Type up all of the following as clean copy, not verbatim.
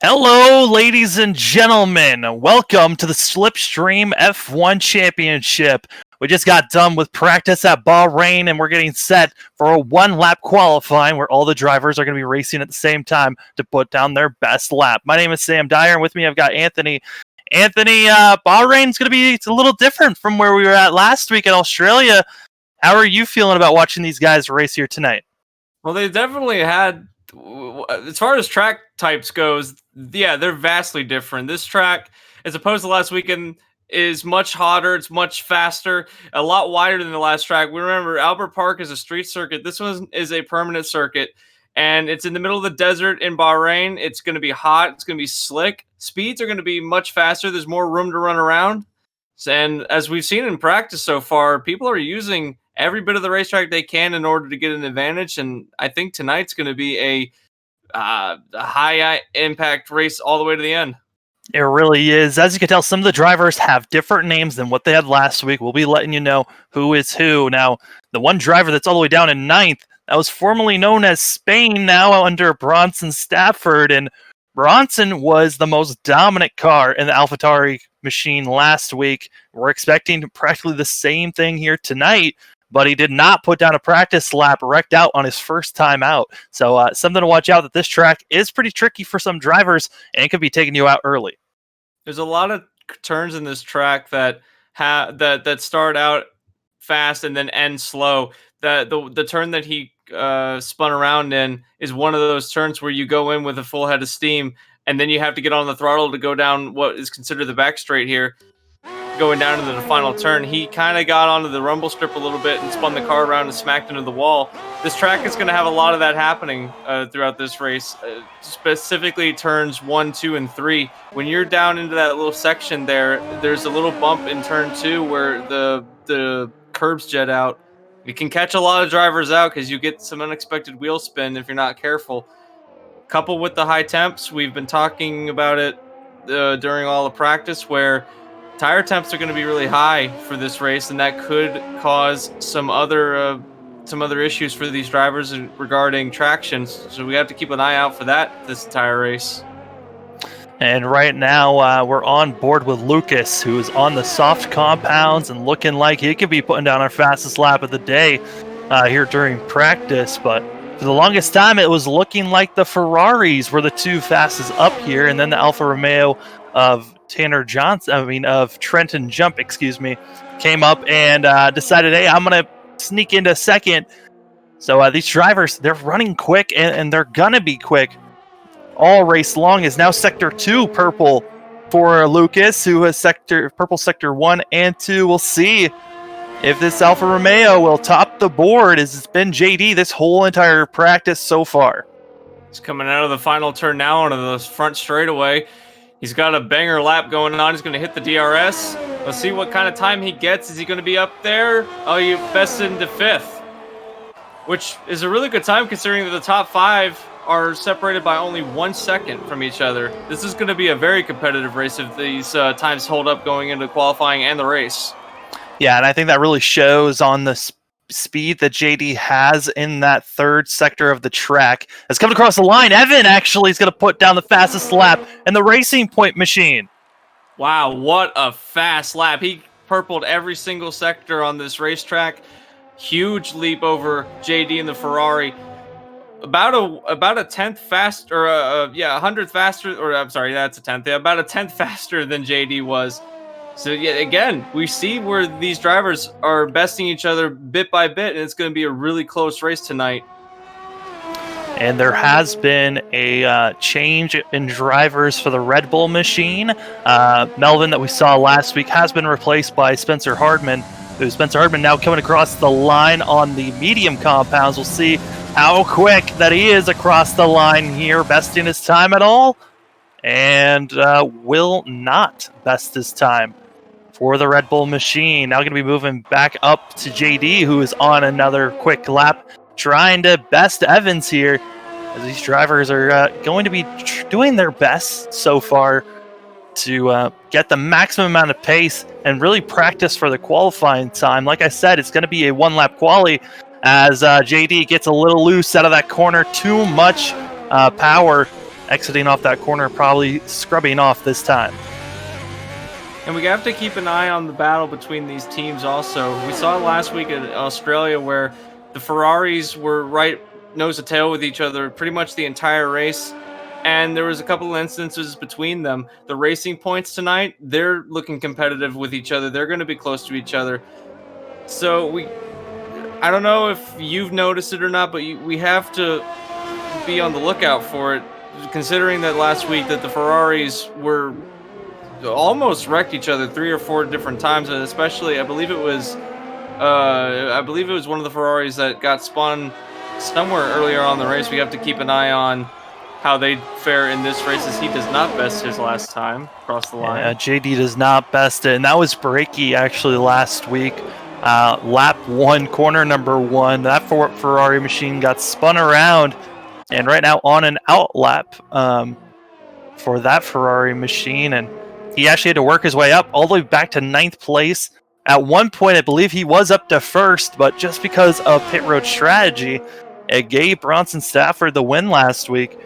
Hello, ladies and gentlemen. Welcome to the Slipstream F1 Championship. We just got done with practice at Bahrain, and we're getting set for a one-lap qualifying where all the drivers are going to be racing at the same time to put down their best lap. My name is Sam Dyer, and with me I've got Anthony. Anthony, Bahrain's going to be a little different from where we were at last week in Australia. How are you feeling about watching these guys race here tonight? Well, they definitely had, as far as track types goes, yeah, they're vastly different. This track, as opposed to last weekend, is much hotter. It's much faster, a lot wider than the last track. We remember Albert Park is a street circuit. This one is a permanent circuit, and it's in the middle of the desert in Bahrain. It's going to be hot. It's going to be slick. Speeds are going to be much faster. There's more room to run around. And as we've seen in practice so far, people are using every bit of the racetrack they can in order to get an advantage. And I think tonight's going to be a high impact race all the way to the end. It really is. As you can tell, some of the drivers have different names than what they had last week. We'll be letting you know who is who. Now, the one driver that's all the way down in ninth, that was formerly known as Spain, now under Bronson Stafford. And Bronson was the most dominant car in the AlphaTauri machine last week. We're expecting practically the same thing here tonight, but he did not put down a practice lap, wrecked out on his first time out. So something to watch out, that this track is pretty tricky for some drivers and could be taking you out early. There's a lot of turns in this track that start out fast and then end slow. The turn that he spun around in is one of those turns where you go in with a full head of steam, and then you have to get on the throttle to go down what is considered the back straight here. Going down into the final turn, he kind of got onto the rumble strip a little bit and spun the car around and smacked into the wall. This track is going to have a lot of that happening throughout this race, specifically turns 1, 2, and 3. When you're down into that little section there's a little bump in turn 2 where the curbs jet out. It can catch a lot of drivers out because you get some unexpected wheel spin if you're not careful. Coupled with the high temps, we've been talking about it during all the practice, where tire temps are going to be really high for this race, and that could cause some other issues for these drivers regarding traction. So we have to keep an eye out for that this entire race. And right now, we're on board with Lucas, who is on the soft compounds and looking like he could be putting down our fastest lap of the day here during practice. But for the longest time, it was looking like the Ferraris were the two fastest up here, and then the Alfa Romeo of Trenton Jump, came up and decided, hey, I'm going to sneak into second. So these drivers, they're running quick, and they're going to be quick all race long. Is now Sector 2 purple for Lucas, who has purple Sector 1 and 2. We'll see if this Alfa Romeo will top the board, as it's been JD this whole entire practice so far. He's coming out of the final turn now onto the front straightaway. He's got a banger lap going on. He's going to hit the DRS. Let's see what kind of time he gets. Is he going to be up there? Oh, you bested into 5th, which is a really good time considering that the top 5 are separated by only 1 second from each other. This is going to be a very competitive race if these times hold up going into qualifying and the race. Yeah, and I think that really shows on the speed that JD has in that third sector of the track. It's coming across the line. Evan actually is going to put down the fastest lap in the Racing Point machine. Wow, what a fast lap. He purpled every single sector on this racetrack. Huge leap over JD in the Ferrari. About a tenth faster, a 100th faster, or I'm sorry, that's a tenth. Yeah, about a tenth faster than JD was. So yeah, again, we see where these drivers are besting each other bit by bit, and it's going to be a really close race tonight. And there has been a change in drivers for the Red Bull machine. Melvin, that we saw last week, has been replaced by Spencer Hardman. Spencer Hardman now coming across the line on the medium compounds. We'll see how quick that he is across the line here, besting his time at all, and will not best his time for the Red Bull machine. Now going to be moving back up to JD, who is on another quick lap, trying to best Evans here, as these drivers are going to be doing their best so far to get the maximum amount of pace and really practice for the qualifying time. Like I said, it's going to be a one-lap quali, as JD gets a little loose out of that corner. Too much power exiting off that corner, probably scrubbing off this time. And we have to keep an eye on the battle between these teams also. We saw last week in Australia where the Ferraris were right nose to tail with each other pretty much the entire race. And there was a couple of instances between them. The racing points tonight, they're looking competitive with each other. They're going to be close to each other. So I don't know if you've noticed it or not, but we have to be on the lookout for it, considering that last week that the Ferraris were almost wrecked each other 3 or 4 different times, and especially I believe it was one of the Ferraris that got spun somewhere earlier on in the race. We have to keep an eye on how they fare in this race, as he does not best his last time across the line. Yeah, JD does not best it, and that was Breaky actually last week. Lap 1, corner number 1, that Ferrari machine got spun around, and right now on an out lap for that Ferrari machine, and he actually had to work his way up all the way back to 9th place. At one point, I believe he was up to 1st, but just because of pit road strategy, it gave Bronson Stafford the win last week,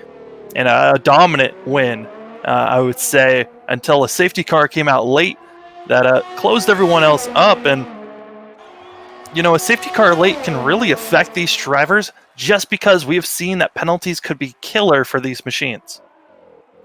and a dominant win, I would say, until a safety car came out late that closed everyone else up. And you know, a safety car late can really affect these drivers, just because we have seen that penalties could be killer for these machines.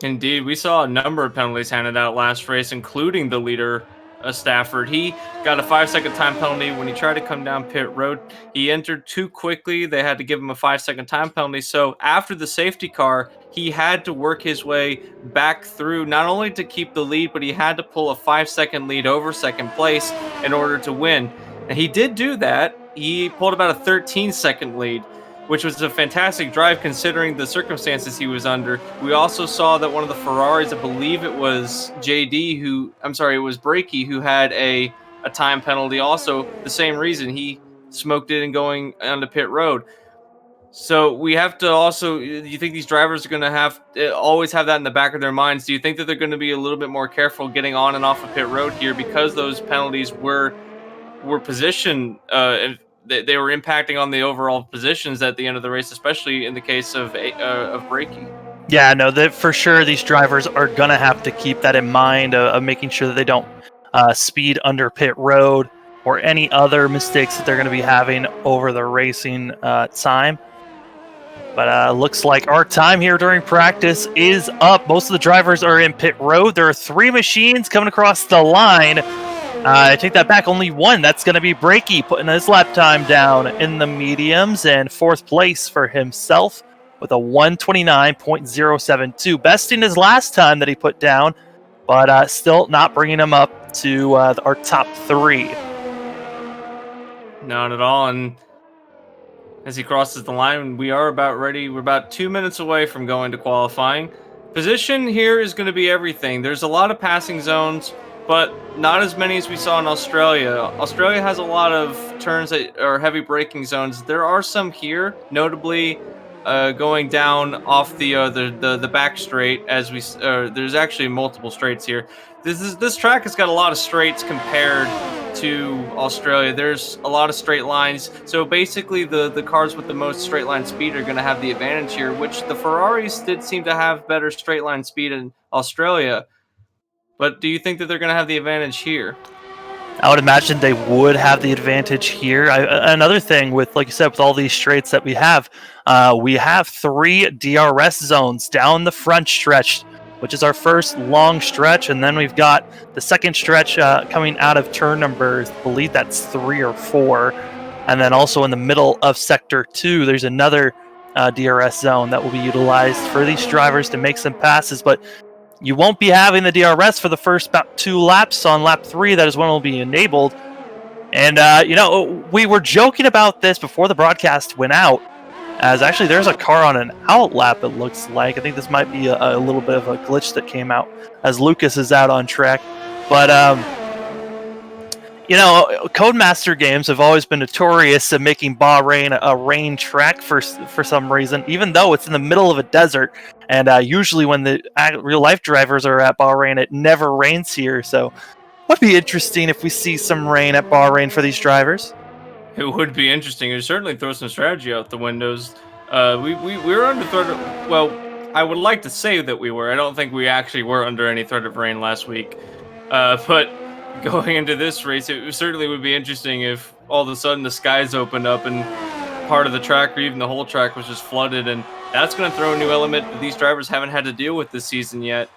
Indeed, we saw a number of penalties handed out last race, including the leader, Stafford. He got a 5-second time penalty when he tried to come down pit road. He entered too quickly. They had to give him a 5-second time penalty. So after the safety car, he had to work his way back through, not only to keep the lead, but he had to pull a 5-second lead over second place in order to win. And he did do that. He pulled about a 13-second lead, which was a fantastic drive considering the circumstances he was under. We also saw that one of the Ferraris, I believe it was it was Breaky, who had a time penalty. Also, the same reason, he smoked it and going onto pit road. So we have to also, do you think these drivers are going to always have that in the back of their minds? Do you think that they're going to be a little bit more careful getting on and off of pit road here, because those penalties were positioned and they were impacting on the overall positions at the end of the race, especially in the case of braking? Yeah, no, for sure these drivers are going to have to keep that in mind of making sure that they don't speed under pit road or any other mistakes that they're going to be having over the racing time. But looks like our time here during practice is up. Most of the drivers are in pit road. There are 3 machines coming across the line. I take that back, only 1. That's going to be Breaky, putting his lap time down in the mediums, and 4th place for himself with a 1:29.072, besting his last time that he put down, but still not bringing him up to our top 3. Not at all. And as he crosses the line, we are about ready. We're about 2 minutes away from going to qualifying. Position here is going to be everything. There's a lot of passing zones, but not as many as we saw in Australia. Australia has a lot of turns that are heavy braking zones. There are some here, notably going down off the back straight. There's actually multiple straights here. This track has got a lot of straights compared to Australia. There's a lot of straight lines. So basically, the cars with the most straight line speed are going to have the advantage here, which the Ferraris did seem to have better straight line speed in Australia. But do you think that they're going to have the advantage here? I would imagine they would have the advantage here. Another thing with, like you said, with all these straights that we have 3 DRS zones down the front stretch, which is our first long stretch, and then we've got the second stretch coming out of turn numbers, I believe that's 3 or 4, and then also in the middle of sector 2, there's another DRS zone that will be utilized for these drivers to make some passes, but you won't be having the DRS for the first about 2 laps. On lap 3, that is when it will be enabled. And, we were joking about this before the broadcast went out, as actually there's a car on an out lap, it looks like. I think this might be a little bit of a glitch that came out as Lucas is out on track. But, Codemaster games have always been notorious of making Bahrain a rain track for some reason, even though it's in the middle of a desert. And usually when the real-life drivers are at Bahrain, it never rains here. So it would be interesting if we see some rain at Bahrain for these drivers. It would be interesting. It would certainly throw some strategy out the windows. We were under third. Well, I would like to say that we were. I don't think we actually were under any threat of rain last week. But going into this race, it certainly would be interesting if all of a sudden the skies opened up and part of the track or even the whole track was just flooded. And that's going to throw a new element that these drivers haven't had to deal with this season yet.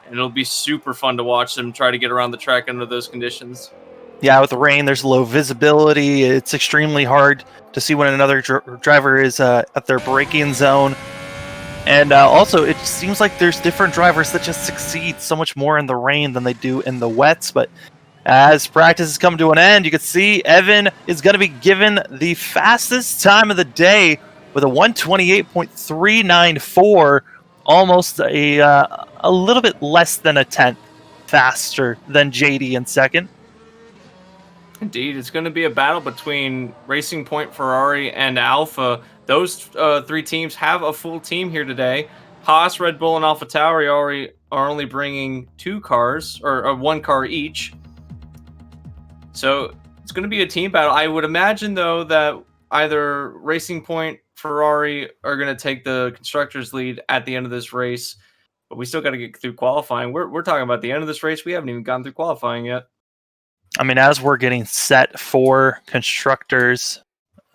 And it'll be super fun to watch them try to get around the track under those conditions. Yeah, with the rain, there's low visibility. It's extremely hard to see when another driver is at their braking zone. And also, it seems like there's different drivers that just succeed so much more in the rain than they do in the wets. But as practice has come to an end, you can see Evan is going to be given the fastest time of the day with a 128.394, almost a little bit less than a tenth faster than JD in second. Indeed, it's going to be a battle between Racing Point, Ferrari, and Alpha. Those three teams have a full team here today. Haas, Red Bull, and AlphaTauri are only bringing 2 cars, or 1 car each. So it's going to be a team battle. I would imagine, though, that either Racing Point, Ferrari are going to take the constructors' lead at the end of this race. But we still got to get through qualifying. We're talking about the end of this race. We haven't even gotten through qualifying yet. I mean, as we're getting set for constructors,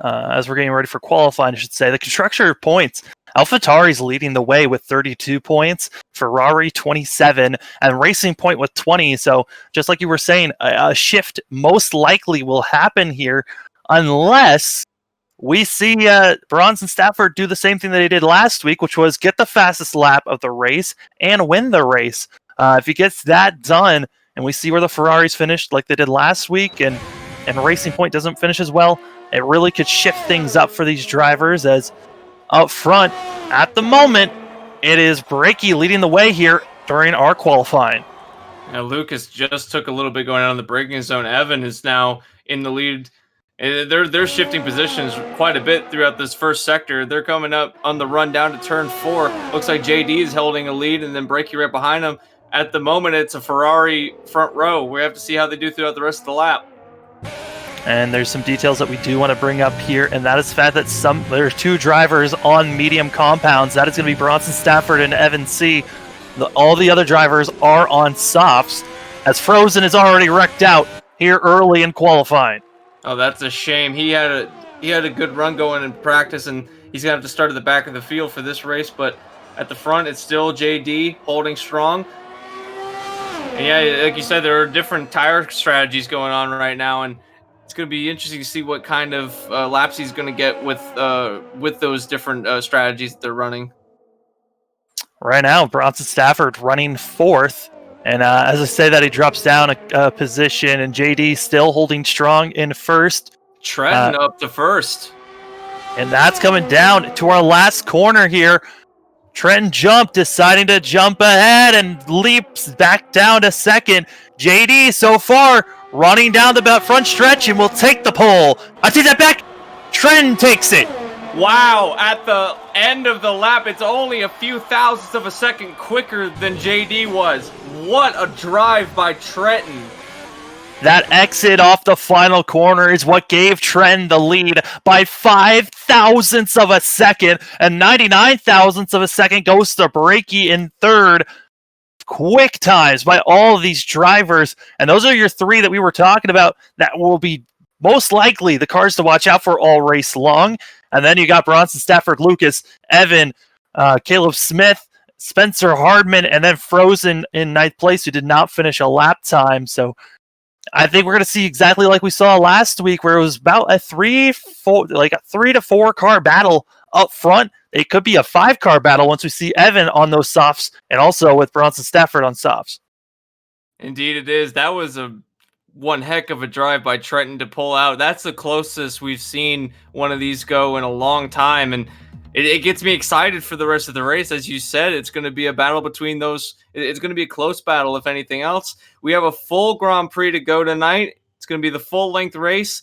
as we're getting ready for qualifying, I should say, the constructor points, AlphaTauri's leading the way with 32 points, Ferrari 27, and Racing Point with 20. So just like you were saying, a shift most likely will happen here unless we see Bronson Stafford do the same thing that he did last week, which was get the fastest lap of the race and win the race. If he gets that done, and we see where the Ferraris finished like they did last week, and Racing Point doesn't finish as well, it really could shift things up for these drivers, as up front, at the moment, it is Brakey leading the way here during our qualifying. Now, Lucas just took a little bit going out on the braking zone. Evan is now in the lead. They're shifting positions quite a bit throughout this first sector. They're coming up on the run down to turn 4. Looks like JD is holding a lead, and then Brakey right behind him. At the moment, it's a Ferrari front row. We have to see how they do throughout the rest of the lap. And there's some details that we do want to bring up here, and that is the fact that there's 2 drivers on medium compounds. That is going to be Bronson Stafford and Evan C. All the other drivers are on softs, as Frozen is already wrecked out here early in qualifying. Oh, that's a shame. He had a good run going in practice, and he's going to have to start at the back of the field for this race. But at the front, it's still JD holding strong. And yeah, like you said, there are different tire strategies going on right now, and it's going to be interesting to see what kind of laps he's going to get with those different strategies that they're running. Right now, Bronson Stafford running 4th, and as I say that, he drops down a position, and JD still holding strong in 1st. Trenton up to 1st. And that's coming down to our last corner here. Trenton deciding to jump ahead and leaps back down to 2nd. JD so far running down the front stretch and will take the pole. I take that back. Trenton takes it. Wow, at the end of the lap, it's only a few thousandths of a second quicker than JD was. What a drive by Trenton. That exit off the final corner is what gave Trenton the lead by 5 thousandths of a second, and 99 thousandths of a second goes to Brakey in 3rd. Quick times by all of these drivers, and those are your 3 that we were talking about that will be most likely the cars to watch out for all race long. And then you got Bronson Stafford, Lucas, Evan, Caleb Smith, Spencer Hardman, and then Frozen in 9th place, who did not finish a lap time. So I think we're going to see exactly like we saw last week, where it was about a 3 to 4 car battle up front. It could be a 5-car battle once we see Evan on those softs, and also with Bronson Stafford on softs. Indeed it is. That was one heck of a drive by Trenton to pull out. That's the closest we've seen one of these go in a long time, and it gets me excited for the rest of the race. As you said, it's going to be a battle between those. It's going to be a close battle, if anything else. We have a full Grand Prix to go tonight. It's going to be the full-length race.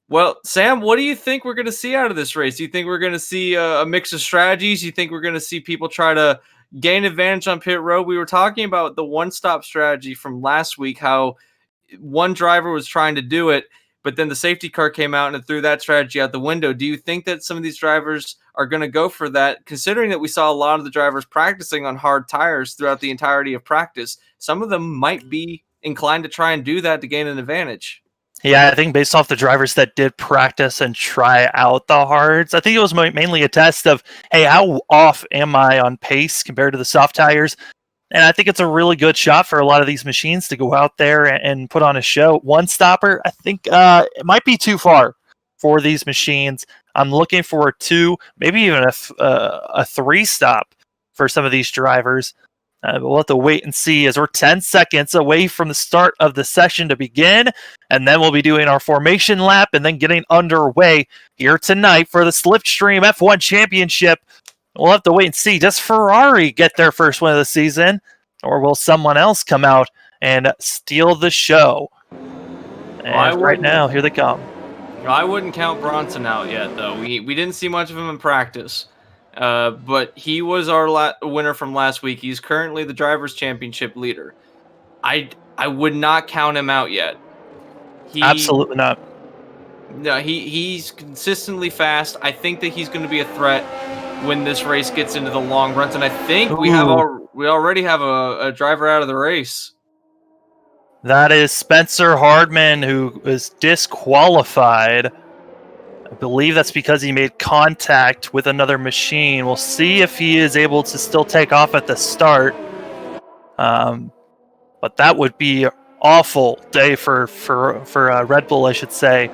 Well, Sam, what do you think we're going to see out of this race? Do you think we're going to see a mix of strategies? Do you think we're going to see people try to gain advantage on pit road? We were talking about the one-stop strategy from last week, how one driver was trying to do it. but then the safety car came out and it threw that strategy out the window. Do you think that some of these drivers are going to go for that, considering that we saw a lot of the drivers practicing on hard tires throughout the entirety of practice? Some of them might be inclined to try and do that to gain an advantage. Yeah, I think based off the drivers that did practice and try out the hards, I think it was mainly a test of, hey, how off am I on pace compared to the soft tires? And I think it's a really good shot for a lot of these machines to go out there and put on a show. One stopper, I think it might be too far for these machines. I'm looking for a 2, maybe even a 3 stop for some of these drivers. But we'll have to wait and see as we're 10 seconds away from the start of the session to begin. And then we'll be doing our formation lap and then getting underway here tonight for the Slipstream F1 Championship. We'll have to wait and see. Does Ferrari get their first win of the season? Or will someone else come out and steal the show? And right now, here they come. I wouldn't count Bronson out yet, though. We didn't see much of him in practice. But he was our winner from last week. He's currently the Drivers' Championship leader. I would not count him out yet. Absolutely not. No, he's consistently fast. I think that he's going to be a threat when this race gets into the long runs, and I think we already have a driver out of the race. That is Spencer Hardman, who is disqualified. I believe that's because he made contact with another machine. We'll see if he is able to still take off at the start. But that would be an awful day for Red Bull, I should say.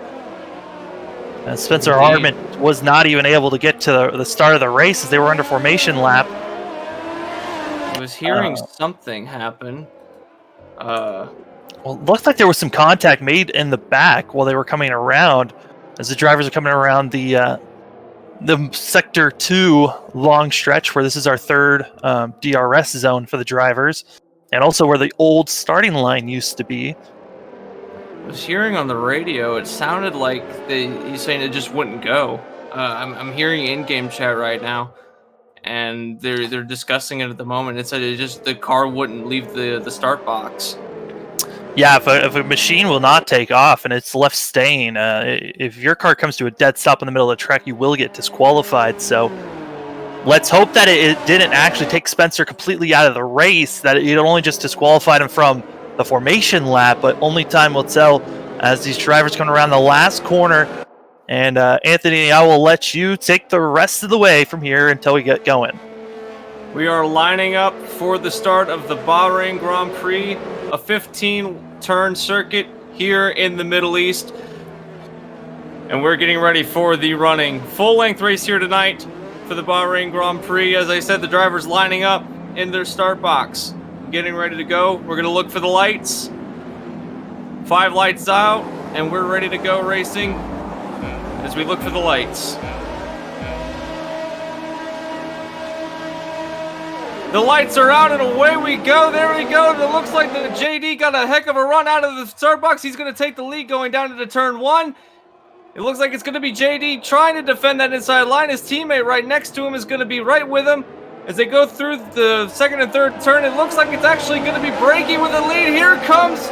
And Spencer Hardman was not even able to get to the start of the race as they were under formation lap. I was hearing something happen. Well, it looked like there was some contact made in the back while they were coming around, as the drivers are coming around the Sector 2 long stretch, where this is our third DRS zone for the drivers, and also where the old starting line used to be. I was hearing on the radio, it sounded like he's saying it just wouldn't go. I'm hearing in-game chat right now, and they're discussing it at the moment. It said the car wouldn't leave the start box. Yeah, if a machine will not take off and it's left staying, if your car comes to a dead stop in the middle of the track, you will get disqualified. So let's hope that it didn't actually take Spencer completely out of the race, that it only just disqualified him from the formation lap, but only time will tell as these drivers come around the last corner. And Anthony, I will let you take the rest of the way from here until we get going. We are lining up for the start of the Bahrain Grand Prix, a 15-turn circuit here in the Middle East. And we're getting ready for the running full-length race here tonight for the Bahrain Grand Prix. As I said, the drivers lining up in their start box, getting ready to go. We're going to look for the lights. 5 lights out, and we're ready to go racing as we look for the lights. The lights are out and away we go. There we go. It looks like the JD got a heck of a run out of the start box. He's going to take the lead going down into turn 1. It looks like it's going to be JD trying to defend that inside line. His teammate right next to him is going to be right with him. As they go through the second and third turn, it looks like it's actually going to be Brakey with the lead. Here comes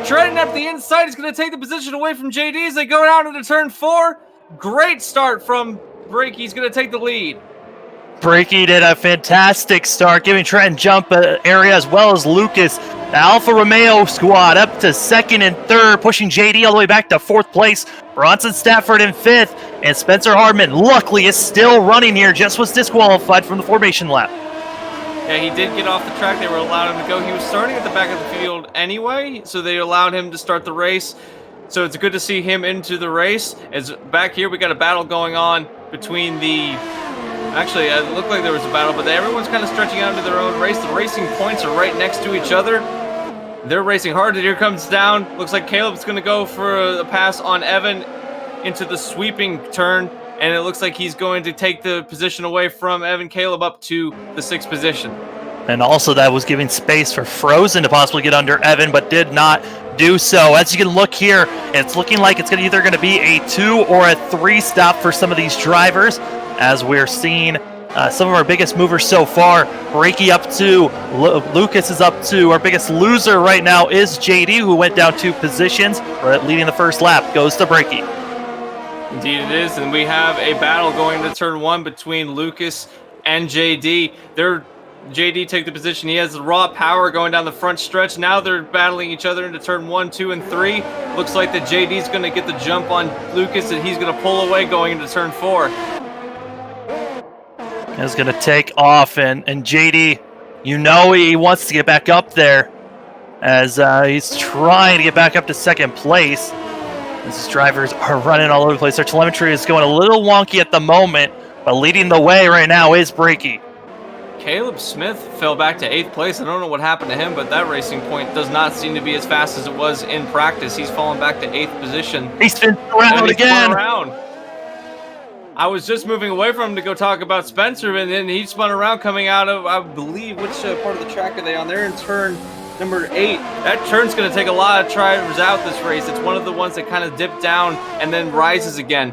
Trenton at the inside. He's going to take the position away from JD as they go down into turn 4. Great start from Brakey. He's going to take the lead. Brakey did a fantastic start, giving Trenton jump area as well as Lucas. The Alfa Romeo squad up to second and third, pushing JD all the way back to 4th place. Bronson Stafford in 5th, and Spencer Hardman, luckily, is still running here, just was disqualified from the formation lap. Yeah, he did get off the track. They were allowed him to go. He was starting at the back of the field anyway, so they allowed him to start the race. So it's good to see him into the race. As back here, we got a battle going on between the... Actually, it looked like there was a battle, but everyone's kind of stretching out into their own race. The racing points are right next to each other. They're racing hard. Here comes down. Looks like Caleb's going to go for a pass on Evan into the sweeping turn, and it looks like he's going to take the position away from Evan Caleb up to the 6th position. And also that was giving space for Frozen to possibly get under Evan, but did not do so. As you can look here, it's looking like it's either going to be a 2 or a 3 stop for some of these drivers, as we're seeing some of our biggest movers so far. Brakey up 2, Lucas is up 2. Our biggest loser right now is JD, who went down 2 positions, leading the first lap. Goes to Brakey. Indeed it is, and we have a battle going to turn 1 between Lucas and JD. JD took the position. He has the raw power going down the front stretch. Now they're battling each other into turn 1, 2, and 3. Looks like that JD's going to get the jump on Lucas, and he's going to pull away going into turn 4. Is going to take off, and JD, you know, he wants to get back up there as he's trying to get back up to second place. These drivers are running all over the place. Their telemetry is going a little wonky at the moment, but leading the way right now is Brakey. Caleb Smith fell back to 8th place. I don't know what happened to him, but that Racing Point does not seem to be as fast as it was in practice. He's fallen back to 8th position. He spins around again. I was just moving away from him to go talk about Spencer, and then he spun around coming out of, I believe, which part of the track are they on? They're in turn number 8. That turn's going to take a lot of drivers out this race. It's one of the ones that kind of dipped down and then rises again.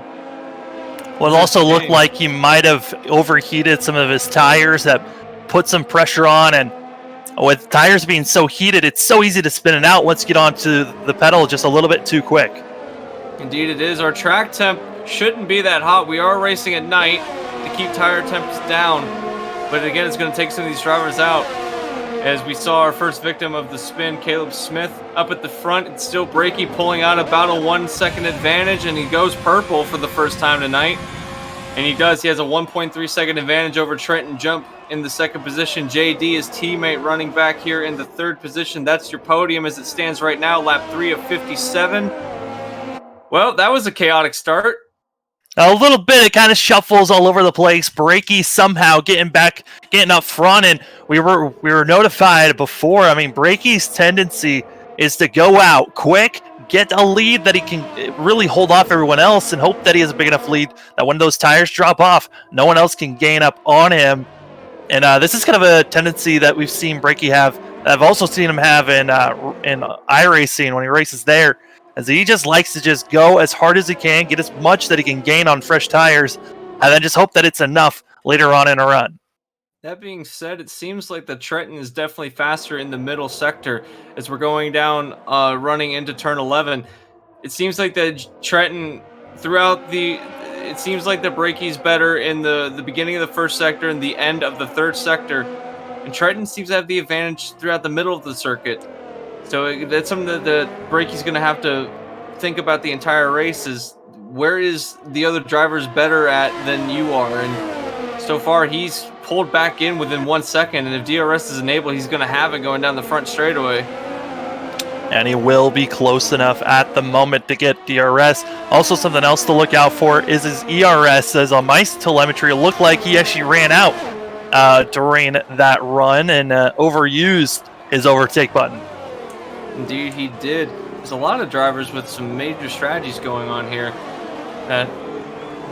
Well, it also looked like he might have overheated some of his tires that put some pressure on, and with tires being so heated, it's so easy to spin it out once you get onto the pedal just a little bit too quick. Indeed it is. Our track temp shouldn't be that hot. We are racing at night to keep tire temps down, but again, it's going to take some of these drivers out. As we saw our first victim of the spin, Caleb Smith, up at the front. It's still Brakey pulling out about a 1 second advantage, and he goes purple for the first time tonight. And he does. He has a 1.3 second advantage over Trenton Jump in the second position. JD, his teammate, running back here in the 3rd position. That's your podium as it stands right now, lap 3 of 57. Well, that was a chaotic start. A little bit. It kind of shuffles all over the place. Brakey somehow getting up front, and we were notified before. I mean, Brakey's tendency is to go out quick, get a lead that he can really hold off everyone else, and hope that he has a big enough lead that when those tires drop off, no one else can gain up on him. And this is kind of a tendency that we've seen Brakey have. I've also seen him have in iRacing when he races there, as he just likes to just go as hard as he can, get as much that he can gain on fresh tires, and then just hope that it's enough later on in a run. That being said, it seems like the Trenton is definitely faster in the middle sector as we're going down, running into turn 11. It seems like the Trenton it seems like the Brakey's better in the beginning of the 1st sector and the end of the 3rd sector. And Trenton seems to have the advantage throughout the middle of the circuit. So that's something that the Brakey's going to have to think about the entire race, is where is the other drivers better at than you are? And so far he's pulled back in within 1 second, and if DRS is enabled, he's going to have it going down the front straightaway. And he will be close enough at the moment to get DRS. Also, something else to look out for is his ERS, as on my telemetry, it looked like he actually ran out during that run and overused his overtake button. Indeed, he did. There's a lot of drivers with some major strategies going on here.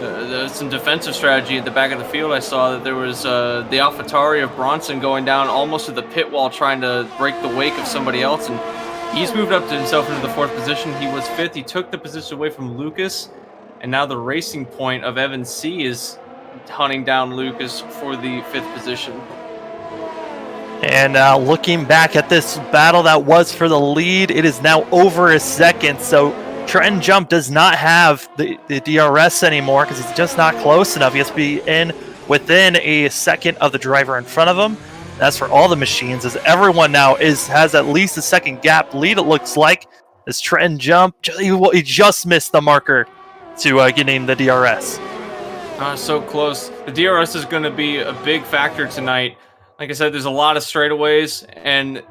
There's some defensive strategy at the back of the field. I saw that there was the AlphaTauri of Bronson going down almost to the pit wall, trying to break the wake of somebody else, and he's moved up to himself into the 4th position. He was 5th. He took the position away from Lucas, and now the Racing Point of Evan C. is hunting down Lucas for the 5th position. And looking back at this battle that was for the lead, it is now over a second. So Trenton Jump does not have the DRS anymore because he's just not close enough. He has to be within a second of the driver in front of him. That's for all the machines, as everyone now has at least a second gap lead, it looks like. As Trenton Jump, he just missed the marker to getting the DRS. So close. The DRS is going to be a big factor tonight. Like I said, there's a lot of straightaways, and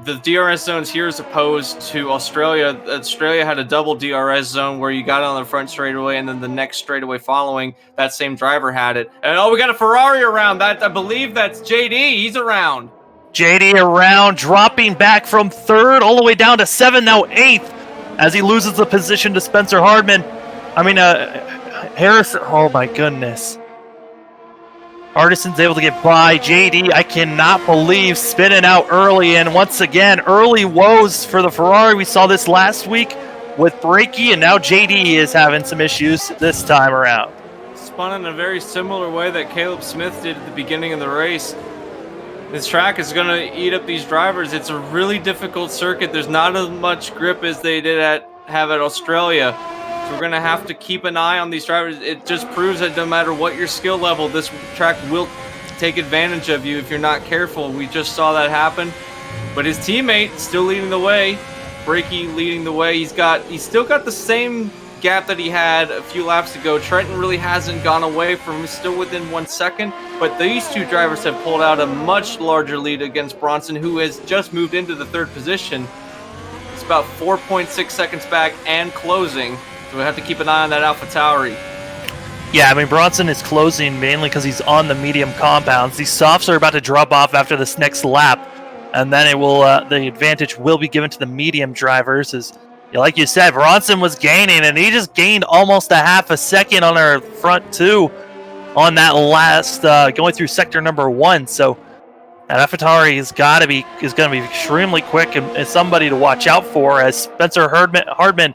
the DRS zones here as opposed to Australia. Australia had a double DRS zone where you got on the front straightaway, and then the next straightaway following, that same driver had it. And we got a Ferrari around. I believe that's JD. He's around. JD around, dropping back from 3rd all the way down to 7th, now 8th, as he loses the position to Spencer Hardman. Harrison. Oh my goodness. Artisan's able to get by. JD, I cannot believe, spinning out early. And once again, early woes for the Ferrari. We saw this last week with Brakey, and now JD is having some issues this time around. spun in a very similar way that Caleb Smith did at the beginning of the race. This track is going to eat up these drivers. It's a really difficult circuit. There's not as much grip as they have at Australia. So we're going to have to keep an eye on these drivers. It just proves that no matter what your skill level, this track will take advantage of you if you're not careful. We just saw that happen. But his teammate still leading the way. Brakey leading the way. He's still got the same gap that he had a few laps ago. Trenton really hasn't gone away from him, still within 1 second, but these two drivers have pulled out a much larger lead against Bronson, who has just moved into the third position. It's about 4.6 seconds back and closing, so we have to keep an eye on that AlphaTauri. Yeah, I mean, Bronson is closing mainly because he's on the medium compounds. These softs are about to drop off after this next lap, and then it will the advantage will be given to the medium drivers. As like you said, Bronson was gaining, and he just gained almost a half a second on our front two on that last going through sector number 1. So that AlphaTauri is going to be extremely quick and somebody to watch out for, as Spencer Hardison,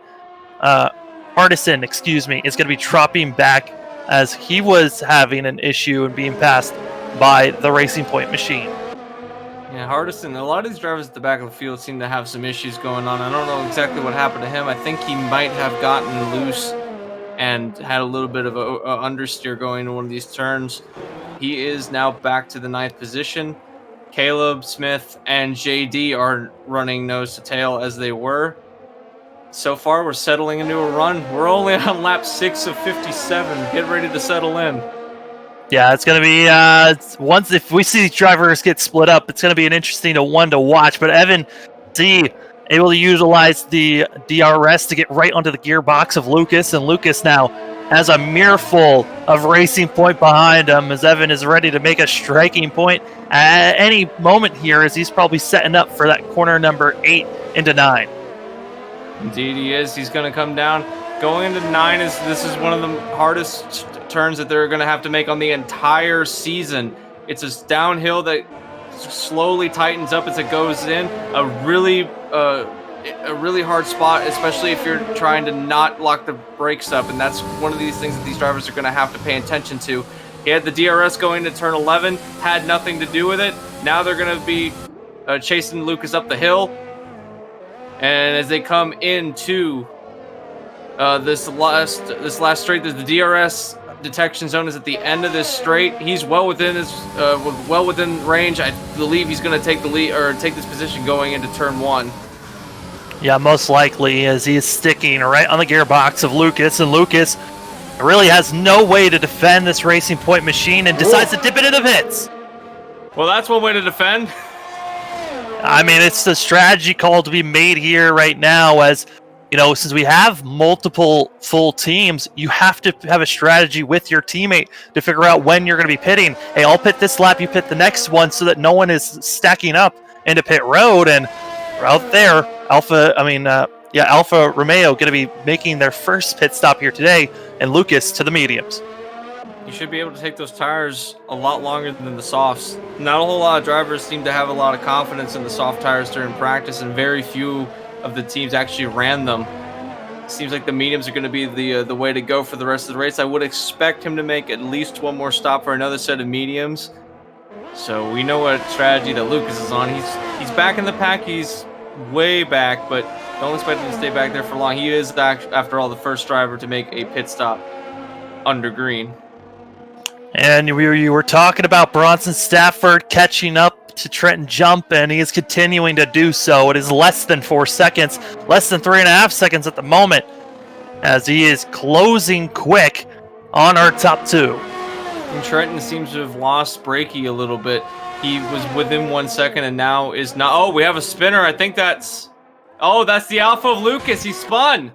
is going to be dropping back as he was having an issue and being passed by the Racing Point machine. Yeah, Hardison, a lot of these drivers at the back of the field seem to have some issues going on. I don't know exactly what happened to him. I think he might have gotten loose and had a little bit of a understeer going in one of these turns. He is now back to the 9th position. Caleb, Smith, and JD are running nose to tail as they were. So far, we're settling into a run. We're only on lap 6 of 57. Get ready to settle in. Yeah, it's going to be, if we see these drivers get split up, it's going to be an interesting one to watch. But Evan D able to utilize the DRS to get right onto the gearbox of Lucas, and Lucas now has a mirror of Racing Point behind him, as Evan is ready to make a striking point at any moment here, as he's probably setting up for that corner number 8 into 9. Indeed he is. He's going to come down. Going into 9 this is one of the hardest turns that they're going to have to make on the entire season. It's a downhill that slowly tightens up as it goes in. A really hard spot, especially if you're trying to not lock the brakes up, and that's one of these things that these drivers are going to have to pay attention to. He had the DRS going to turn 11, had nothing to do with it. Now they're going to be chasing Lucas up the hill, and as they come into this last straight, the DRS detection zone is at the end of this straight. He's well within range. I believe he's going to take the lead or take this position going into turn 1. Yeah, most likely, as he is sticking right on the gearbox of Lucas, and Lucas really has no way to defend this Racing Point machine and decides to dip it into pits. Well, that's one way to defend. I mean, it's the strategy call to be made here right now, as since we have multiple full teams, you have to have a strategy with your teammate to figure out when you're going to be pitting. Hey, I'll pit this lap, you pit the next one, so that no one is stacking up into pit road. And out there, Alfa Romeo going to be making their first pit stop here today, and Lucas to the mediums. You should be able to take those tires a lot longer than the softs. Not a whole lot of drivers seem to have a lot of confidence in the soft tires during practice, and very few of the teams actually ran them. Seems like the mediums are going to be the way to go for the rest of the race. I would expect him to make at least one more stop for another set of mediums. So we know what strategy that Lucas is on. He's back in the pack. He's way back, but don't expect him to stay back there for long. He is, after all, the first driver to make a pit stop under green. And you were talking about Bronson Stafford catching up to Trenton Jump, and he is continuing to do so. It is less than 4 seconds, less than 3.5 seconds at the moment, as he is closing quick on our top 2. And Trenton seems to have lost Brakey a little bit. He was within 1 second and now is not. Oh, we have a spinner. I think that's the Alpha of Lucas. He spun.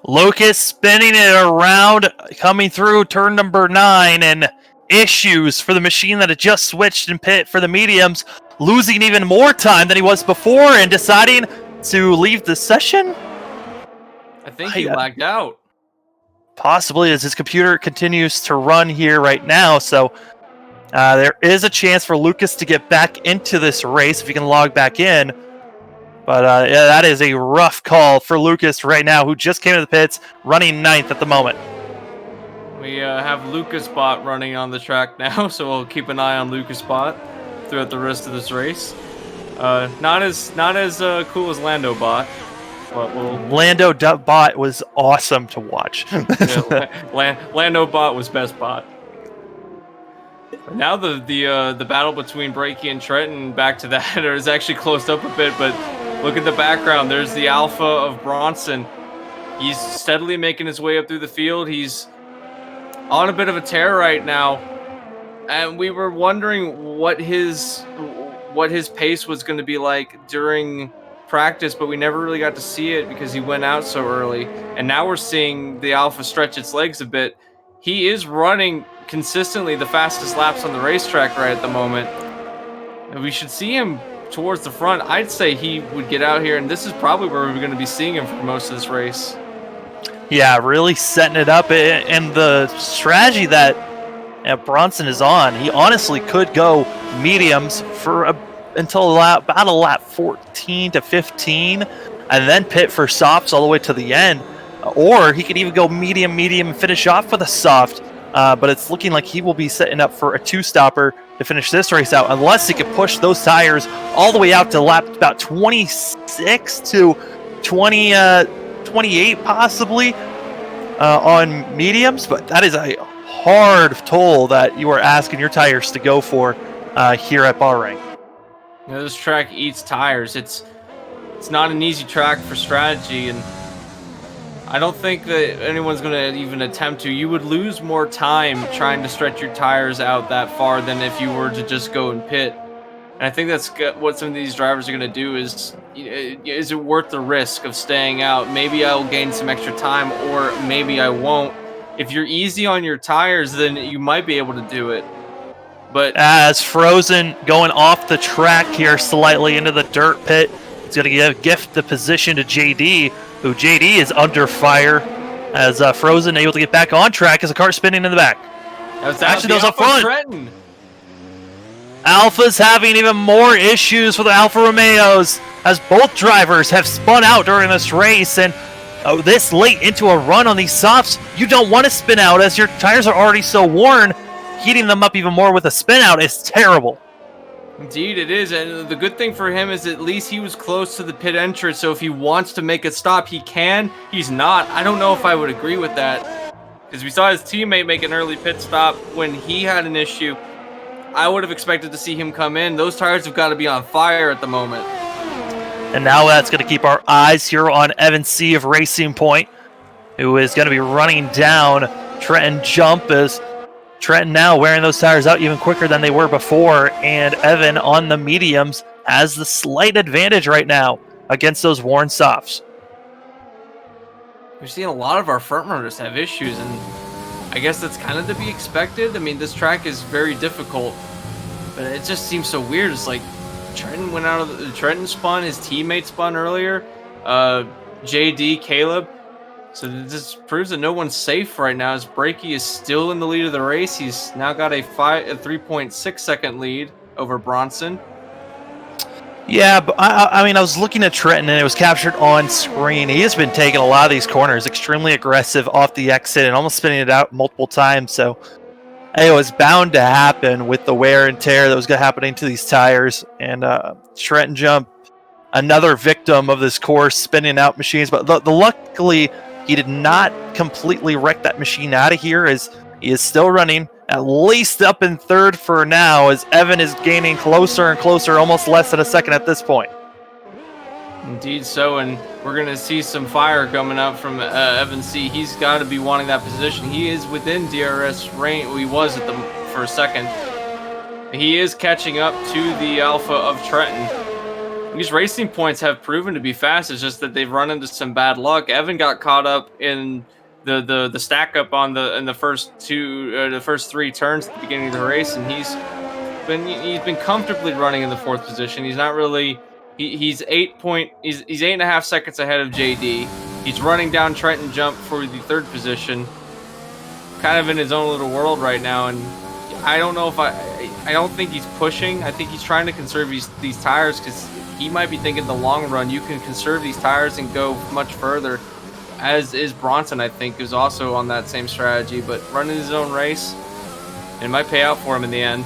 Lucas spinning it around, coming through turn number 9, and issues for the machine that had just switched in pit for the mediums, losing even more time than he was before and deciding to leave the session. I think he lagged out. Possibly, as his computer continues to run here right now. So there is a chance for Lucas to get back into this race if he can log back in. But that is a rough call for Lucas right now, who just came to the pits running 9th at the moment. We have Lucas Bot running on the track now, so we'll keep an eye on Lucas Bot throughout the rest of this race. Not as cool as Lando Bot, but we'll. Lando Bot was awesome to watch. Yeah, Lando Bot was best bot. But now the battle between Brakey and Trenton, back to that, is actually closed up a bit. But look at the background. There's the Alpha of Bronson. He's steadily making his way up through the field. He's on a bit of a tear right now, and we were wondering what his pace was going to be like during practice, but we never really got to see it because he went out so early. And now we're seeing the Alpha stretch its legs a bit. He is running consistently the fastest laps on the racetrack right at the moment. And we should see him towards the front. I'd say he would get out here, and this is probably where we're going to be seeing him for most of this race. Yeah, really setting it up, and the strategy that Bronson is on, he honestly could go mediums for until about a lap 14 to 15, and then pit for softs all the way to the end, or he could even go medium, and finish off with a soft. But it's looking like he will be setting up for a two-stopper to finish this race out, unless he could push those tires all the way out to lap about 26 to 28 possibly on mediums. But that is a hard toll that you are asking your tires to go for here at Bahrain. You know, this track eats tires. It's not an easy track for strategy, and I don't think that anyone's going to even attempt to. You would lose more time trying to stretch your tires out that far than if you were to just go and pit. And I think that's what some of these drivers are going to do is it worth the risk of staying out? Maybe I'll gain some extra time, or maybe I won't. If you're easy on your tires, then you might be able to do it. But as Frozen going off the track here slightly into the dirt pit, it's going to gift the position to JD, who JD is under fire as Frozen able to get back on track as the car spinning in the back. Actually, those up front. Trenton. Alpha's having even more issues with the Alfa Romeos as both drivers have spun out during this race, and this late into a run on these softs, you don't want to spin out as your tires are already so worn. Heating them up even more with a spin out is terrible. Indeed it is, and the good thing for him is at least he was close to the pit entrance, so if he wants to make a stop, he can. He's not. I don't know if I would agree with that, because we saw his teammate make an early pit stop when he had an issue. I would have expected to see him come in. Those tires have got to be on fire at the moment. And now that's going to keep our eyes here on Evan C. of Racing Point, who is going to be running down Trenton Jump, as Trenton now wearing those tires out even quicker than they were before, and Evan on the mediums has the slight advantage right now against those worn softs. We're seeing a lot of our front runners have issues, and I guess that's kind of to be expected. I mean, this track is very difficult, but it just seems so weird. It's like Trenton went out of Trenton spun, his teammate spun earlier, JD, Caleb. So this proves that no one's safe right now, as Brakey is still in the lead of the race. He's now got a 3.6 second lead over Bronson. Yeah, but I mean, I was looking at Trenton, and it was captured on screen. He has been taking a lot of these corners, extremely aggressive off the exit and almost spinning it out multiple times. So it was bound to happen with the wear and tear that was happening to these tires. And Trenton Jump, another victim of this course, spinning out machines. But luckily, he did not completely wreck that machine out of here, as he is still running at least up in third for now, as Evan is gaining closer and closer, almost less than a second at this point. Indeed so, and we're going to see some fire coming up from Evan C. He's got to be wanting that position. He is within DRS range. Well, he was for a second. He is catching up to the Alpha of Trenton. These Racing Points have proven to be fast. It's just that they've run into some bad luck. Evan got caught up in the stack up in the first three turns at the beginning of the race, and he's been comfortably running in the fourth position. He's not really he's 8.5 seconds ahead of JD. He's running down Trenton Jump for the third position, kind of in his own little world right now. And I don't know if I don't think he's pushing. I think he's trying to conserve these tires, because he might be thinking the long run you can conserve these tires and go much further. as is Bronson, I think, who's also on that same strategy, but running his own race, it might pay out for him in the end.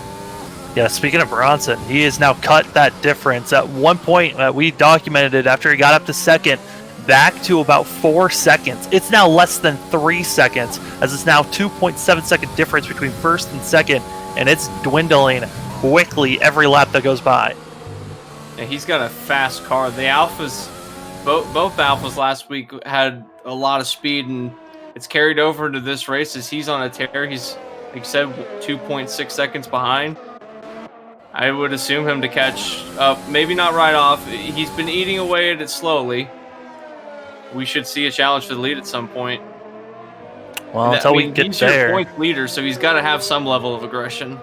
Yeah, speaking of Bronson, he has now cut that difference. At one point, we documented it after he got up to second, back to about 4 seconds. It's now less than 3 seconds, as it's now 2.7 second difference between first and second, and it's dwindling quickly every lap that goes by. Yeah, he's got a fast car. The Alphas, both Alphas last week had a lot of speed, and it's carried over to this race as he's on a tear. He's, like you said, 2.6 seconds behind. I would assume him to catch up, maybe not right off. He's been eating away at it slowly. We should see a challenge for the lead at some point. Well, until we get he's there. Your point leader, so he's got to have some level of aggression.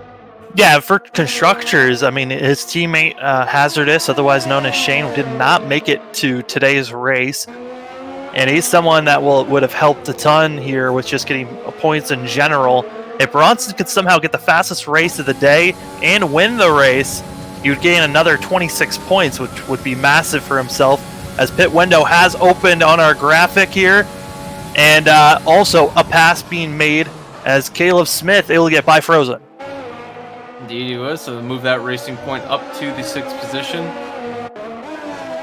Yeah, for constructors, I mean, his teammate Hazardous, otherwise known as Shane, did not make it to today's race. And he's someone that would have helped a ton here with just getting points in general. If Bronson could somehow get the fastest race of the day and win the race, he would gain another 26 points, which would be massive for himself, as pit window has opened on our graphic here. And also a pass being made as Caleb Smith able to get by Frozen. Indeed he was, so move that racing point up to the 6th position.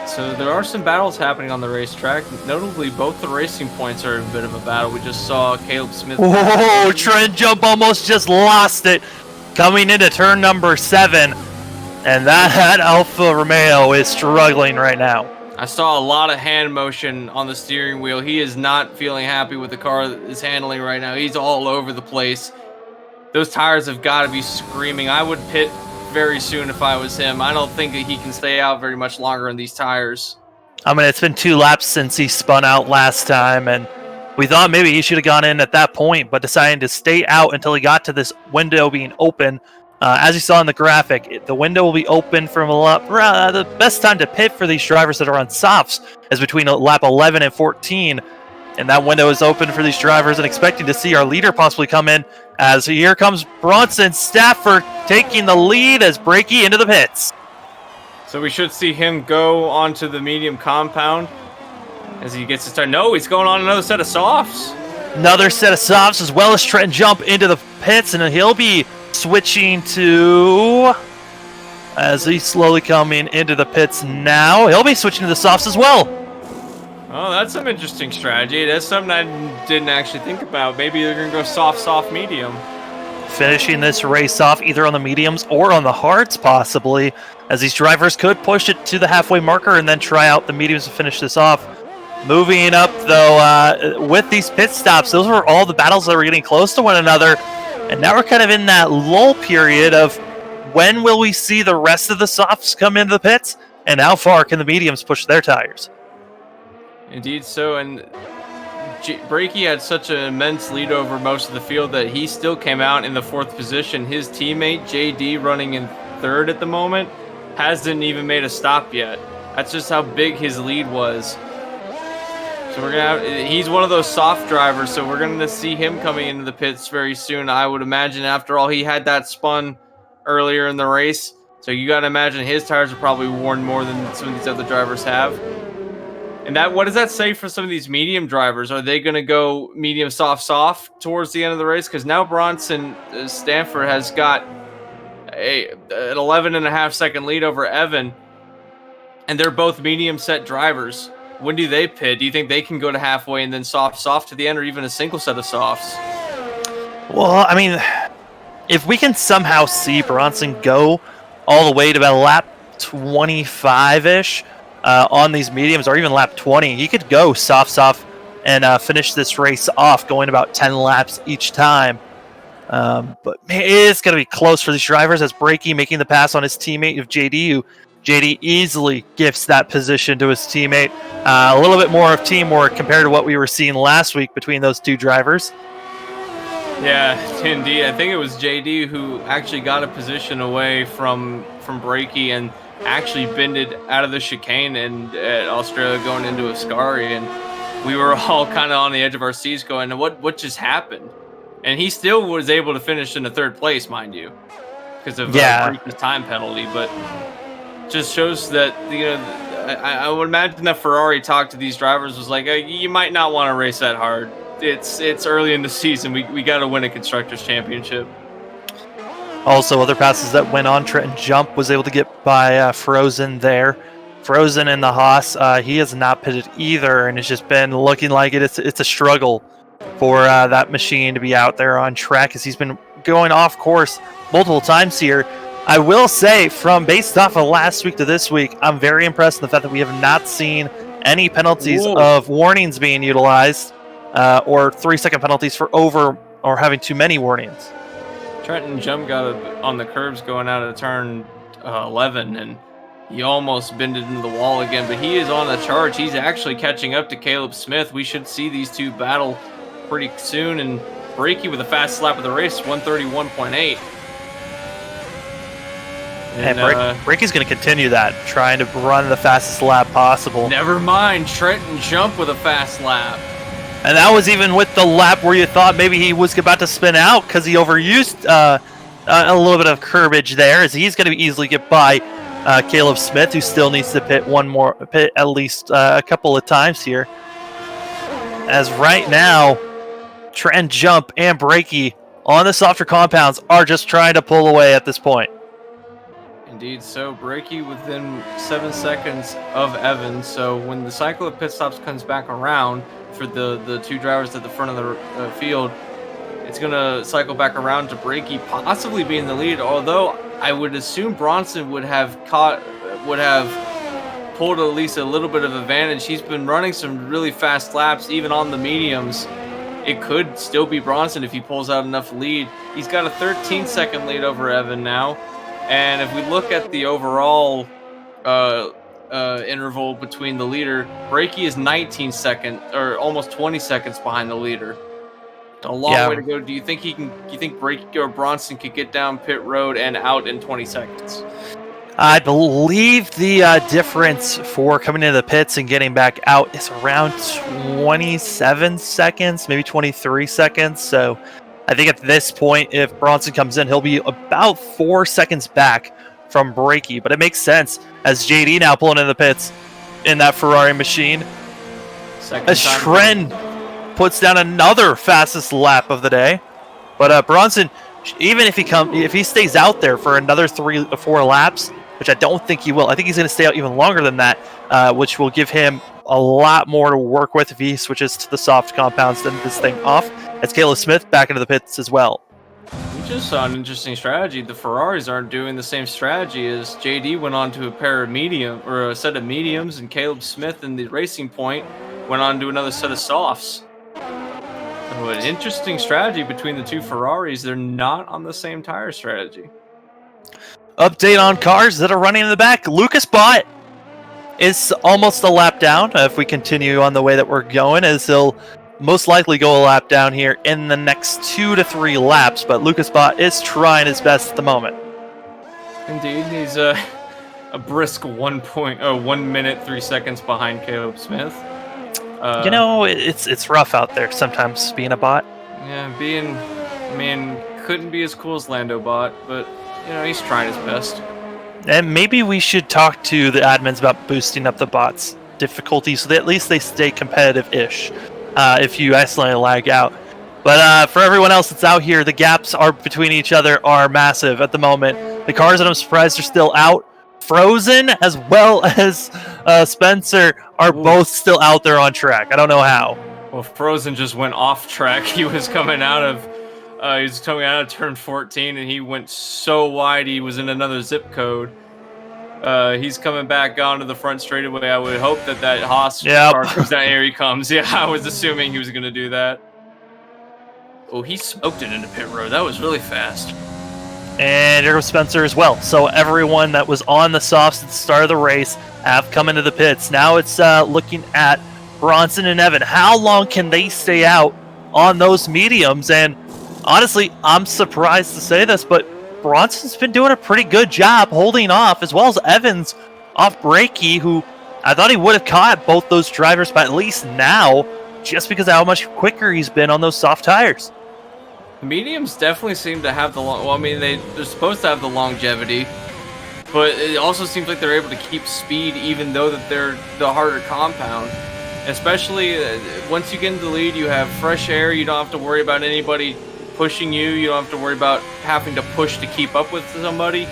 So there are some battles happening on the racetrack. Notably, both the racing points are a bit of a battle. We just saw Caleb Smith. Whoa, Trent Jump almost just lost it coming into turn number 7. And that Alfa Romeo is struggling right now. I saw a lot of hand motion on the steering wheel. He is not feeling happy with the car that is handling right now. He's all over the place. Those tires have got to be screaming. I would pit very soon if I was him. I don't think that he can stay out very much longer in these tires. I mean, it's been 2 laps since he spun out last time, and we thought maybe he should have gone in at that point, but decided to stay out until he got to this window being open. As you saw in the graphic, the window will be open from a lap. The best time to pit for these drivers that are on softs is between lap 11 and 14. And that window is open for these drivers, and expecting to see our leader possibly come in, as here comes Bronson Stafford taking the lead as Brakey into the pits. So we should see him go onto the medium compound as he gets to start. No, he's going on another set of softs. Another set of softs, as well as Trent Jump into the pits, and he'll be switching to, as he's slowly coming into the pits now, he'll be switching to the softs as well. Oh, that's some interesting strategy. That's something I didn't actually think about. Maybe they're going to go soft, medium. Finishing this race off either on the mediums or on the hards, possibly, as these drivers could push it to the halfway marker and then try out the mediums to finish this off. Moving up, though, with these pit stops, those were all the battles that were getting close to one another. And now we're kind of in that lull period of when will we see the rest of the softs come into the pits, and how far can the mediums push their tires? Indeed so, and Brakey had such an immense lead over most of the field that he still came out in the 4th position. His teammate, JD, running in 3rd at the moment, hasn't even made a stop yet. That's just how big his lead was. So we're gonna have, he's one of those soft drivers, so we're gonna see him coming into the pits very soon. I would imagine. After all, he had that spun earlier in the race, so you gotta imagine his tires are probably worn more than some of these other drivers have. And that, what does that say for some of these medium drivers? Are they gonna go medium soft towards the end of the race? Because now Bronson Stanford has got an 11.5 second lead over Evan, and they're both medium set drivers. When do they pit? Do you think they can go to halfway and then soft to the end, or even a single set of softs? Well, I mean, if we can somehow see Bronson go all the way to about lap 25-ish on these mediums, or even lap 20, he could go soft and finish this race off, going about 10 laps each time. But man, it's going to be close for these drivers, as Brakey making the pass on his teammate of JD, who JD easily gifts that position to his teammate. A little bit more of teamwork compared to what we were seeing last week between those two drivers. Yeah, indeed. I think it was JD who actually got a position away from Brakey and actually bended out of the chicane and at Australia going into Ascari, and we were all kind of on the edge of our seats going, what just happened? And he still was able to finish in the 3rd place, mind you, because of Brakey's time penalty, but just shows that, you know, I would imagine that Ferrari talked to these drivers, was like, you might not want to race that hard. It's early in the season. We got to win a constructors championship. Also, other passes that went on, Trenton Jump was able to get by Frozen there. Frozen in the Haas, he has not pitted either, and it's just been looking like it's a struggle for that machine to be out there on track, as he's been going off course multiple times here. I will say, from based off of last week to this week, I'm very impressed with the fact that we have not seen any penalties of warnings being utilized, or 3-second penalties for over or having too many warnings. Trenton Jump got on the curbs going out of turn 11, and he almost bended into the wall again, but he is on the charge. He's actually catching up to Caleb Smith. We should see these two battle pretty soon, and Brakey with a fast lap of the race, 131.8. And Brakey's going to continue that, trying to run the fastest lap possible. Never mind, Trenton Jump with a fast lap. And that was even with the lap where you thought maybe he was about to spin out because he overused a little bit of curbage there, as he's going to easily get by Caleb Smith, who still needs to pit at least a couple of times here. As right now, Trenton Jump and Brakey on the softer compounds are just trying to pull away at this point. Indeed, so Brakey within 7 seconds of Evans. So when the cycle of pit stops comes back around for the two drivers at the front of the field, it's going to cycle back around to Brakey possibly being the lead, although I would assume Bronson would have pulled at least a little bit of advantage. He's been running some really fast laps, even on the mediums. It could still be Bronson if he pulls out enough lead. He's got a 13-second lead over Evan now. And if we look at the overall interval between the leader, Brakey is 19 seconds, or almost 20 seconds behind the leader. A long way to go. Do you think Brakey or Bronson could get down pit road and out in 20 seconds? I believe the difference for coming into the pits and getting back out is around 27 seconds, maybe 23 seconds. So I think at this point, if Bronson comes in, he'll be about 4 seconds back from Brakey. But it makes sense, as JD now pulling in the pits in that Ferrari machine. As Trent puts down another fastest lap of the day. But Bronson, even if he stays out there for another 3 or 4 laps, which I don't think he will. I think he's going to stay out even longer than that, which will give him a lot more to work with if he switches to the soft compounds than this thing off. As Caleb Smith back into the pits as well. We just saw an interesting strategy. The Ferraris aren't doing the same strategy, as JD went on to a set of mediums, and Caleb Smith in the Racing Point went on to another set of softs. So an interesting strategy between the two Ferraris. They're not on the same tire strategy. Update on cars that are running in the back. Lucas Bott is almost a lap down if we continue on the way that we're going, as he'll most likely go a lap down here in the next 2 to 3 laps, but Lucas Bott is trying his best at the moment. Indeed, he's a brisk 1 minute 3 seconds behind Caleb Smith. It's rough out there sometimes being a bot. Yeah, couldn't be as cool as Lando Bot, but he's trying his best. And maybe we should talk to the admins about boosting up the bots' difficulty so that at least they stay competitive-ish if you accidentally lag out. But for everyone else that's out here, the gaps between each other are massive at the moment. The cars that I'm surprised are still out. Frozen as well as Spencer are both still out there on track. I don't know how. Well, Frozen just went off track. He was coming out of turn 14, and he went so wide he was in another zip code. He's coming back onto the front straightaway. I would hope that Haas car comes down. Here he comes. Yeah, I was assuming he was going to do that. Oh, he smoked it into pit road. That was really fast. And here goes Spencer as well. So everyone that was on the softs at the start of the race have come into the pits. Now it's looking at Bronson and Evan. How long can they stay out on those mediums? And honestly, I'm surprised to say this, but Bronson's been doing a pretty good job holding off, as well as Evans off Brakey, who I thought he would have caught both those drivers by at least now, just because of how much quicker he's been on those soft tires. The mediums definitely seem to have the they're supposed to have the longevity. but it also seems like they're able to keep speed even though that they're the harder compound. Especially once you get into the lead, you have fresh air. You don't have to worry about anybody pushing you. You don't have to worry about having to push to keep up with somebody.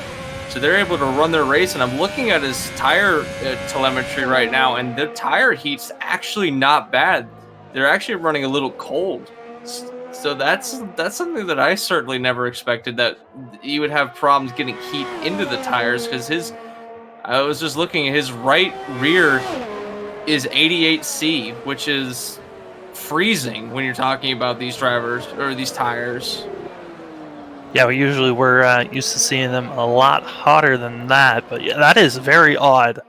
So they're able to run their race. And I'm looking at his tire telemetry right now, and the tire heat's actually not bad. They're actually running a little cold. So that's something that I certainly never expected, that he would have problems getting heat into the tires, because I was just looking at his right rear is 88C, which is freezing when you're talking about these drivers or these tires. Yeah, we're used to seeing them a lot hotter than that, but yeah, that is very odd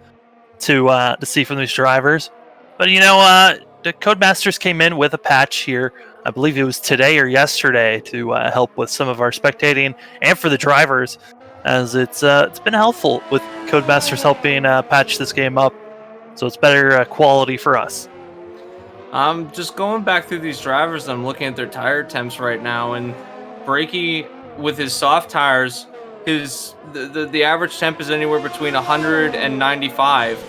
to see from these drivers. But the Codemasters came in with a patch here. I believe it was today or yesterday to help with some of our spectating and for the drivers, as it's been helpful with Codemasters helping patch this game up, so it's better quality for us. I'm just going back through these drivers. I'm looking at their tire temps right now, and Brakey with his soft tires, the average temp is anywhere between 100 and 95.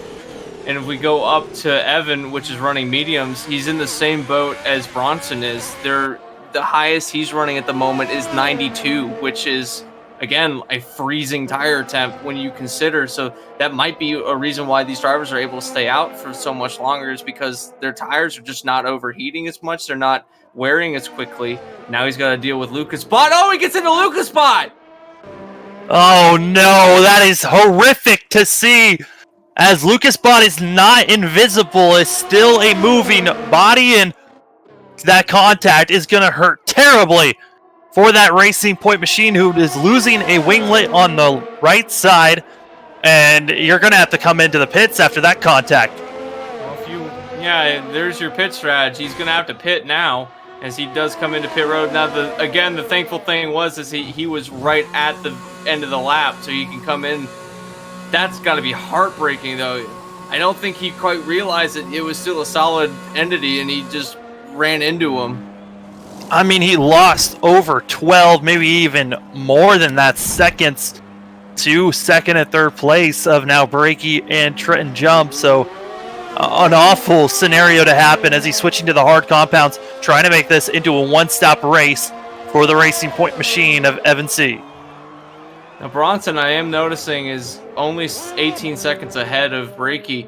And if we go up to Evan, which is running mediums, he's in the same boat as Bronson is. The highest he's running at the moment is 92, which is, again, a freezing tire temp when you consider. So that might be a reason why these drivers are able to stay out for so much longer, is because their tires are just not overheating as much. They're not wearing as quickly. Now he's got to deal with Lucas Spot. Oh, he gets into Lucas Spot! Oh no, that is horrific to see, as Lucas Bot is not invisible, is still a moving body, and that contact is going to hurt terribly for that Racing Point machine, who is losing a winglet on the right side, and you're going to have to come into the pits after that contact. Well, there's your pit strategy. He's going to have to pit now, as he does come into pit road. Now, the thankful thing was he was right at the end of the lap, so you can come in. That's got to be heartbreaking, though. I don't think he quite realized that it was still a solid entity, and he just ran into him. I mean, he lost over 12, maybe even more than that, seconds to second and third place of now Brakey and Trenton Jump. So an awful scenario to happen as he's switching to the hard compounds, trying to make this into a one-stop race for the Racing Point machine of Evan C. Now, Bronson, I am noticing, is only 18 seconds ahead of Brakey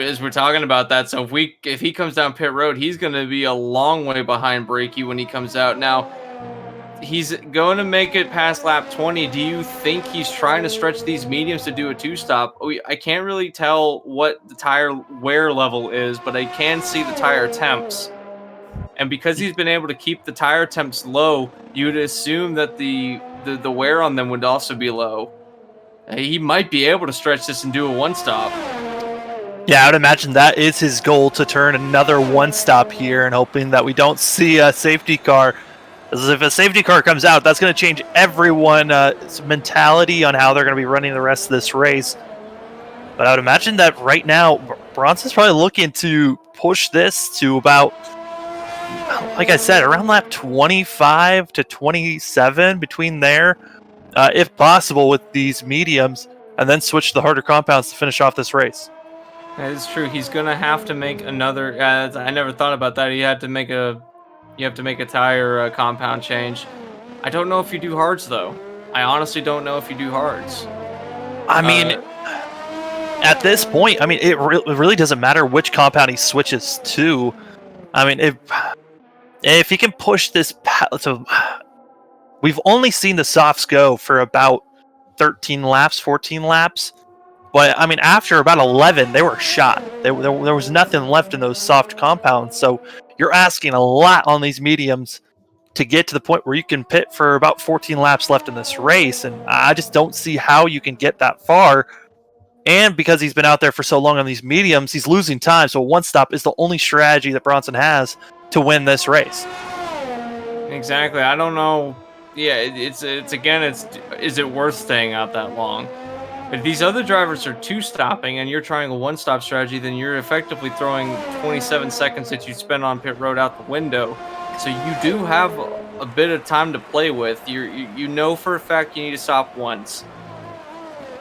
as we're talking about that. So if he comes down pit road, he's going to be a long way behind Brakey when he comes out. Now, he's going to make it past lap 20. Do you think he's trying to stretch these mediums to do a two-stop? I can't really tell what the tire wear level is, but I can see the tire temps. And because he's been able to keep the tire temps low, you'd assume that the wear on them would also be low. He might be able to stretch this and do a one-stop. Yeah, I would imagine that is his goal, to turn another one-stop here, and hoping that we don't see a safety car. Because if a safety car comes out, that's going to change everyone's mentality on how they're going to be running the rest of this race. But I would imagine that right now, Bronson's probably looking to push this to about, like I said, around lap 25 to 27, between there, if possible, with these mediums, and then switch to the harder compounds to finish off this race. That is true. He's gonna have to make another. I never thought about that. You have to make a tire compound change. I don't know if you do hards though. I honestly don't know if you do hards. I mean, at this point, I mean, it really doesn't matter which compound he switches to. I mean, if he can push this, so we've only seen the softs go for about 13 laps, 14 laps. But, I mean, after about 11, they were shot. There was nothing left in those soft compounds. So you're asking a lot on these mediums to get to the point where you can pit for about 14 laps left in this race. And I just don't see how you can get that far. And because he's been out there for so long on these mediums, he's losing time. So one stop is the only strategy that Bronson has to win this race. Exactly. I don't know. Yeah, it's is it worth staying out that long? If these other drivers are two-stopping and you're trying a one-stop strategy, then you're effectively throwing 27 seconds that you spend on pit road out the window. So you do have a bit of time to play with. You know for a fact you need to stop once.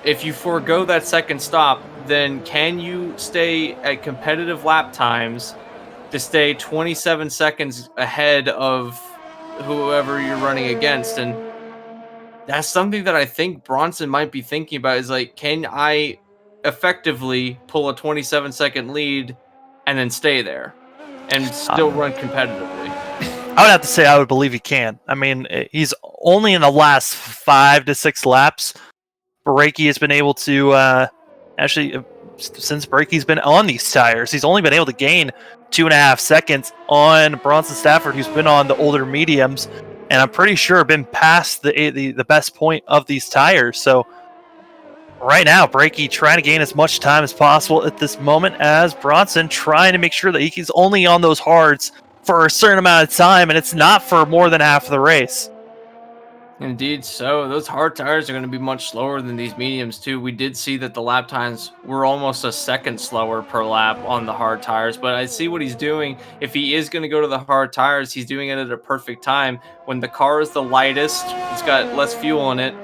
if you forego that second stop, then can you stay at competitive lap times to stay 27 seconds ahead of whoever you're running against? And that's something that I think Bronson might be thinking about, is like, can I effectively pull a 27-second lead and then stay there and still run competitively? I would have to say I would believe he can. I mean, he's only in the last 5 to 6 laps. Brakey has been able to since Brakey's been on these tires, he's only been able to gain 2.5 seconds on Bronson Stafford, who's been on the older mediums, and I'm pretty sure been past the best point of these tires. So right now, Brakey trying to gain as much time as possible at this moment, as Bronson trying to make sure that he's only on those hards for a certain amount of time, and it's not for more than half of the race. Indeed, so those hard tires are going to be much slower than these mediums too. We did see that the lap times were almost a second slower per lap on the hard tires, but I see what he's doing. If he is going to go to the hard tires, he's doing it at a perfect time when the car is the lightest, it's got less fuel in it,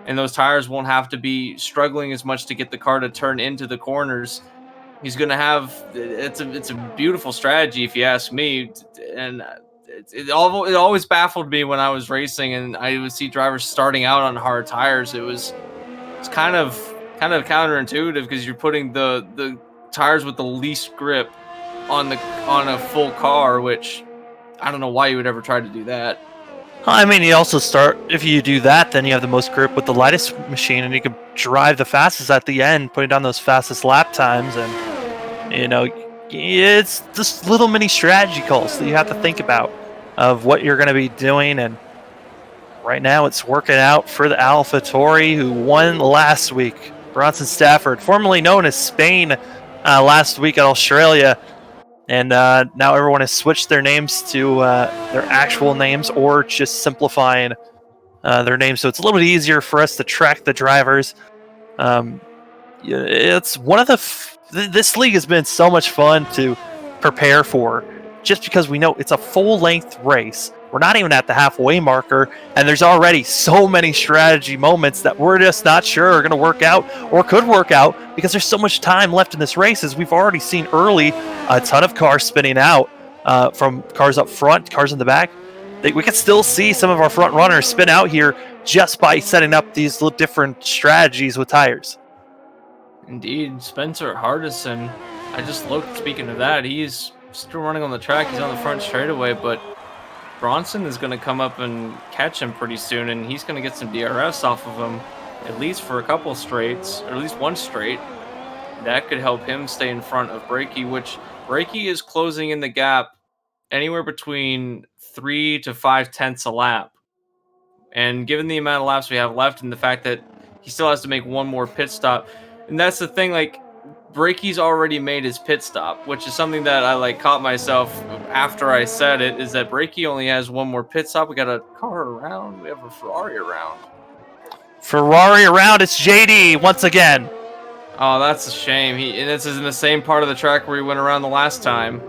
and those tires won't have to be struggling as much to get the car to turn into the corners. He's going to have it's a beautiful strategy if you ask me, and it always baffled me when I was racing and I would see drivers starting out on hard tires. It's kind of counterintuitive, because you're putting the tires with the least grip on a full car, which I don't know why you would ever try to do that. I mean, you also start, if you do that, then you have the most grip with the lightest machine, and you can drive the fastest at the end, putting down those fastest lap times. And, you know, it's just little mini strategy calls that you have to think about of what you're going to be doing. And right now it's working out for the AlphaTauri, who won last week. Bronson Stafford, formerly known as Spain, last week at Australia. And now everyone has switched their names to their actual names, or just simplifying their names, so it's a little bit easier for us to track the drivers. It's one of this league has been so much fun to prepare for, just because we know it's a full-length race. We're not even at the halfway marker, and there's already so many strategy moments that we're just not sure are going to work out or could work out, because there's so much time left in this race. As we've already seen early, a ton of cars spinning out from cars up front, cars in the back. We can still see some of our front runners spin out here just by setting up these little different strategies with tires. Indeed, Spencer Hardison. I just looked, speaking of that, he's still running on the track. He's on the front straightaway, but Bronson is going to come up and catch him pretty soon, and he's going to get some DRS off of him, at least for a couple straights, or at least one straight. That could help him stay in front of Brakey, which Brakey is closing in the gap anywhere between 3 to 5 tenths a lap. And given the amount of laps we have left and the fact that he still has to make one more pit stop, and that's the thing, like, Brakey's already made his pit stop, which is something that I caught myself after I said it, is that Brakey only has one more pit stop. We got a car around. We have a Ferrari around. Ferrari around. It's JD once again. Oh, that's a shame. And this is in the same part of the track where he went around the last time.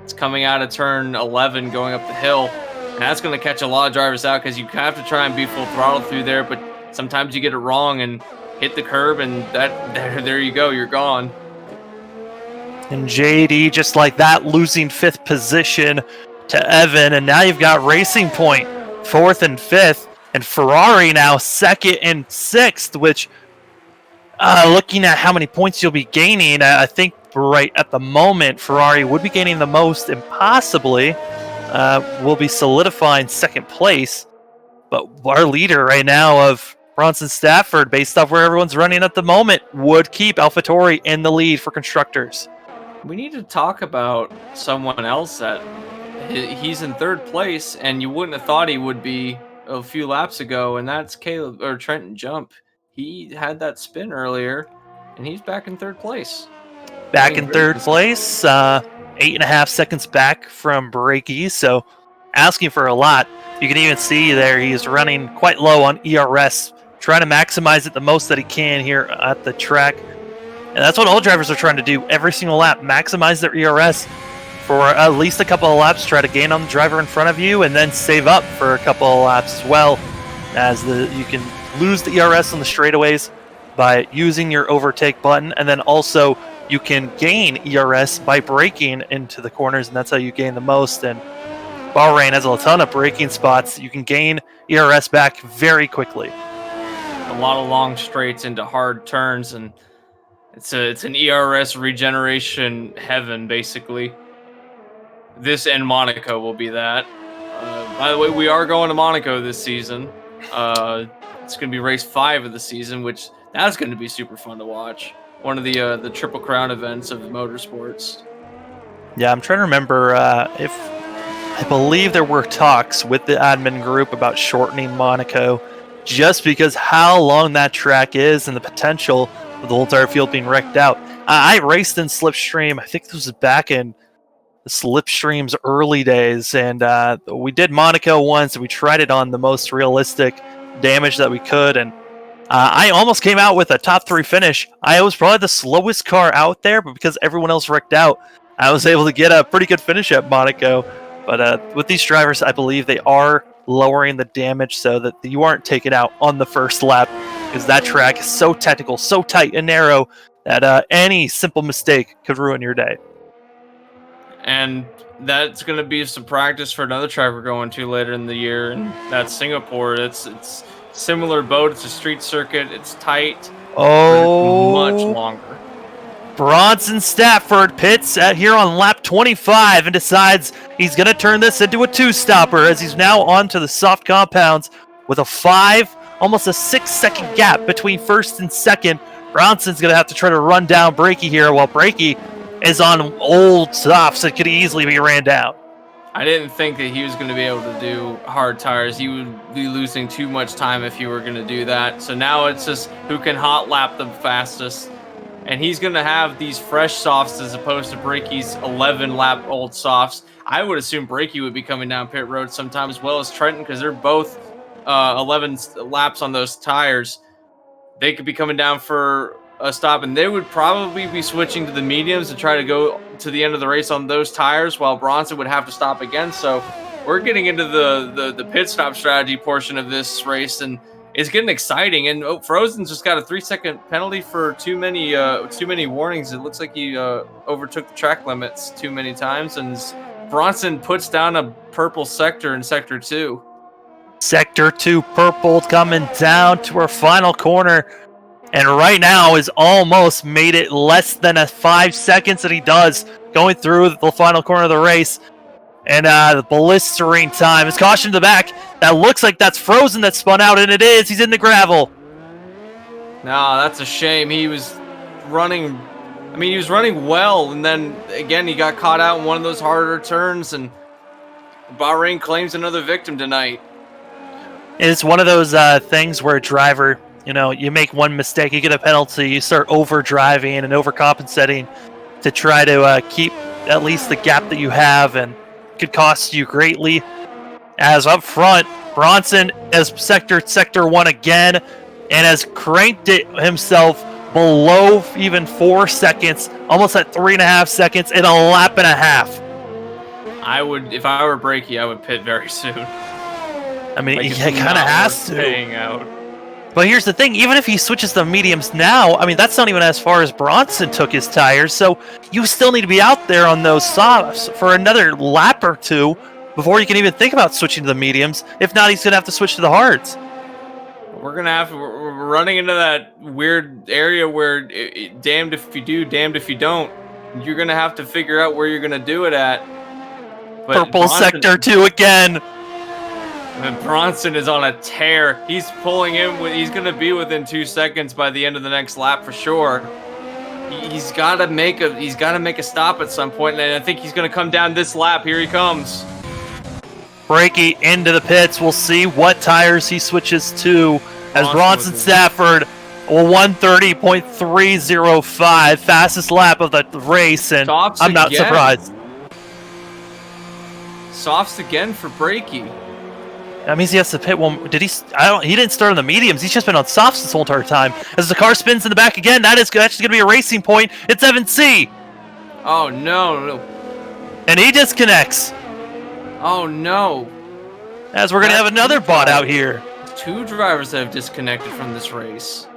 It's coming out of turn 11, going up the hill. And that's going to catch a lot of drivers out, because you have to try and be full throttle through there, but sometimes you get it wrong and hit the curb, and there you go, you're gone. And JD, just like that, losing 5th position to Evan, and now you've got Racing Point 4th and 5th, and Ferrari now 2nd and 6th, which, looking at how many points you'll be gaining, I think right at the moment, Ferrari would be gaining the most, and possibly will be solidifying 2nd place. But our leader right now of Bronson Stafford, based off where everyone's running at the moment, would keep AlphaTauri in the lead for constructors. We need to talk about someone else that he's in 3rd place, and you wouldn't have thought he would be a few laps ago, and that's Trenton Jump. He had that spin earlier, and he's back in 3rd place. Back in 3rd place, 8.5 seconds back from Brakey, so asking for a lot. You can even see there he's running quite low on ERS, trying to maximize it the most that he can here at the track. And that's what all drivers are trying to do every single lap, maximize their ERS for at least a couple of laps, try to gain on the driver in front of you, and then save up for a couple of laps as well. as you can lose the ERS on the straightaways by using your overtake button, and then also you can gain ERS by braking into the corners, and that's how you gain the most. And Bahrain has a ton of braking spots. You can gain ERS back very quickly. A lot of long straights into hard turns, and it's an ERS regeneration heaven, basically. This and Monaco will be that. By the way, we are going to Monaco this season. It's going to be race 5 of the season, which that's going to be super fun to watch. One of the Triple Crown events of motorsports. Yeah, I'm trying to remember if I believe there were talks with the admin group about shortening Monaco, just because how long that track is and the potential of the whole entire field being wrecked out. I raced in Slipstream. I think this was back in the Slipstream's early days, and we did Monaco once, and we tried it on the most realistic damage that we could, and I almost came out with a top 3 finish. I was probably the slowest car out there, but because everyone else wrecked out, I was able to get a pretty good finish at Monaco. But with these drivers, I believe they are lowering the damage so that you aren't taken out on the first lap, because that track is so technical, so tight and narrow that any simple mistake could ruin your day. And that's going to be some practice for another track we're going to later in the year, and that's Singapore. It's similar boat. It's a street circuit. It's tight. Oh, much longer. Bronson Stafford pits here on lap 25 and decides he's going to turn this into a 2-stopper, as he's now onto the soft compounds with a 5, almost a 6-second gap between first and second. Bronson's going to have to try to run down Brakey here, while Brakey is on old softs that could easily be ran down. I didn't think that he was going to be able to do hard tires. He would be losing too much time if he were going to do that. So now it's just who can hot lap the fastest. And he's going to have these fresh softs as opposed to Brakey's 11-lap old softs. I would assume Brakey would be coming down pit road sometime, as well as Trenton, because they're both 11 laps on those tires. They could be coming down for a stop, and they would probably be switching to the mediums to try to go to the end of the race on those tires, while Bronson would have to stop again. So we're getting into the pit stop strategy portion of this race, and it's getting exciting. And Frozen's just got a 3-second penalty for too many warnings. It looks like he overtook the track limits too many times, and Bronson puts down a purple sector in sector 2. Sector 2 purple coming down to our final corner, and right now is almost made it less than 5 seconds that he does going through the final corner of the race. And the blistering time is caution to the back. That looks like that's Frozen that spun out, and it is. He's in the gravel. No, that's a shame. He was running. I mean, he was running well, and then again he got caught out in one of those harder turns, and Bahrain claims another victim tonight. It's one of those things where a driver, you make one mistake, you get a penalty, you start over driving and overcompensating to try to keep at least the gap that you have, and could cost you greatly. As up front, Bronson has sector 1 again, and has cranked it himself below even 4 seconds, almost at 3.5 seconds in a lap and a half. I would, if I were Brakey, I would pit very soon. I mean, he kind of has to. Paying out. But here's the thing, even if he switches the mediums now, I mean, that's not even as far as Bronson took his tires, so you still need to be out there on those softs for another lap or 2 before you can even think about switching to the mediums. If not, he's going to have to switch to the hards. We're running into that weird area where damned if you do, damned if you don't. You're going to have to figure out where you're going to do it at. But Purple sector 2 again. And Bronson is on a tear. He's pulling in. He's going to be within 2 seconds by the end of the next lap for sure. He's got to make a stop at some point, and I think he's going to come down this lap. Here he comes. Brakey into the pits. We'll see what tires he switches to, as Bronson Stafford, 130.305, fastest lap of the race, and Softs I'm not again. surprised. Softs again for Brakey. That means he has to pit one. He didn't start on the mediums. He's just been on softs this whole entire time. As the car spins in the back again, that's actually going to be a racing point. It's Evan C. Oh, no. And he disconnects. Oh, no. As we're going to have another bot out here. 2 drivers that have disconnected from this race.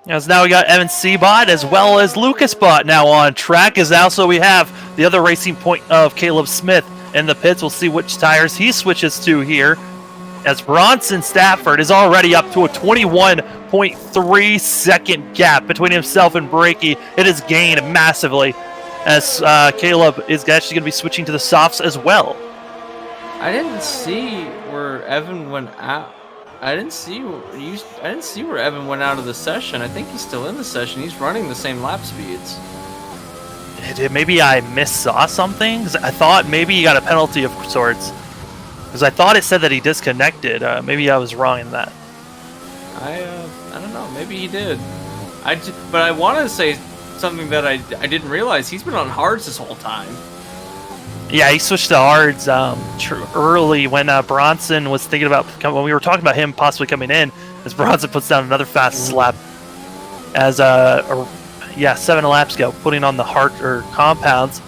As now we got Evan Seabot as well as Lucas Bot now on track. As also we have the other racing point of Caleb Smith in the pits. We'll see which tires he switches to here. As Bronson Stafford is already up to a 21.3 second gap between himself and Brakey. It has gained massively as Caleb is actually going to be switching to the softs as well. I didn't see where Evan went out. I didn't see where Evan went out of the session. I think he's still in the session. He's running the same lap speeds. Maybe I missaw something. I thought maybe he got a penalty of sorts. Because I thought it said that he disconnected. Maybe I was wrong in that. I don't know. Maybe he did. But I want to say something that I didn't realize. He's been on hards this whole time. Yeah, he switched to hards early when Bronson was thinking about when we were talking about him possibly coming in. As Bronson puts down another fast lap, as 7 laps ago, putting on the hard or compounds.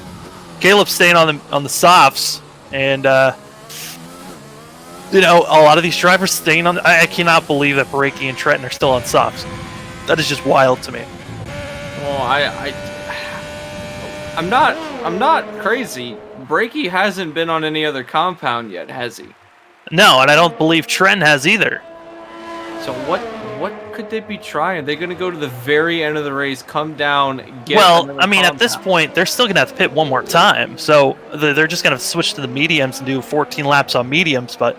Caleb staying on the softs, and a lot of these drivers staying on. I cannot believe that Brakey and Trenton are still on softs. That is just wild to me. Well, I'm not crazy. Brakey hasn't been on any other compound yet, has he? No, and I don't believe Trent has either. So what could they be trying? Are they going to go to the very end of the race, come down, get compound? At this point, they're still going to have to pit one more time. So they're just going to switch to the mediums and do 14 laps on mediums. But,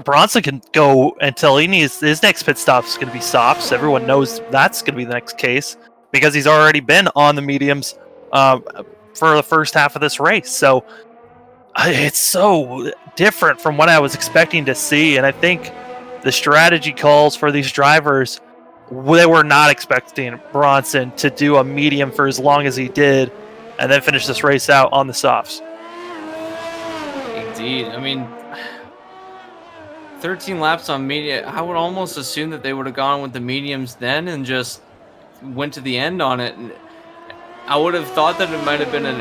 Bronson can go until he needs his next pit stop is going to be softs. Everyone knows that's going to be the next case because he's already been on the mediums for the first half of this race. So it's so different from what I was expecting to see. And I think the strategy calls for these drivers, they were not expecting Bronson to do a medium for as long as he did and then finish this race out on the softs. Indeed. 13 laps on medium. I would almost assume that they would have gone with the mediums then and just went to the end on it. And I would have thought that it might have been a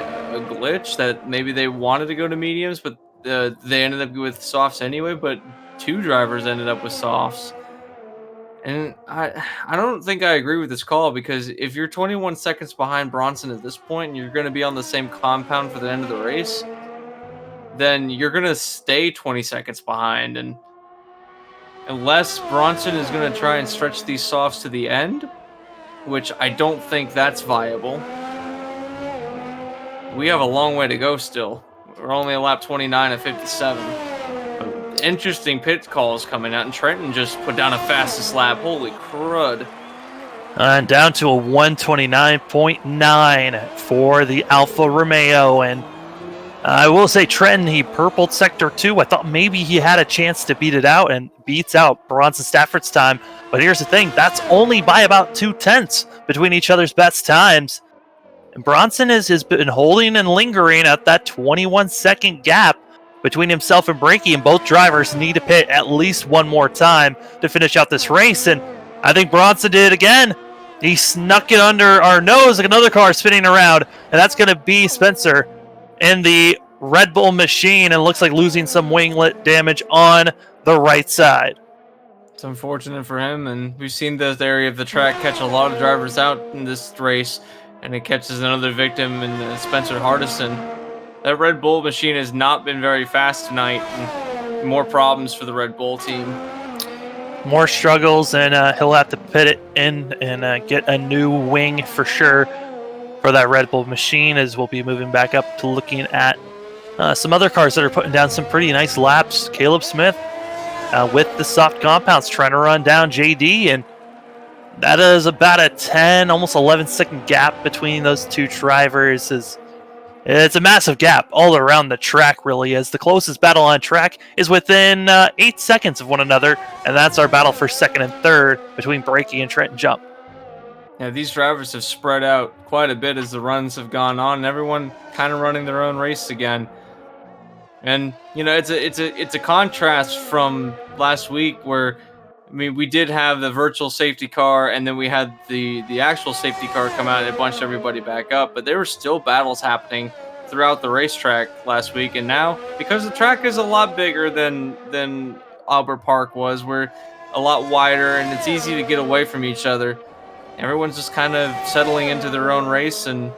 glitch, that maybe they wanted to go to mediums, but they ended up with softs anyway. But 2 drivers ended up with softs. And I don't think I agree with this call, because if you're 21 seconds behind Bronson at this point and you're going to be on the same compound for the end of the race, then you're going to stay 20 seconds behind. And unless Bronson is going to try and stretch these softs to the end, which I don't think that's viable, we have a long way to go still. We're only at lap 29 of 57. But interesting pit calls coming out, and Trenton just put down a fastest lap. Holy crud. And down to a 129.9 for the Alfa Romeo. And I will say Trenton, he purpled Sector 2. I thought maybe he had a chance to beat it out and beats out Bronson Stafford's time. But here's the thing, that's only by about 0.2 between each other's best times. And Bronson has been holding and lingering at that 21-second gap between himself and Brakey, and both drivers need to pit at least one more time to finish out this race. And I think Bronson did it again. He snuck it under our nose like another car spinning around, and that's going to be Spencer in the Red Bull machine, and looks like losing some winglet damage on the right side. It's unfortunate for him, and we've seen this area of the track catch a lot of drivers out in this race, and it catches another victim in Spencer Hardison. That Red Bull machine has not been very fast tonight, and more problems for the Red Bull team. More struggles, and he'll have to pit it in and get a new wing for sure for that Red Bull machine, as we'll be moving back up to looking at some other cars that are putting down some pretty nice laps. Caleb Smith with the soft compounds trying to run down JD, and that is about a 10, almost 11-second gap between those two drivers. It's a massive gap all around the track, really, as the closest battle on track is within 8 seconds of one another, and that's our battle for second and third between Brakey and Trenton Jump. Yeah, these drivers have spread out quite a bit as the runs have gone on, and everyone kind of running their own race again. And it's a contrast from last week, where we did have the virtual safety car, and then we had the actual safety car come out and it bunched everybody back up. But there were still battles happening throughout the racetrack last week, and now, because the track is a lot bigger than Albert Park was. We're a lot wider, and it's easy to get away from each other. Everyone's just kind of settling into their own race, and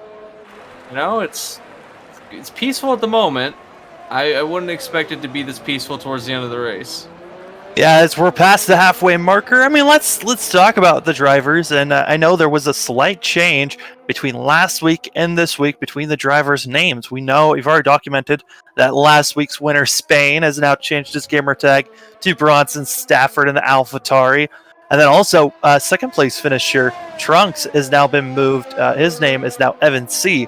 it's peaceful at the moment. I wouldn't expect it to be this peaceful towards the end of the race. Yeah, as we're past the halfway marker, I mean, let's talk about the drivers. And I know there was a slight change between last week and this week between the drivers' names. We've already documented that last week's winner, Spain, has now changed his gamer tag to Bronson Stafford in the AlphaTauri. And then also, second place finisher, Trunks, has now been moved. His name is now Evan C.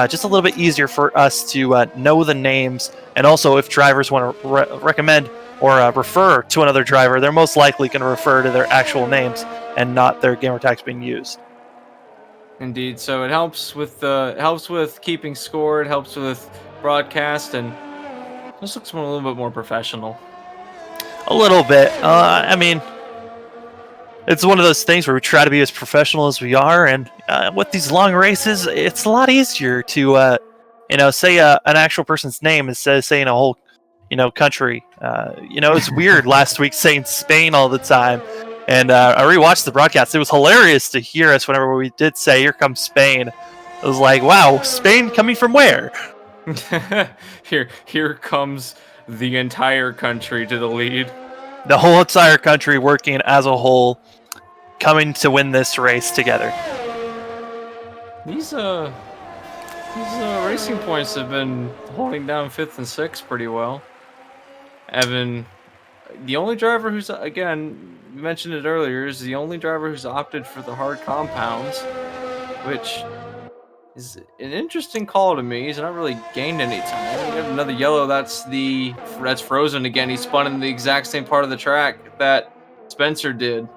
Just a little bit easier for us to know the names. And also, if drivers want to recommend or refer to another driver, they're most likely going to refer to their actual names and not their gamer tags being used. Indeed, so it helps with keeping score. It helps with broadcast, and this looks a little bit more professional. A little bit. I mean, it's one of those things where we try to be as professional as we are, and with these long races, it's a lot easier to, say an actual person's name instead of saying a whole country. It's weird last week saying Spain all the time. And I rewatched the broadcast. It was hilarious to hear us whenever we did say, "Here comes Spain." It was like, wow, Spain coming from where? Here comes the entire country to the lead. The whole entire country working as a whole, coming to win this race together. These racing points have been holding down 5th and 6th pretty well. Evan, the only driver who's, again, we mentioned it earlier, is the only driver who's opted for the hard compounds, which is an interesting call to me. He's not really gained any time. We have another yellow. That's Frozen again. He spun in the exact same part of the track that Spencer did.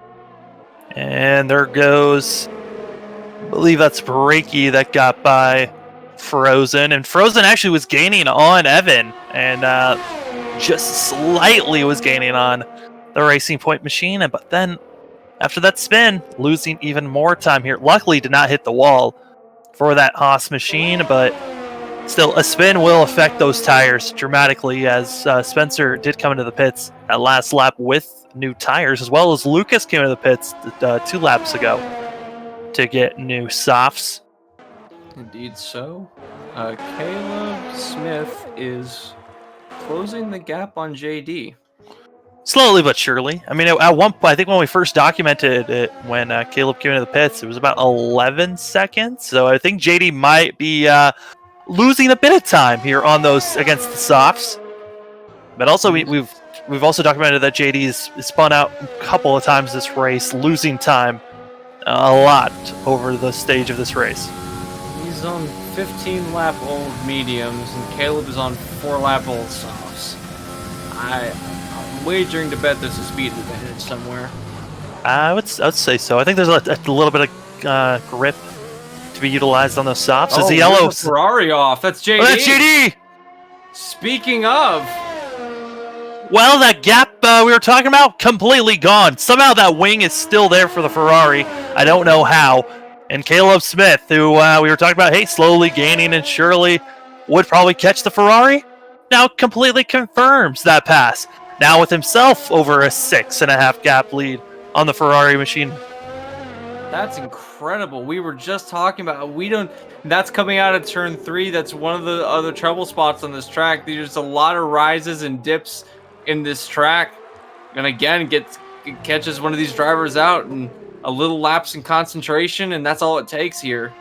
And there goes, I believe that's Breaky that got by Frozen. And Frozen actually was gaining on Evan. And just slightly was gaining on the Racing Point machine, but then after that spin, losing even more time here. Luckily did not hit the wall for that Haas machine, but still a spin will affect those tires dramatically, as Spencer did come into the pits at last lap with new tires, as well as Lucas came into the pits 2 laps ago to get new softs. Indeed so. Caleb Smith is closing the gap on JD. Slowly but surely. I mean, at one point, I think when we first documented it, when Caleb came into the pits, it was about 11 seconds. So I think JD might be losing a bit of time here on those against the softs. But also, we've also documented that JD's spun out a couple of times this race, losing time a lot over the stage of this race. He's on 15-lap-old mediums, and Caleb is on 4-lap-old softs. I'm wagering to bet there's a speed advantage somewhere. I would say so. I think there's a little bit of grip to be utilized on those softs. As the yellow Ferrari off. That's JD. Oh, that's JD. Speaking of, well, that gap we were talking about, completely gone. Somehow that wing is still there for the Ferrari. I don't know how. And Caleb Smith, who we were talking about, hey, slowly gaining and surely would probably catch the Ferrari, now completely confirms that pass. Now with himself over a 6.5 gap lead on the Ferrari machine. That's incredible. We were just talking about, that's coming out of turn 3. That's one of the other trouble spots on this track. There's a lot of rises and dips in this track. And again, catches one of these drivers out, and a little lapse in concentration, and that's all it takes here.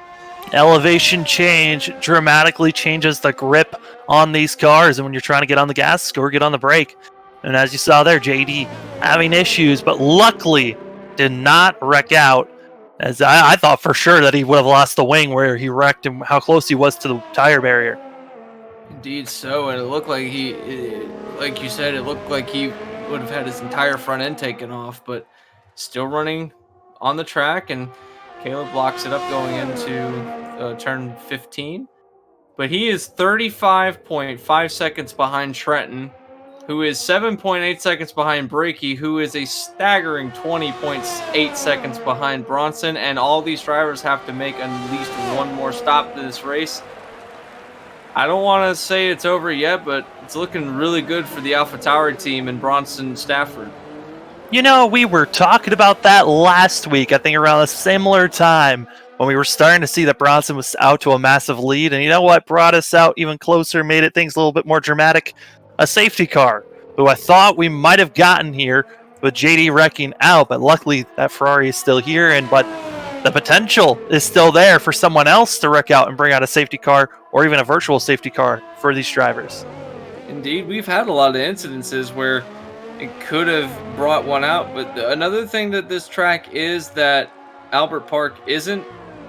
Elevation change dramatically changes the grip on these cars, and when you're trying to get on the gas or get on the brake. And as you saw there, JD having issues, but luckily did not wreck out. As I thought for sure that he would have lost the wing where he wrecked and how close he was to the tire barrier. Indeed so, and it looked like like you said, it looked like he would have had his entire front end taken off, but still running on the track, and Caleb blocks it up going into turn 15. But he is 35.5 seconds behind Trenton, who is 7.8 seconds behind Breaky, who is a staggering 20.8 seconds behind Bronson, and all these drivers have to make at least one more stop to this race. I don't want to say it's over yet, but it's looking really good for the AlphaTauri team and Bronson Stafford. You know, we were talking about that last week, I think around a similar time, when we were starting to see that Bronson was out to a massive lead. And you know what brought us out even closer, made it things a little bit more dramatic? A safety car, who I thought we might have gotten here with JD wrecking out, but luckily that Ferrari is still here. But the potential is still there for someone else to wreck out and bring out a safety car or even a virtual safety car for these drivers. Indeed, we've had a lot of incidences where it could have brought one out, but another thing that this track is that Albert Park isn't,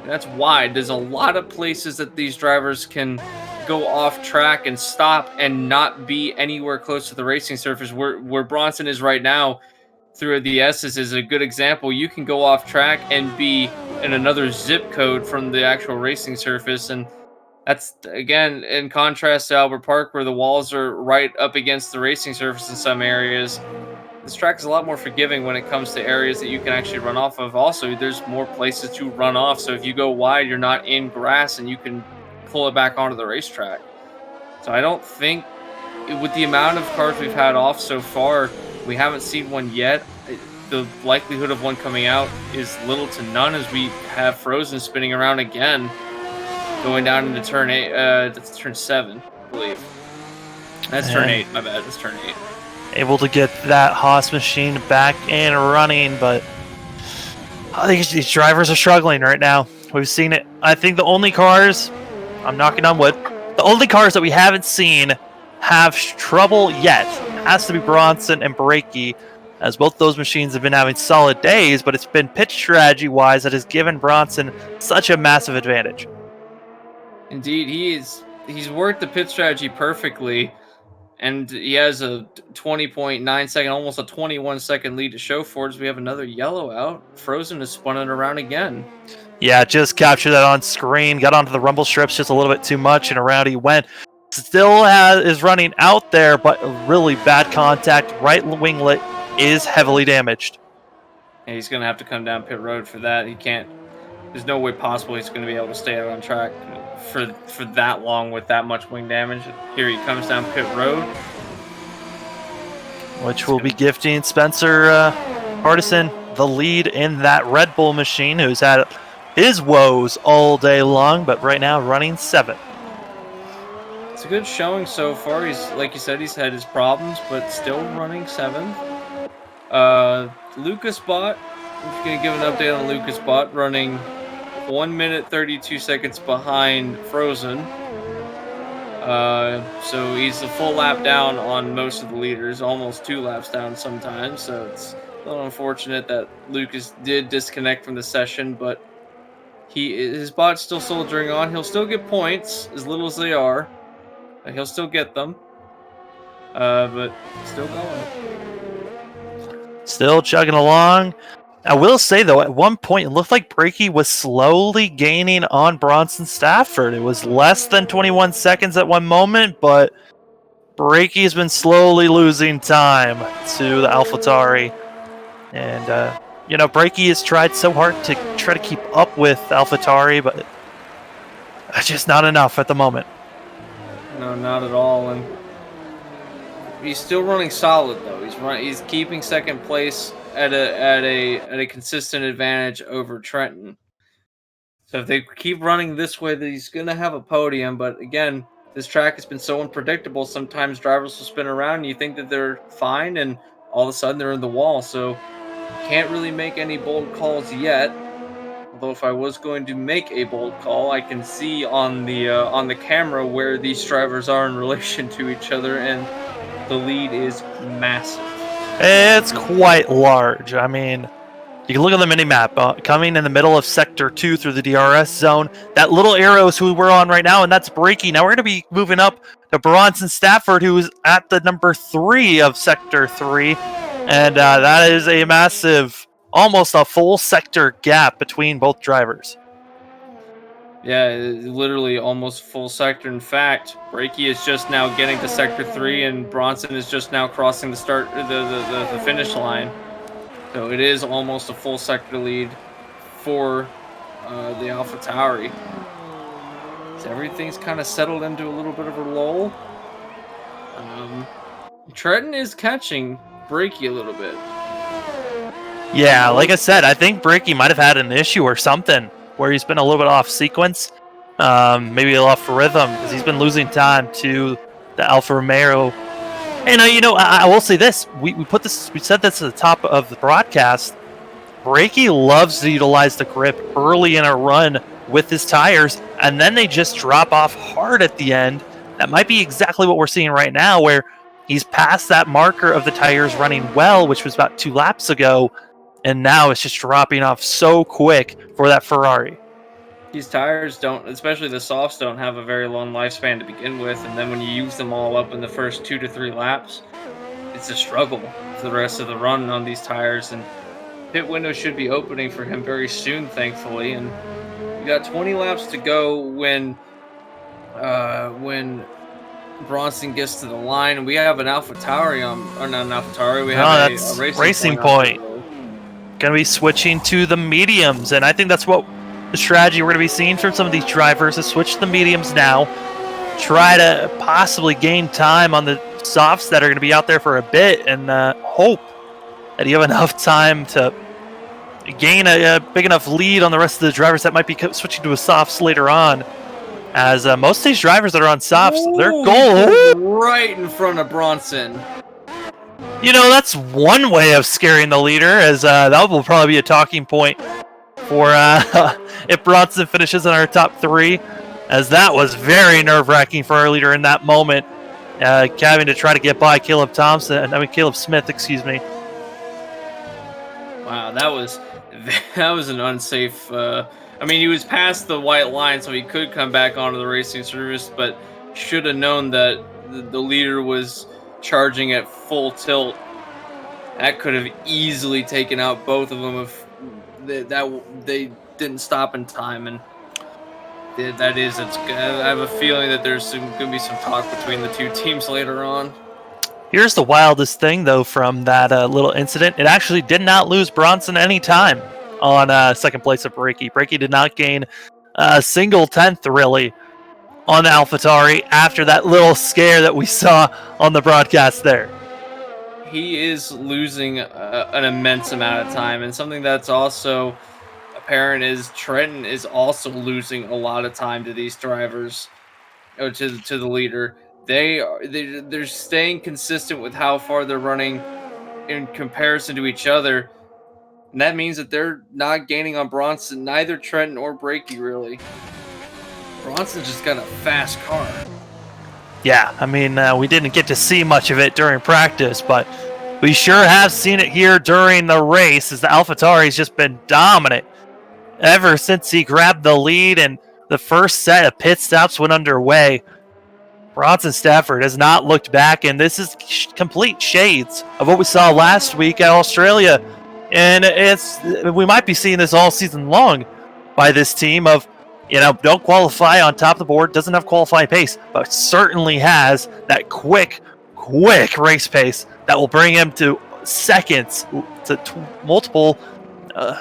that's wide. There's a lot of places that these drivers can go off track and stop and not be anywhere close to the racing surface. Where Bronson is right now through the S's is a good example. You can go off track and be in another zip code from the actual racing surface, and that's again in contrast to Albert Park, where the walls are right up against the racing surface in some areas. This track is a lot more forgiving when it comes to areas that you can actually run off of. Also, there's more places to run off. So if you go wide, you're not in grass and you can pull it back onto the racetrack. So I don't think, with the amount of cars we've had off so far, we haven't seen one yet. The likelihood of one coming out is little to none, as we have Frozen spinning around again, going down into turn 8. That's turn 7, I believe. That's turn 8. My bad. That's turn 8. Able to get that Haas machine back and running, but I think these drivers are struggling right now. We've seen it. I think the only cars, I'm knocking on wood, the only cars that we haven't seen have trouble yet has to be Bronson and Brakey, as both those machines have been having solid days, but it's been pitch strategy-wise that has given Bronson such a massive advantage. Indeed, he's worked the pit strategy perfectly, and he has a 20.9 second, almost a 21 second lead to show for it, as we have another yellow out. Frozen is spun it around again. Yeah, just captured that on screen, got onto the rumble strips just a little bit too much, and around he went. Still is running out there, but really bad contact. Right winglet is heavily damaged. And he's going to have to come down pit road for that. He can't, there's no way possible he's going to be able to stay out on track for that long with that much wing damage. Here he comes down pit road, which will be gifting Spencer Hardison the lead in that Red Bull machine, who's had his woes all day long, but right now running 7th. It's a good showing so far. He's, like you said, he's had his problems, but still running 7th. Lucas Bott, I'm just going to give an update on Lucas Bott, running 1 minute 32 seconds behind Frozen. So he's a full lap down on most of the leaders, almost 2 laps down sometimes. So it's a little unfortunate that Lucas did disconnect from the session, but his bot's still soldiering on. He'll still get points, as little as they are. He'll still get them, but still going. Still chugging along. I will say, though, at one point, it looked like Brakey was slowly gaining on Bronson Stafford. It was less than 21 seconds at one moment, but Brakey has been slowly losing time to the AlphaTauri. And, Brakey has tried so hard to try to keep up with AlphaTauri, but just not enough at the moment. No, not at all. And he's still running solid, though. He's keeping second place at a consistent advantage over Trenton. So if they keep running this way, then he's going to have a podium. But again, this track has been so unpredictable. Sometimes drivers will spin around and you think that they're fine, and all of a sudden they're in the wall. So can't really make any bold calls yet. Although if I was going to make a bold call, I can see on the camera where these drivers are in relation to each other, and the lead is massive. It's quite large. I mean, you can look at the mini-map. Coming in the middle of Sector 2 through the DRS zone, that little arrow is who we're on right now, and that's Brakey. Now we're going to be moving up to Bronson Stafford, who's at the number 3 of Sector 3, and that is a massive, almost a full sector gap between both drivers. Yeah, literally almost full sector. In fact, Brakey is just now getting to Sector 3, and Bronson is just now crossing the finish line. So it is almost a full sector lead for the AlphaTauri. So everything's kind of settled into a little bit of a lull. Trenton is catching Breaky a little bit. Yeah, like I said, I think Bricky might have had an issue or something where he's been a little bit off sequence, maybe off rhythm, because he's been losing time to the Alfa Romeo. And I will say this: we said this at the top of the broadcast. Breaky loves to utilize the grip early in a run with his tires, and then they just drop off hard at the end. That might be exactly what we're seeing right now, where he's past that marker of the tires running well, which was about 2 laps ago, and now it's just dropping off so quick for that Ferrari. These tires don't, especially the softs, don't have a very long lifespan to begin with, and then when you use them all up in the first 2 to 3 laps, it's a struggle for the rest of the run on these tires. And pit window should be opening for him very soon, thankfully. And we got 20 laps to go when Bronson gets to the line, and we have an AlphaTauri or not an AlphaTauri. We have a Racing Point. Going to be switching to the mediums, and I think that's what the strategy we're going to be seeing from some of these drivers is switch to the mediums now, try to possibly gain time on the softs that are going to be out there for a bit, and hope that you have enough time to gain a big enough lead on the rest of the drivers that might be switching to a softs later on. As most of these drivers that are on softs, their goal right in front of Bronson. That's one way of scaring the leader, as that will probably be a talking point for if Bronson finishes in our top 3, as that was very nerve-wracking for our leader in that moment, having to try to get by Caleb Smith, excuse me. Wow, that was an unsafe. He was past the white line, so he could come back onto the racing service, but should have known that the leader was charging at full tilt. That could have easily taken out both of them if they didn't stop in time. And I have a feeling that there's going to be some talk between the two teams later on. Here's the wildest thing, though, from that little incident. It actually did not lose Bronson any time on second place of Breaky. Breaky did not gain a single tenth, really, on AlphaTauri after that little scare that we saw on the broadcast there. He is losing an immense amount of time, and something that's also apparent is Trenton is also losing a lot of time to these drivers, or to the leader. They're staying consistent with how far they're running in comparison to each other, and that means that they're not gaining on Bronson, neither Trenton or Breaky, really. Bronson's just got a fast car. Yeah, we didn't get to see much of it during practice, but we sure have seen it here during the race, as the AlphaTauri's just been dominant ever since he grabbed the lead and the first set of pit stops went underway. Bronson Stafford has not looked back, and this is complete shades of what we saw last week at Australia. And we might be seeing this all season long by this team of, don't qualify on top of the board, doesn't have qualifying pace, but certainly has that quick race pace that will bring him to seconds, to multiple,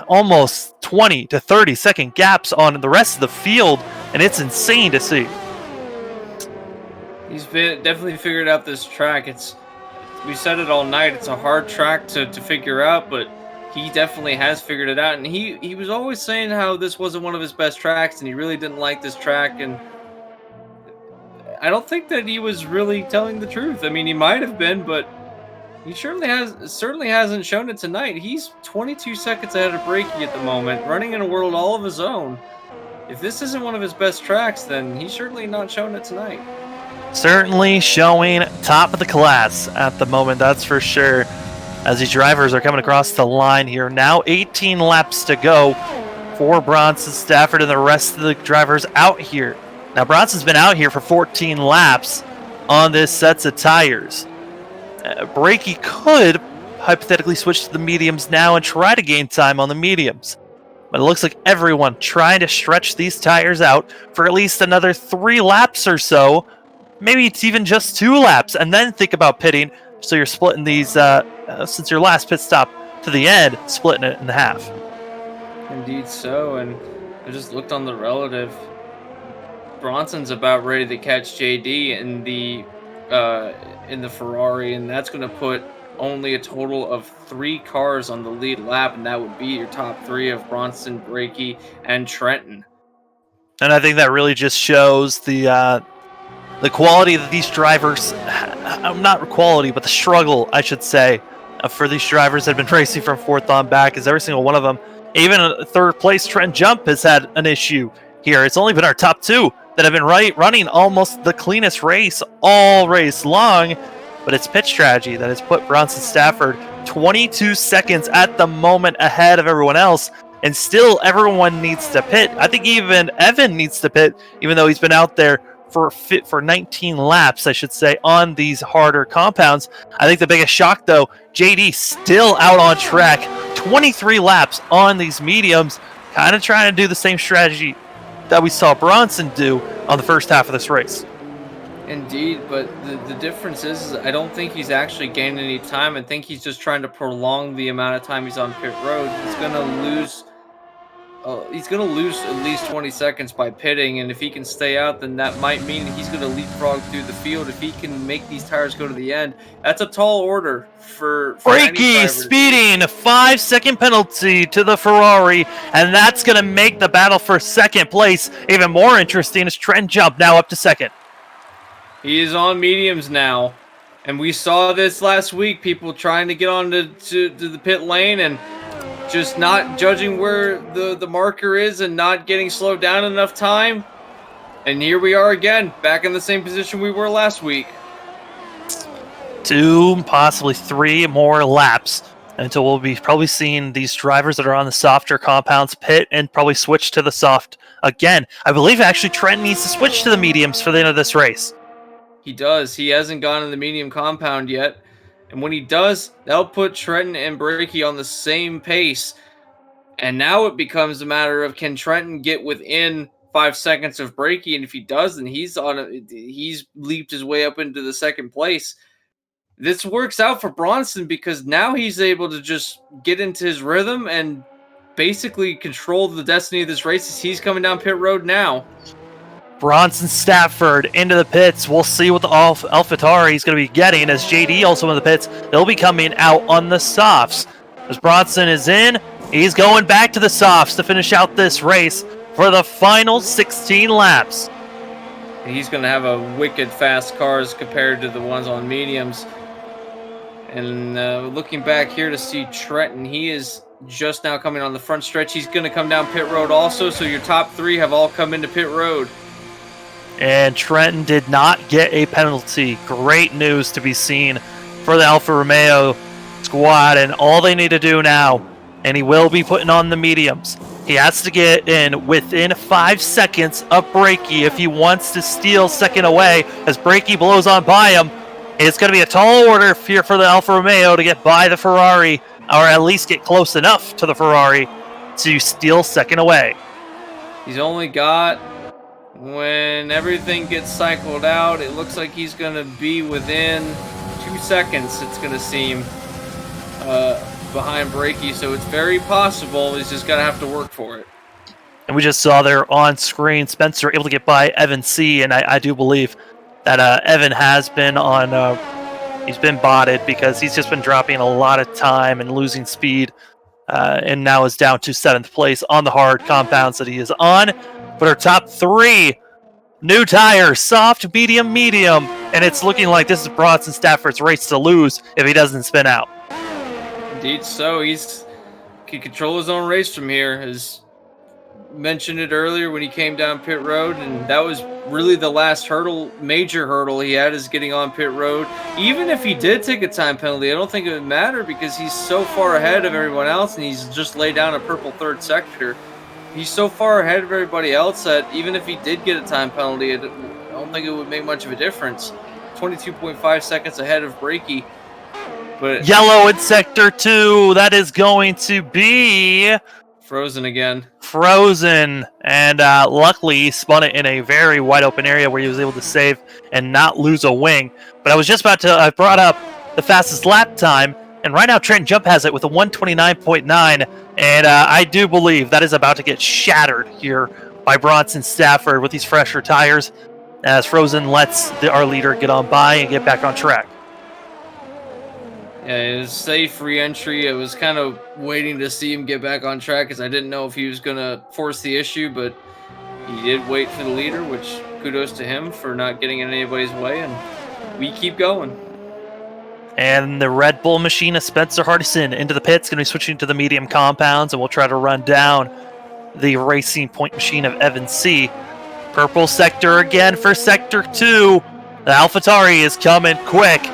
almost 20 to 30 second gaps on the rest of the field, and it's insane to see. He's definitely figured out this track. We said it all night, it's a hard track to figure out, but he definitely has figured it out. And he was always saying how this wasn't one of his best tracks, and he really didn't like this track. And I don't think that he was really telling the truth. He might have been, but he certainly hasn't shown it tonight. He's 22 seconds ahead of Breaky at the moment, running in a world all of his own. If this isn't one of his best tracks, then he's certainly not showing it tonight. Certainly showing top of the class at the moment, that's for sure. As these drivers are coming across the line here. Now 18 laps to go for Bronson Stafford and the rest of the drivers out here. Now Bronson's been out here for 14 laps on this sets of tires. Breaky could hypothetically switch to the mediums now and try to gain time on the mediums. But it looks like everyone trying to stretch these tires out for at least another 3 laps or so. Maybe it's even just 2 laps, and then think about pitting. So you're splitting these, since your last pit stop to the end, splitting it in half. Indeed so, and I just looked on the relative. Bronson's about ready to catch JD in the in the Ferrari, and that's going to put only a total of 3 cars on the lead lap, and that would be your top 3 of Bronson, Brakey, and Trenton. And I think that really just shows the quality that these drivers, not quality, but the struggle, I should say, for these drivers that have been racing from fourth on back, is every single one of them. Even a third place Trent Jump has had an issue here. It's only been our top 2 that have been running almost the cleanest race all race long, but it's pit strategy that has put Bronson Stafford 22 seconds at the moment ahead of everyone else, and still everyone needs to pit. I think even Evan needs to pit, even though he's been out there for 19 laps, I should say, on these harder compounds. I think the biggest shock, though, JD still out on track, 23 laps on these mediums, kind of trying to do the same strategy that we saw Bronson do on the first half of this race. Indeed, but the difference is I don't think he's actually gained any time. I think he's just trying to prolong the amount of time he's on pit road. He's going to lose at least 20 seconds by pitting, and if he can stay out, then that might mean he's going to leapfrog through the field. If he can make these tires go to the end, that's a tall order for Brakey speeding, a 5-second penalty to the Ferrari, and that's going to make the battle for second place even more interesting as Trent Jump now up to second. He is on mediums now, and we saw this last week, people trying to get on to the pit lane and just not judging where the marker is and not getting slowed down enough time. And here we are again, back in the same position we were last week. 2, possibly 3 more laps until we'll be probably seeing these drivers that are on the softer compounds pit and probably switch to the soft again. I believe actually Trent needs to switch to the mediums for the end of this race. He does. He hasn't gone in the medium compound yet. And when he does, that'll put Trenton and Brakey on the same pace. And now it becomes a matter of, can Trenton get within 5 seconds of Brakey? And if he does, then he's leaped his way up into the second place. This works out for Bronson because now he's able to just get into his rhythm and basically control the destiny of this race as he's coming down pit road now. Bronson Stafford into the pits. We'll see what the AlphaTauri is going to be getting as JD also in the pits. They'll be coming out on the softs. As Bronson is in, he's going back to the softs to finish out this race for the final 16 laps. He's going to have a wicked fast cars compared to the ones on mediums. And looking back here to see Trenton, he is just now coming on the front stretch. He's going to come down pit road also, so your top 3 have all come into pit road. And Trenton did not get a penalty. Great news to be seen for the Alfa Romeo squad. And all they need to do now, and he will be putting on the mediums, he has to get in within 5 seconds of Brakey if he wants to steal second away as Brakey blows on by him. It's going to be a tall order here for the Alfa Romeo to get by the Ferrari, or at least get close enough to the Ferrari to steal second away. He's only got, when everything gets cycled out, it looks like he's going to be within 2 seconds, it's going to seem, behind Brakey. So it's very possible. He's just going to have to work for it. And we just saw there on screen, Spencer able to get by Evan C. And I do believe that Evan has been on, he's been botted because he's just been dropping a lot of time and losing speed. And now is down to 7th place on the hard compounds that he is on. But our top 3 new tires, soft, medium, medium. And it's looking like this is Bronson Stafford's race to lose if he doesn't spin out. Indeed so. He can control his own race from here. As mentioned it earlier when he came down pit road, and that was really the last major hurdle he had, is getting on pit road. Even if he did take a time penalty, I don't think it would matter because he's so far ahead of everyone else, and he's just laid down a purple third sector. He's so far ahead of everybody else that even if he did get a time penalty, I don't think it would make much of a difference. 22.5 seconds ahead of Brakey. But yellow in sector 2, that is going to be Frozen again. Frozen, and luckily he spun it in a very wide open area where he was able to save and not lose a wing. But I was just about to, I brought up the fastest lap time, and right now Trent Jump has it with a 129.9, and I do believe that is about to get shattered here by Bronson Stafford with these fresher tires. as Frozen lets our leader get on by and get back on track. Yeah, it was safe re-entry. I was kind of waiting to see him get back on track because I didn't know if he was going to force the issue, but he did wait for the leader, which kudos to him for not getting in anybody's way, and we keep going. And the Red Bull machine of Spencer Hardison into the pits, going to be switching to the medium compounds, and we'll try to run down the Racing Point machine of Evan C. Purple sector again for Sector 2. The AlphaTauri is coming quick.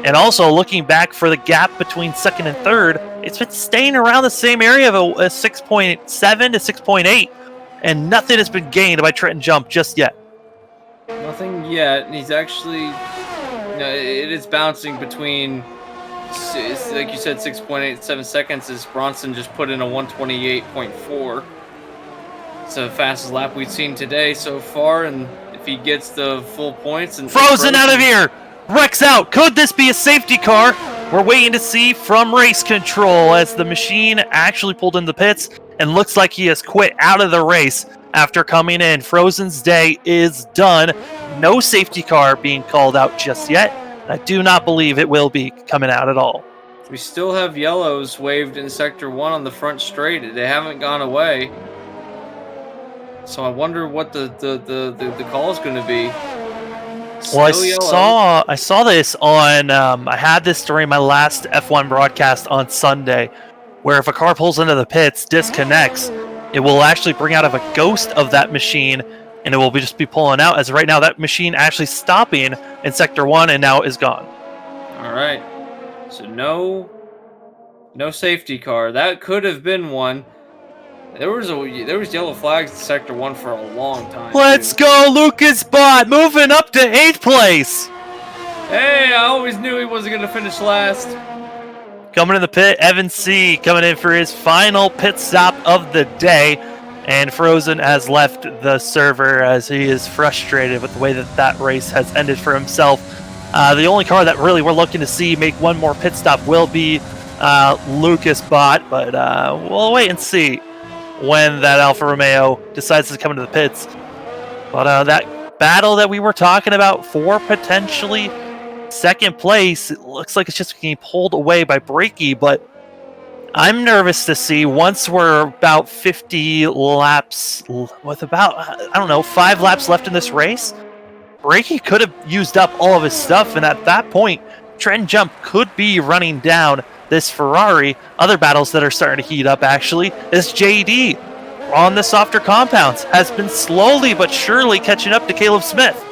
And also looking back for the gap between second and third, it's been staying around the same area of a 6.7 to 6.8. And nothing has been gained by Trenton Jump just yet. Nothing yet. He's actually... it is bouncing between, like you said, 6.87 seconds as Bronson just put in a 128.4. It's the fastest lap we've seen today so far, and if he gets the full points... and Frozen out of here! Wrecks out! Could this be a safety car? We're waiting to see from race control as the machine actually pulled into the pits and looks like he has quit out of the race after coming in. Frozen's day is done. No safety car being called out just yet. I do not believe it will be coming out at all. We still have yellows waved in Sector 1 on the front straight. They haven't gone away. So I wonder what the call is going to be. Well, I saw this on. I had this during my last F1 broadcast on Sunday, where if a car pulls into the pits, disconnects, it will actually bring out of a ghost of that machine, and it will just be pulling out. As right now, that machine actually stopping in Sector 1 and now is gone. All right, so no safety car. That could have been one. There was yellow flags in Sector 1 for a long time. Let's go, Lucas Bott, moving up to 8th place. Hey, I always knew he wasn't going to finish last. Coming in the pit, Evan C. coming in for his final pit stop of the day. And Frozen has left the server as he is frustrated with the way that race has ended for himself. The only car that really we're looking to see make one more pit stop will be Lucas Bott, but we'll wait and see when that Alfa Romeo decides to come into the pits. But that battle that we were talking about for potentially second place, it looks like it's just getting pulled away by Brakey, but I'm nervous to see once we're about 50 laps with about, 5 laps left in this race. Brakey could have used up all of his stuff, and at that point, Trenton Jump could be running down this Ferrari. Other battles that are starting to heat up, actually, is JD on the softer compounds. Has been slowly but surely catching up to Caleb Smith.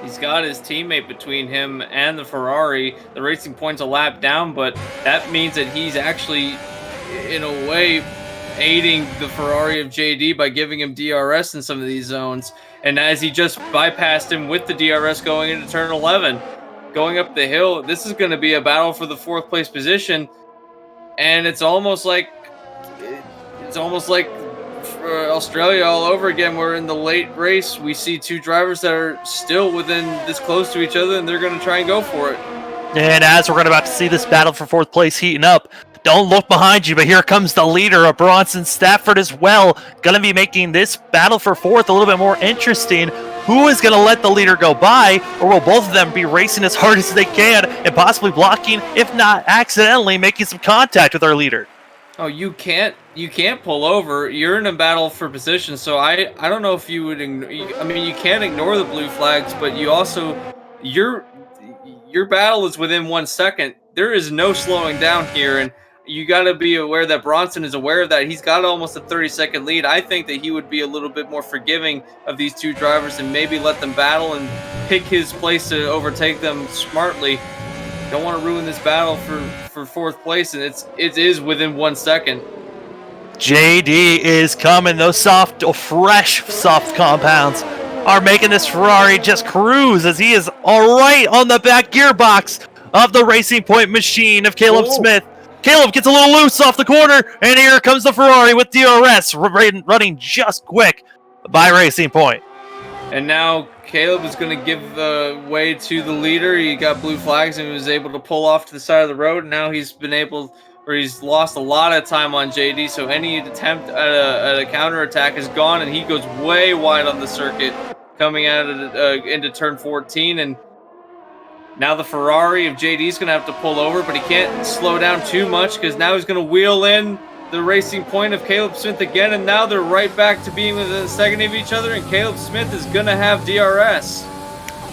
He's got his teammate between him and the Ferrari. The Racing Point's a lap down, but that means that he's actually, in a way, aiding the Ferrari of JD by giving him DRS in some of these zones. And as he just bypassed him with the DRS going into turn 11, going up the hill, this is going to be a battle for the 4th place position. And it's almost like Australia all over again. We're in the late race. We see 2 drivers that are still within this close to each other, and they're going to try and go for it. And as we're about to see this battle for 4th place heating up, don't look behind you, but here comes the leader of Bronson Stafford as well. Going to be making this battle for 4th a little bit more interesting. Who is going to let the leader go by, or will both of them be racing as hard as they can and possibly blocking, if not accidentally making some contact with our leader? Oh, you can't pull over. You're in a battle for position, so I don't know if you would you can't ignore the blue flags, but you also your battle is within 1 second. There is no slowing down here, and you got to be aware that Bronson is aware of that. He's got almost a 30-second lead. I think that he would be a little bit more forgiving of these 2 drivers and maybe let them battle and pick his place to overtake them smartly. Don't want to ruin this battle for 4th place, and it is within 1 second. JD is coming. Those fresh soft compounds are making this Ferrari just cruise as he is all right on the back gearbox of the Racing Point machine of Caleb Smith. Caleb gets a little loose off the corner, and here comes the Ferrari with DRS running just quick by Racing Point. And now Caleb is going to give the way to the leader. He got blue flags and was able to pull off to the side of the road. Now he's lost a lot of time on JD, so any attempt at a counterattack is gone, and he goes way wide on the circuit. coming out of into turn 14, and now the Ferrari of JD's going to have to pull over, but he can't slow down too much because now he's going to wheel in the Racing Point of Caleb Smith again, and now they're right back to being within a second of each other, and Caleb Smith is going to have DRS.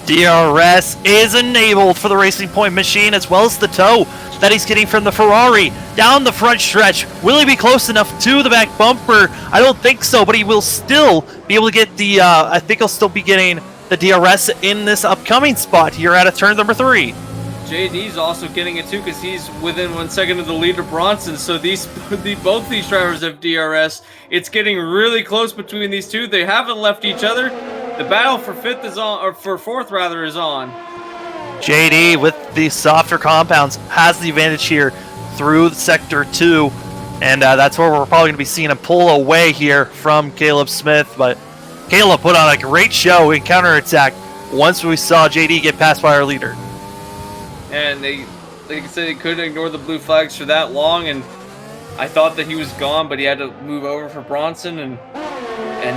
DRS is enabled for the Racing Point machine, as well as the tow that he's getting from the Ferrari down the front stretch. Will he be close enough to the back bumper? I don't think so, but he will still be able to get the, I think he'll still be getting the DRS in this upcoming spot here at a turn number 3. JD's also getting it too because he's within 1 second of the leader Bronson. So both these drivers have DRS. It's getting really close between these two. They haven't left each other. The battle for fifth is on, or for fourth rather, is on. JD with the softer compounds has the advantage here through sector 2, and that's where we're probably going to be seeing him pull away here from Caleb Smith. But Caleb put on a great show in counterattack once we saw JD get passed by our leader. And they said they couldn't ignore the blue flags for that long, and I thought that he was gone, but he had to move over for Bronson, and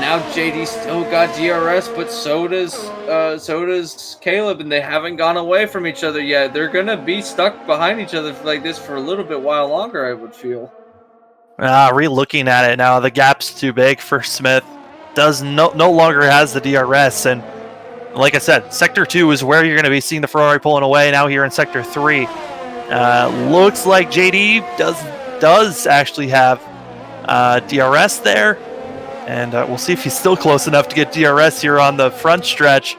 now JD still got DRS, but so does Caleb, and they haven't gone away from each other yet. They're gonna be stuck behind each other like this for a little bit while longer, I would feel. Re-looking at it now, the gap's too big for Smith. Does no longer has the DRS, and like I said, Sector 2 is where you're going to be seeing the Ferrari pulling away. Now here in Sector 3, looks like JD does actually have DRS there, and we'll see if he's still close enough to get DRS here on the front stretch.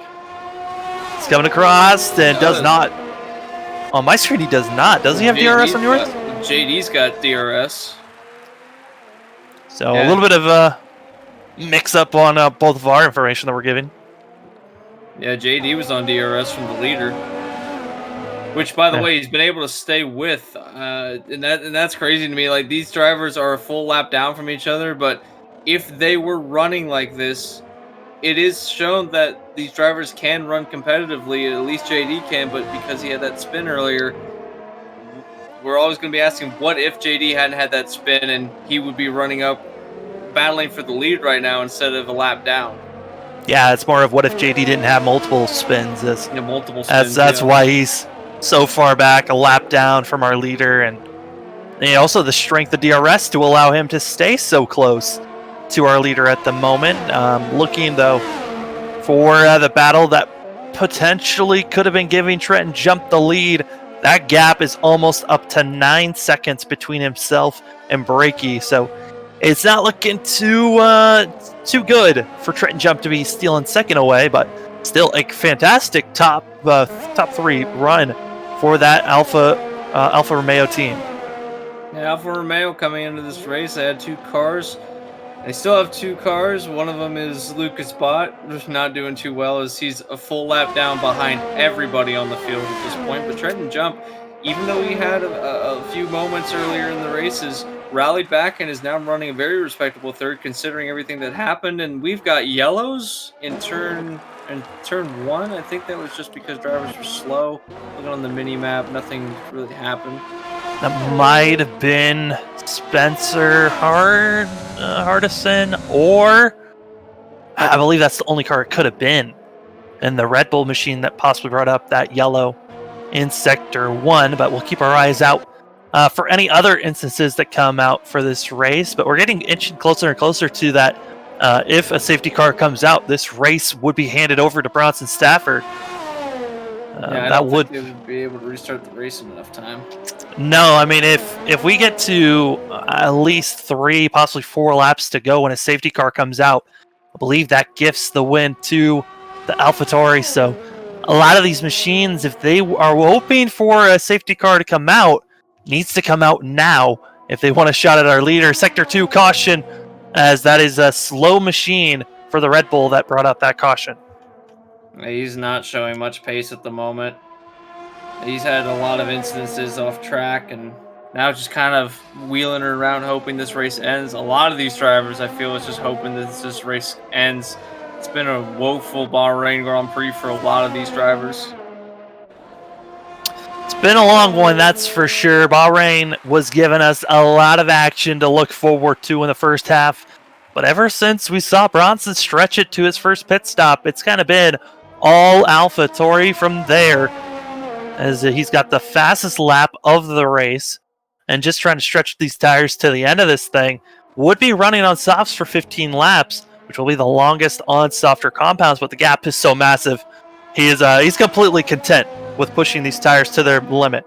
He's coming across and does not. On my screen, he does not. Does he have DRS on yours? JD's got DRS. So a little bit of a mix-up on both of our information that we're giving. Yeah, JD was on DRS from the leader, which, by the way, he's been able to stay with, and that's crazy to me. Like, these drivers are a full lap down from each other, but if they were running like this, it is shown that these drivers can run competitively. At least JD can, but because he had that spin earlier, we're always going to be asking, what if JD hadn't had that spin and he would be running up, battling for the lead right now instead of a lap down? Yeah, it's more of what if JD didn't have multiple spins. Multiple spins. That's why he's so far back, a lap down from our leader, and also the strength of DRS to allow him to stay so close to our leader at the moment. Looking though for the battle that potentially could have been giving Trenton Jump the lead. That gap is almost up to 9 seconds between himself and Breaky, so it's not looking too good for Trenton Jump to be stealing second away, but still a fantastic top 3 run for that Alfa Romeo team. Yeah, Alfa Romeo coming into this race, they had 2 cars. They still have 2 cars. One of them is Lucas Bott, just not doing too well as he's a full lap down behind everybody on the field at this point. But Trenton Jump, even though he had a few moments earlier in the races, rallied back and is now running a very respectable third considering everything that happened. And we've got yellows in turn 1. I think that was just because drivers were slow. Looking on the mini map, nothing really happened. That might have been Spencer Hardison, or I believe that's the only car it could have been. And the Red Bull machine that possibly brought up that yellow in Sector 1, but we'll keep our eyes out for any other instances that come out for this race. But we're getting inching closer and closer to that. If a safety car comes out, this race would be handed over to Bronson Stafford. I don't think they would be able to restart the race in enough time. No, I mean, if we get to at least 3, possibly 4 laps to go when a safety car comes out, I believe that gifts the win to the AlphaTauri. So a lot of these machines, if they are hoping for a safety car to come out, needs to come out now if they want a shot at our leader. Sector 2 caution, as that is a slow machine for the Red Bull that brought out that caution. He's not showing much pace at the moment. He's had a lot of instances off track and now just kind of wheeling around hoping this race ends. A lot of these drivers, I feel, is just hoping that this race ends. It's been a woeful Bahrain Grand Prix for a lot of these drivers. It's been a long one, that's for sure. Bahrain was giving us a lot of action to look forward to in the first half. But ever since we saw Bronson stretch it to his first pit stop, it's kind of been all AlphaTauri from there, as he's got the fastest lap of the race, and just trying to stretch these tires to the end of this thing. Would be running on softs for 15 laps, which will be the longest on softer compounds, but the gap is so massive. He's completely content with pushing these tires to their limit.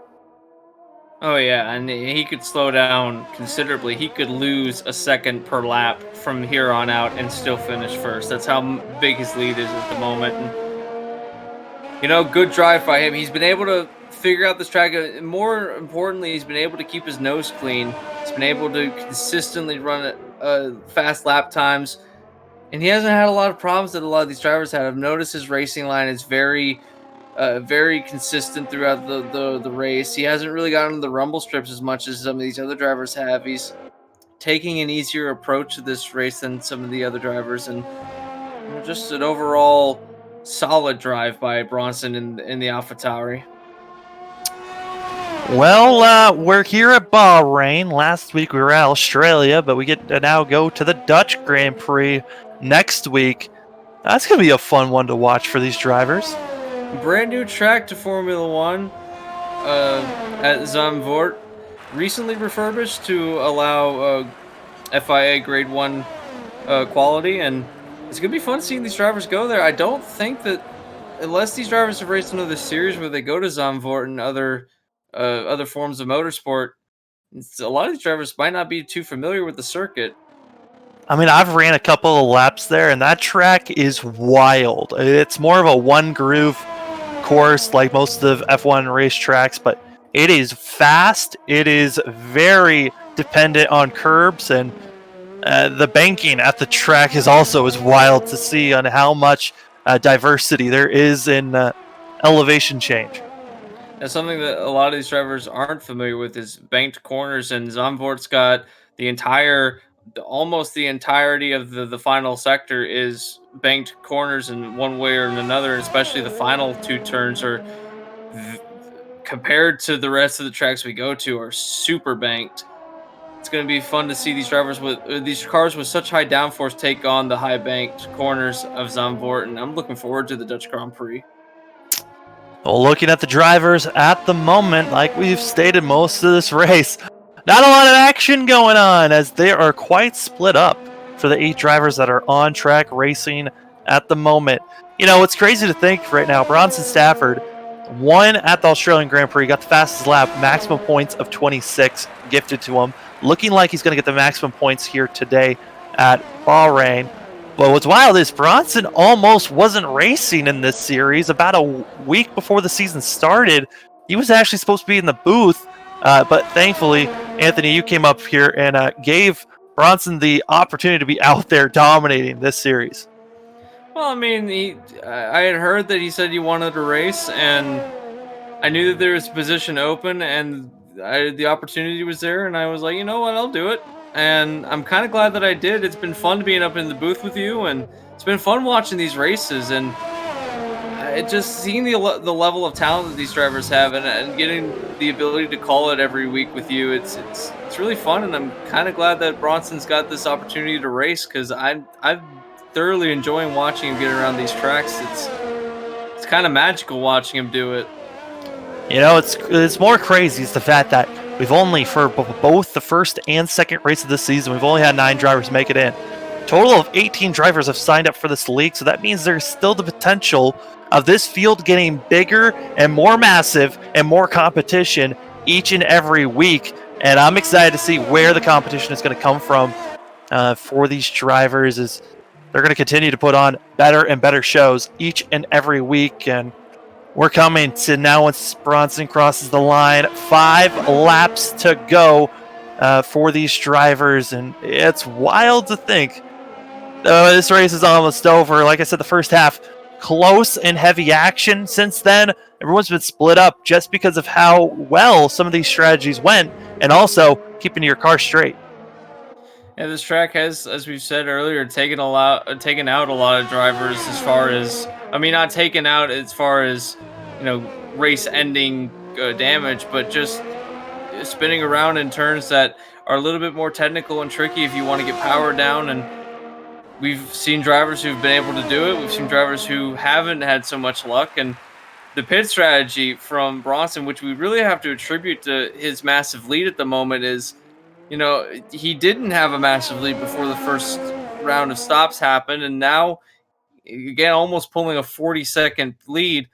Oh yeah, and he could slow down considerably. He could lose a second per lap from here on out and still finish first. That's how big his lead is at the moment. And, good drive by him. He's been able to figure out this track. More importantly, he's been able to keep his nose clean. He's been able to consistently run fast lap times. And he hasn't had a lot of problems that a lot of these drivers had. I've noticed his racing line is very consistent throughout the race. He hasn't really gotten into the rumble strips as much as some of these other drivers have. He's taking an easier approach to this race than some of the other drivers, and just an overall solid drive by Bronson in the AlphaTauri. Well, we're here at Bahrain. Last week we were at Australia, but we get to now go to the Dutch Grand Prix next week. That's going to be a fun one to watch for these drivers. Brand new track to Formula One at Zandvoort, recently refurbished to allow FIA Grade 1 quality, and it's going to be fun seeing these drivers go there. I don't think that, unless these drivers have raced another series where they go to Zandvoort and other forms of motorsport, a lot of these drivers might not be too familiar with the circuit. I mean, I've ran a couple of laps there, and that track is wild. It's more of a one-groove course like most of the F1 racetracks, but it is fast. It is very dependent on curbs, and the banking at the track is also as wild to see on how much diversity there is in elevation change. That's something that a lot of these drivers aren't familiar with, is banked corners, and Zandvoort's got almost the entirety of the final sector is banked corners in one way or another, especially the final two turns are, compared to the rest of the tracks we go to, are super banked. It's going to be fun to see these cars with such high downforce take on the high banked corners of Zandvoort, and I'm looking forward to the Dutch Grand Prix. Well, looking at the drivers at the moment, like we've stated most of this race, not a lot of action going on, as they are quite split up for the 8 drivers that are on track racing at the moment. It's crazy to think right now, Bronson Stafford won at the Australian Grand Prix, got the fastest lap, maximum points of 26 gifted to him. Looking like he's going to get the maximum points here today at Bahrain. But what's wild is Bronson almost wasn't racing in this series. About a week before the season started, he was actually supposed to be in the booth, but thankfully, Anthony, you came up here and gave Bronson the opportunity to be out there dominating this series. Well, I mean, I had heard that he said he wanted to race, and I knew that there was a position open, and the opportunity was there, and I was like, you know what, I'll do it. And I'm kind of glad that I did. It's been fun being up in the booth with you, and it's been fun watching these races, and just seeing the level of talent that these drivers have, and getting the ability to call it every week with you. It's really fun, and I'm kind of glad that Bronson's got this opportunity to race, because I'm thoroughly enjoying watching him get around these tracks. It's kind of magical watching him do it. It's more crazy is the fact that we've only, for both the first and second race of this season, we've only had 9 drivers make it in. Total of 18 drivers have signed up for this league, so that means there's still the potential of this field getting bigger and more massive and more competition each and every week. And I'm excited to see where the competition is going to come from for these drivers, as they're going to continue to put on better and better shows each and every week. And we're coming to now, once Bronson crosses the line, 5 laps to go for these drivers, and it's wild to think this race is almost over. Like I said, the first half, close and heavy action. Since then, everyone's been split up just because of how well some of these strategies went, and also keeping your car straight. Yeah, this track has, as we've said earlier, taken out a lot of drivers, as far as, I mean, not taken out as far as, race-ending damage, but just spinning around in turns that are a little bit more technical and tricky if you want to get power down. And we've seen drivers who've been able to do it. We've seen drivers who haven't had so much luck. And the pit strategy from Bronson, which we really have to attribute to his massive lead at the moment, is, he didn't have a massive lead before the first round of stops happened. And now, again, almost pulling a 40-second lead.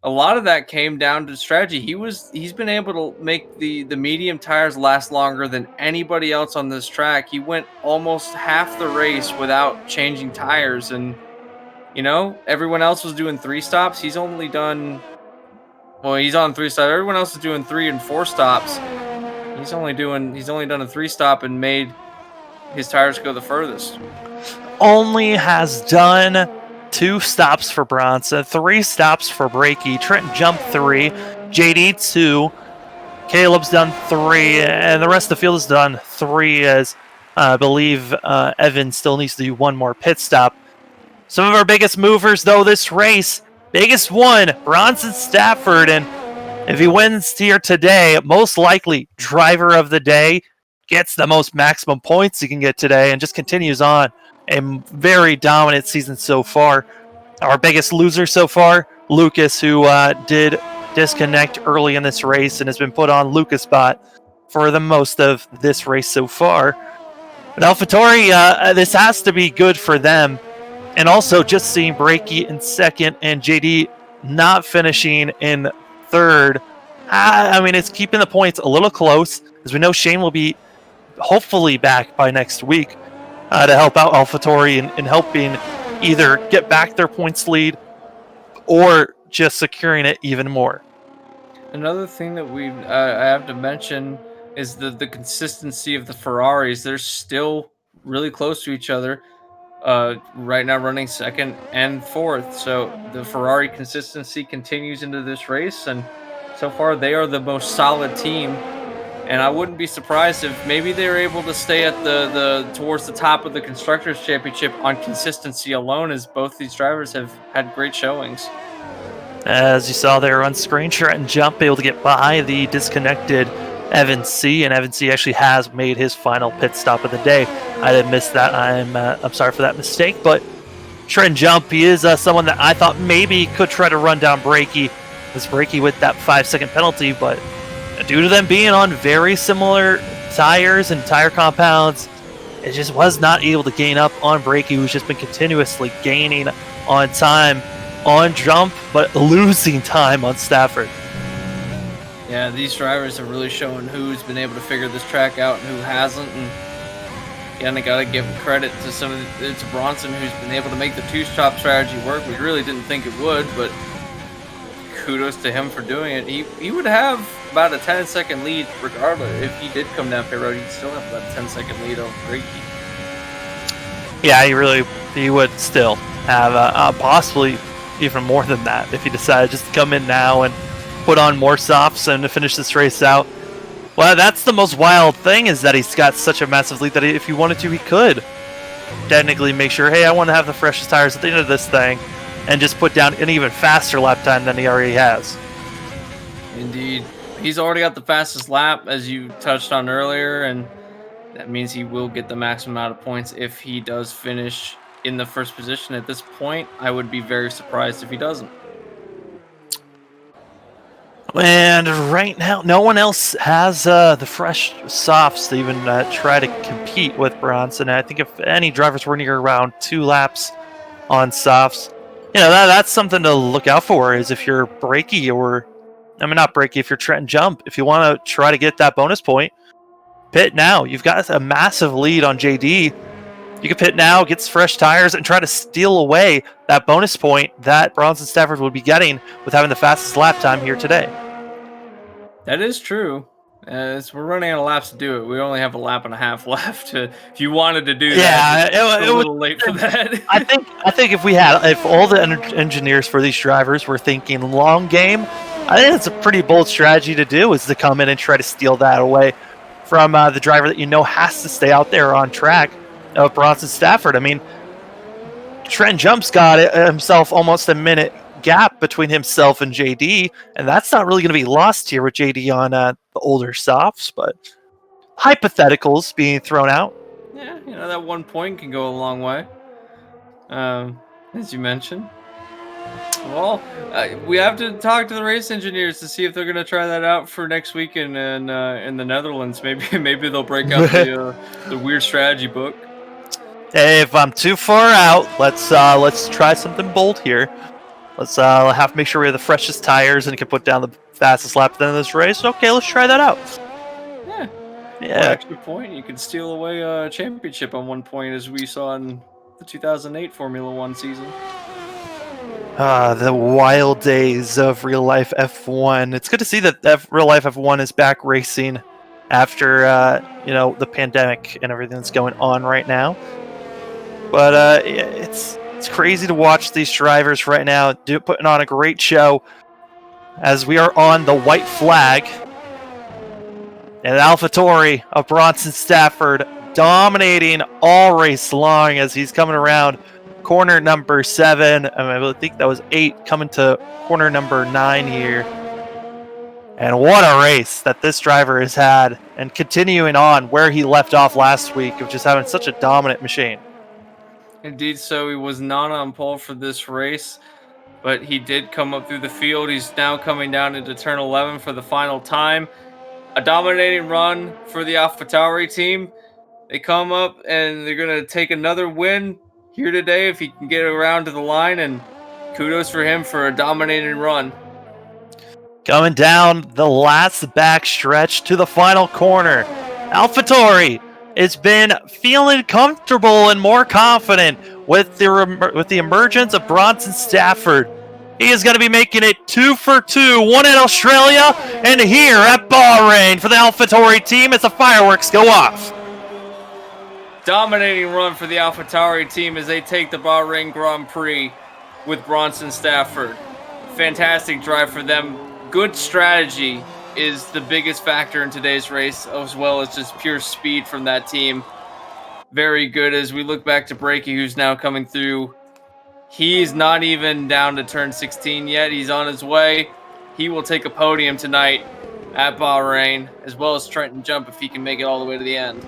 A lot of that came down to strategy. He's been able to make the medium tires last longer than anybody else on this track. He went almost half the race without changing tires, and everyone else was doing 3 stops. He's only done he's on 3 stops. Everyone else is doing 3 and 4 stops. He's only done a 3 stop and made his tires go the furthest. Only has done 2 stops for Bronson, 3 stops for Brakey. Trent jumped 3, JD 2, Caleb's done 3, and the rest of the field has done 3, as I believe Evan still needs to do 1 more pit stop. Some of our biggest movers, though, this race, biggest one, Bronson Stafford, and if he wins here today, most likely driver of the day, gets the most maximum points he can get today, and just continues on a very dominant season so far. Our biggest loser so far, Lucas, who did disconnect early in this race and has been put on Lucas bot for the most of this race so far. But AlphaTauri, this has to be good for them. And also just seeing Brakey in second and JD not finishing in third. I mean, it's keeping the points a little close, as we know Shane will be hopefully back by next week to help out AlphaTauri in helping either get back their points lead or just securing it even more. Another thing that I have to mention is the consistency of the Ferraris. They're still really close to each other. Right now running second and fourth. So the Ferrari consistency continues into this race, and so far they are the most solid team. And I wouldn't be surprised if maybe they're able to stay at the towards the top of the Constructors' Championship on consistency alone, as both these drivers have had great showings. As you saw there on screen, Trent Jump able to get by the disconnected Evan C, and Evan C actually has made his final pit stop of the day. I did miss that. I'm sorry for that mistake, but Trent Jump, he is someone that I thought maybe could try to run down Brakey. This Brakey with that 5-second penalty, but due to them being on very similar tires and tire compounds, it just was not able to gain up on Brakey, who's just been continuously gaining on time on Jump, but losing time on Stafford. Yeah, these drivers have really shown who's been able to figure this track out and who hasn't. And again, I gotta give credit to it's Bronson, who's been able to make the 2-stop strategy work. We really didn't think it would, but kudos to him for doing it. He would have about a 10-second lead regardless. If he did come down pit road, he'd still have about a 10-second lead over Brakey. Yeah, he would still have possibly even more than that if he decided just to come in now and put on more softs and to finish this race out. Well, that's the most wild thing, is that he's got such a massive lead that if he wanted to, he could technically make sure, hey, I want to have the freshest tires at the end of this thing, and just put down an even faster lap time than he already has. Indeed. He's already got the fastest lap, as you touched on earlier, and that means he will get the maximum amount of points if he does finish in the first position. At this point, I would be very surprised if he doesn't. And right now, no one else has the fresh softs to even try to compete with Bronson. I think if any drivers were near around 2 laps on softs, that's something to look out for, is if you're Brakey not Brakey, if you're Trent Jump, if you want to try to get that bonus point, pit now. You've got a massive lead on JD. You can pit now, get fresh tires, and try to steal away that bonus point that Bronson Stafford would be getting with having the fastest lap time here today. That is true. As we're running out of laps to do it, we only have a lap and a half left. If you wanted to do that, it's a little late for that. I think if all the engineers for these drivers were thinking long game, I think it's a pretty bold strategy to do, is to come in and try to steal that away from the driver that has to stay out there on track of Bronson Stafford. I mean, Trent Jump's got himself almost a minute gap between himself and JD, and that's not really going to be lost here with JD on the older softs, but hypotheticals being thrown out. Yeah, that 1 point can go a long way. as you mentioned. Well, we have to talk to the race engineers to see if they're going to try that out for next weekend in the Netherlands. Maybe they'll break out the weird strategy book. Hey, if I'm too far out, let's try something bold here. Let's have to make sure we have the freshest tires and can put down the fastest lap at the end of this race. Okay, let's try that out. Yeah. Yeah. One extra point, you can steal away a championship on 1 point, as we saw in the 2008 Formula One season. The wild days of real life F1. It's good to see that real life F1 is back racing after the pandemic and everything that's going on right now. But it's crazy to watch these drivers right now putting on a great show as we are on the white flag. And AlphaTauri of Bronson Stafford dominating all race long as he's coming around corner number 7. I think that was 8, coming to corner number 9 here. And what a race that this driver has had, and continuing on where he left off last week of just having such a dominant machine. Indeed, so he was not on pole for this race, but he did come up through the field. He's now coming down into turn 11 for the final time. A dominating run for the AlphaTauri team. They come up and they're going to take another win here today if he can get around to the line, and kudos for him for a dominating run. Coming down the last back stretch to the final corner, AlphaTauri has been feeling comfortable and more confident with the emergence of Bronson Stafford. He is going to be making it 2 for 2, one in Australia and here at Bahrain for the AlphaTauri team as the fireworks go off. Dominating run for the AlphaTauri team as they take the Bahrain Grand Prix with Bronson Stafford. Fantastic drive for them. Good strategy is the biggest factor in today's race, as well as just pure speed from that team. Very good as we look back to Brakey, who's now coming through. He's not even down to turn 16 yet. He's on his way. He will take a podium tonight at Bahrain, as well as Trenton Jump if he can make it all the way to the end.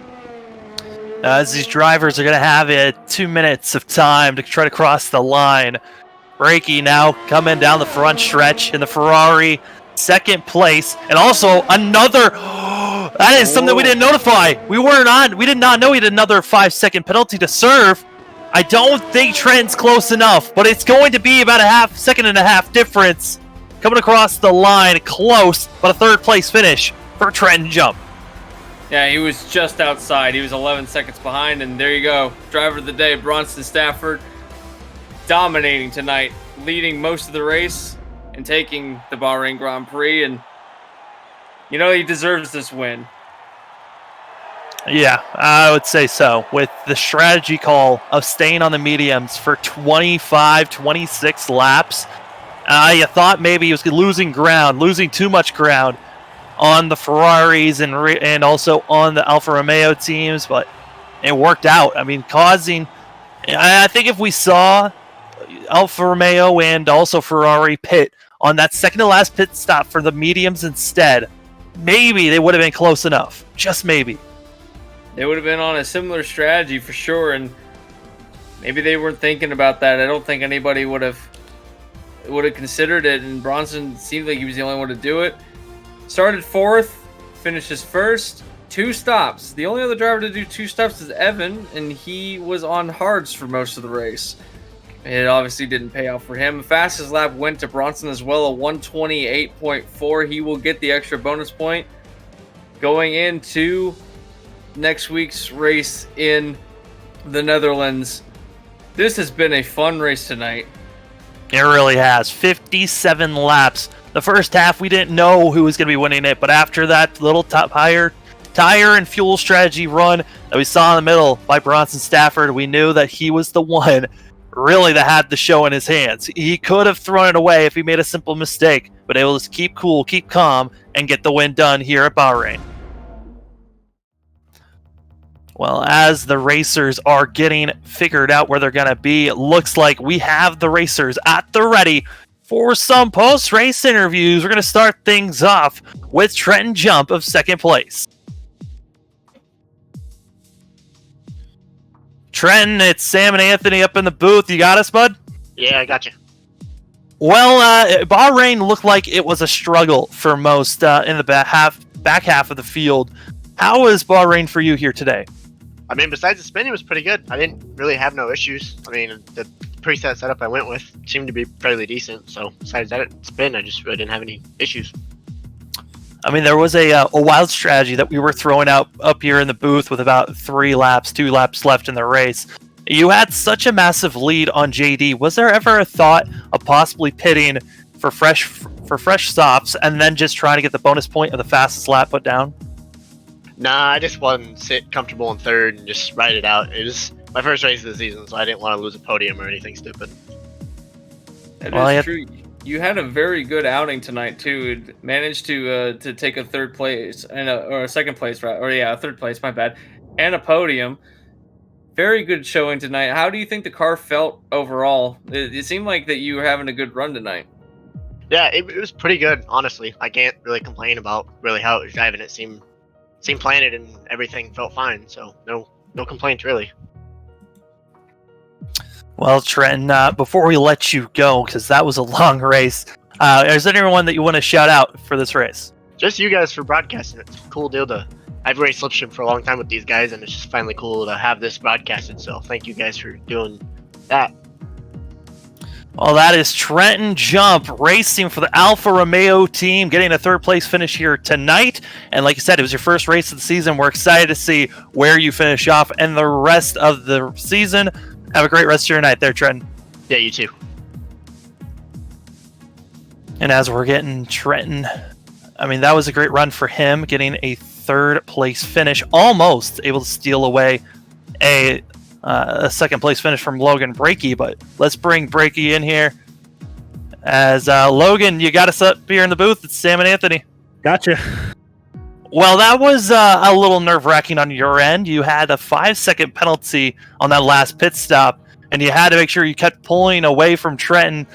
As these drivers are going to have 2 minutes of time to try to cross the line. Brakey now coming down the front stretch in the Ferrari, second place, and also another. That is something we didn't notify. We did not know he had another 5-second penalty to serve. I don't think Trenton's close enough, but it's going to be about a second and a half difference coming across the line, close, but a third place finish for Trenton Jump. Yeah, he was just outside. He was 11 seconds behind, and there you go. Driver of the day, Bronson Stafford, dominating tonight, leading most of the race and taking the Bahrain Grand Prix, and he deserves this win. Yeah, I would say so. With the strategy call of staying on the mediums for 25, 26 laps, you thought maybe he was losing too much ground on the Ferraris and also on the Alfa Romeo teams, but it worked out. I mean, I think if we saw Alfa Romeo and also Ferrari pit on that second to last pit stop for the mediums instead, maybe they would have been close enough. Just maybe. They would have been on a similar strategy for sure, and maybe they weren't thinking about that. I don't think anybody would have considered it, and Bronson seemed like he was the only one to do it. Started 4th, finishes 1st, 2 stops. The only other driver to do 2 stops is Evan, and he was on hards for most of the race. It obviously didn't pay off for him. Fastest lap went to Bronson as well, a 1:28.4. He will get the extra bonus point going into next week's race in the Netherlands. This has been a fun race tonight. It really has. 57 laps. The first half, we didn't know who was going to be winning it, but after that little tire and fuel strategy run that we saw in the middle by Bronson Stafford, we knew that he was the one really that had the show in his hands. He could have thrown it away if he made a simple mistake, but able to keep cool, keep calm, and get the win done here at Bahrain. Well, as the racers are getting figured out where they're going to be, it looks like we have the racers at the ready for some post-race interviews. We're going to start things off with Trenton Jump of second place. Trenton, it's Sam and Anthony up in the booth. You got us, bud? Yeah, I got you. Well, Bahrain looked like it was a struggle for most in the back half of the field. How was Bahrain for you here today? I mean, besides the spin, it was pretty good. I didn't really have no issues. I mean, the preset setup I went with seemed to be fairly decent. So besides that spin, I just really didn't have any issues. I mean, there was a wild strategy that we were throwing out up here in the booth with about 2 laps left in the race. You had such a massive lead on JD. Was there ever a thought of possibly pitting for fresh softs and then just trying to get the bonus point of the fastest lap put down? Nah, I just wanted to sit comfortable in third and just ride it out. It was my first race of the season, so I didn't want to lose a podium or anything stupid. That is true. You had a very good outing tonight too. It managed to take a third place and or a second place, right? Or yeah, a third place. My bad, and a podium. Very good showing tonight. How do you think the car felt overall? It seemed like that you were having a good run tonight. Yeah, it was pretty good, honestly. I can't really complain about really how it was driving. It seemed planted and everything felt fine. So no complaints really. Well, Trenton, before we let you go, because that was a long race, is there anyone that you want to shout out for this race? Just you guys for broadcasting. It's a cool deal to. I've raced Slipstream for a long time with these guys, and it's just finally cool to have this broadcasted. So thank you guys for doing that. Well, that is Trenton Jump racing for the Alfa Romeo team, getting a third place finish here tonight. And like you said, it was your first race of the season. We're excited to see where you finish off and the rest of the season. Have a great rest of your night there, Trenton. Yeah, you too. And as we're getting Trenton, I mean, that was a great run for him, getting a third place finish, almost able to steal away a second place finish from Logan Brakey. But let's bring Brakey in here. As Logan, you got us up here in the booth. It's Sam and Anthony. Gotcha. Well, that was a little nerve-wracking on your end. You had a 5-second penalty on that last pit stop, and you had to make sure you kept pulling away from Trenton.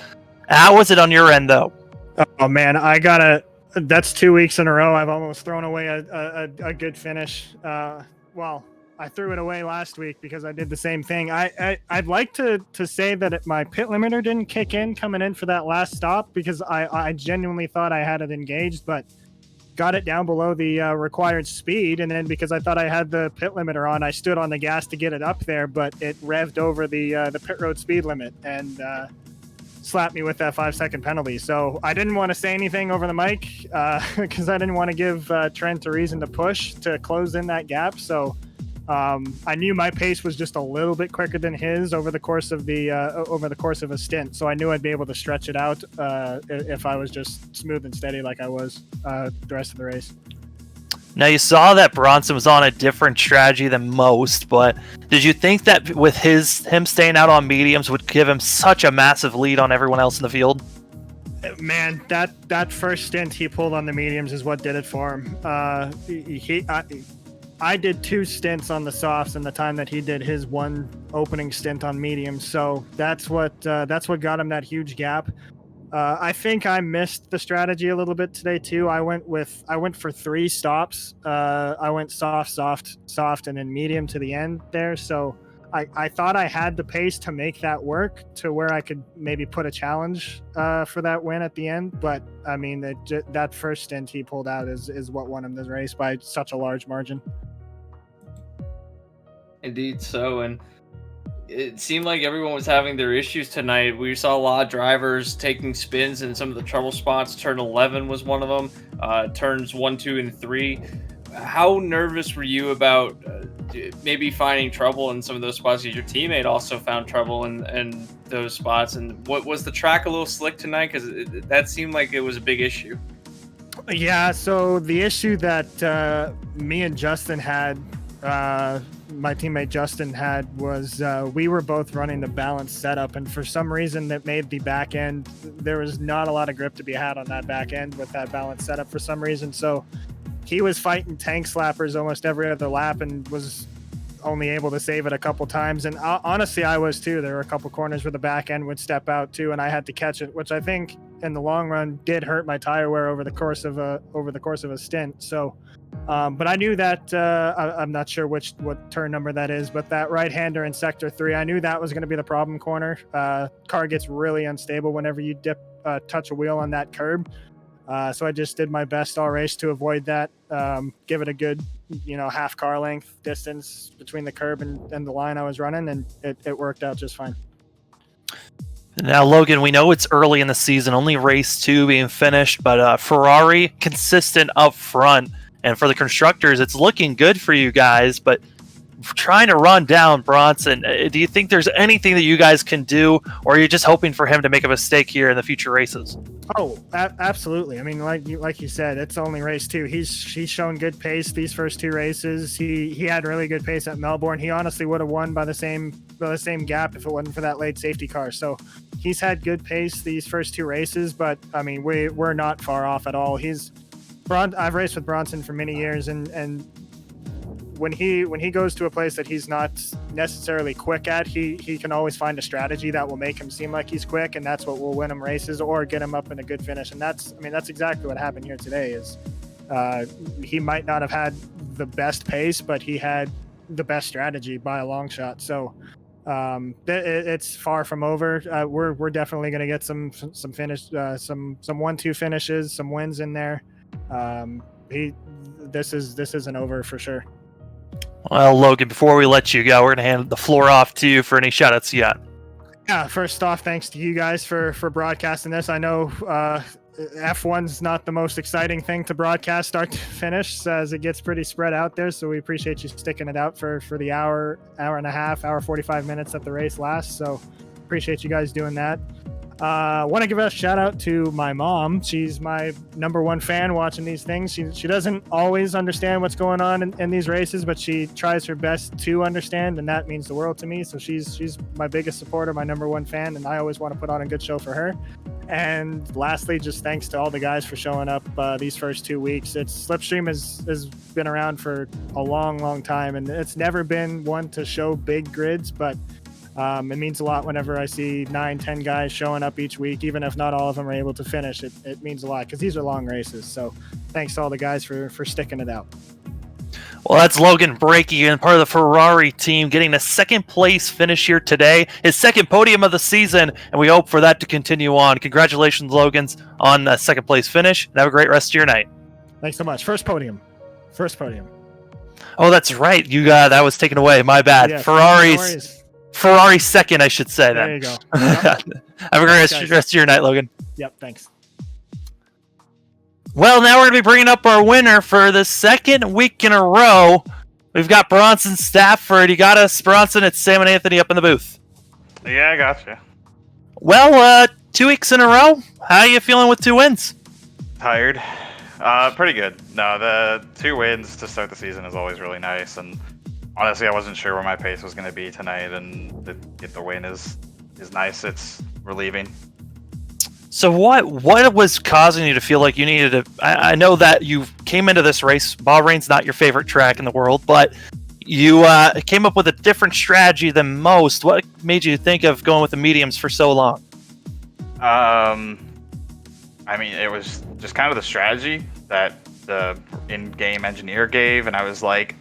How was it on your end, though? Oh, man, that's 2 weeks in a row. I've almost thrown away a good finish. Well, I threw it away last week because I did the same thing. I'd like to say that my pit limiter didn't kick in coming in for that last stop because I genuinely thought I had it engaged, but got it down below the required speed, and then because I thought I had the pit limiter on, I stood on the gas to get it up there, but it revved over the pit road speed limit and slapped me with that 5-second penalty. So I didn't want to say anything over the mic because I didn't want to give Trent a reason to push to close in that gap. So I knew my pace was just a little bit quicker than his over the course of a stint. So I knew I'd be able to stretch it out if I was just smooth and steady like I was the rest of the race. Now, you saw that Bronson was on a different strategy than most, but did you think that with him staying out on mediums would give him such a massive lead on everyone else in the field? Man, that first stint he pulled on the mediums is what did it for him. I did 2 stints on the softs in the time that he did his one opening stint on mediums, so that's what got him that huge gap. I think I missed the strategy a little bit today too. I went for 3 stops. I went soft, and then medium to the end there. So I thought I had the pace to make that work to where I could maybe put a challenge for that win at the end. But I mean, that first stint he pulled out is what won him this race by such a large margin. Indeed so, and it seemed like everyone was having their issues tonight. We saw a lot of drivers taking spins in some of the trouble spots. Turn 11 was one of them. Turns 1, 2, and 3. How nervous were you about maybe finding trouble in some of those spots? Your teammate also found trouble in those spots. And what was the track a little slick tonight? Because that seemed like it was a big issue. Yeah, so the issue that me and Justin had, my teammate Justin had, was we were both running the balanced setup, and for some reason that made the back end, there was not a lot of grip to be had on that back end with that balanced setup for some reason. So he was fighting tank slappers almost every other lap and was only able to save it a couple times. And honestly, I was too. There were a couple corners where the back end would step out too, and I had to catch it, which I think in the long run did hurt my tire wear over the course of a stint. So, but I knew that I'm not sure what turn number that is, but that right-hander in sector 3, I knew that was going to be the problem corner. Car gets really unstable whenever you touch a wheel on that curb. So I just did my best all race to avoid that. Give it a good, half car length distance between the curb and the line I was running, and it worked out just fine. Now, Logan, we know it's early in the season, only race 2 being finished, but Ferrari consistent up front. And for the constructors, it's looking good for you guys, but trying to run down Bronson, do you think there's anything that you guys can do, or are you just hoping for him to make a mistake here in the future races? Oh, absolutely. I mean, like you said, it's only race 2. He's shown good pace these first 2 races. He had really good pace at Melbourne. He honestly would have won by the same gap if it wasn't for that late safety car. So he's had good pace these first 2 races, but I mean, we're not far off at all. I've raced with Bronson for many years, and when he goes to a place that he's not necessarily quick at, he can always find a strategy that will make him seem like he's quick, and that's what will win him races or get him up in a good finish. And that's exactly what happened here today. Is he might not have had the best pace, but he had the best strategy by a long shot. So it's far from over. We're definitely going to get some finish, some 1-2 finishes, some wins in there. This isn't over for sure. Well, Logan, before we let you go, we're going to hand the floor off to you for any shout-outs you got. Yeah, first off, thanks to you guys for broadcasting this. I know F1's not the most exciting thing to broadcast start to finish, as it gets pretty spread out there, so we appreciate you sticking it out for the hour and a half, hour 45 minutes that the race lasts, so appreciate you guys doing that. Want to give a shout out to my mom. She's my number 1 fan watching these things. She doesn't always understand what's going on in these races, but she tries her best to understand, and that means the world to me. So she's my biggest supporter, my number 1 fan, and I always want to put on a good show for her. And lastly, just thanks to all the guys for showing up these first 2 weeks. Slipstream has been around for a long time, and it's never been one to show big grids, but it means a lot whenever I see 9-10 guys showing up each week, even if not all of them are able to finish. It means a lot because these are long races. So thanks to all the guys for sticking it out. Well, that's Logan breaking in, part of the Ferrari team, getting a 2nd place finish here today, his 2nd podium of the season, and we hope for that to continue on. Congratulations, Logan's, on a 2nd place finish, and have a great rest of your night. Thanks so much. First podium. Oh, that's right. You got that was taken away. My bad. Yeah, Ferrari's 2nd, I should say. There you go. Yep. Have a great rest of your night, Logan. Yep, thanks. Well, now we're going to be bringing up our winner for the 2nd week in a row. We've got Bronson Stafford. You got us, Bronson. It's Sam and Anthony up in the booth. Yeah, I gotcha. Well, 2 weeks in a row. How are you feeling with 2 wins? Tired. Pretty good. No, the 2 wins to start the season is always really nice, and honestly, I wasn't sure where my pace was going to be tonight, and to get the win is nice. It's relieving. So what was causing you to feel like you needed to... I know that you came into this race, Bahrain's not your favorite track in the world, but you came up with a different strategy than most. What made you think of going with the mediums for so long? I mean, it was just kind of the strategy that the in-game engineer gave, and I was like,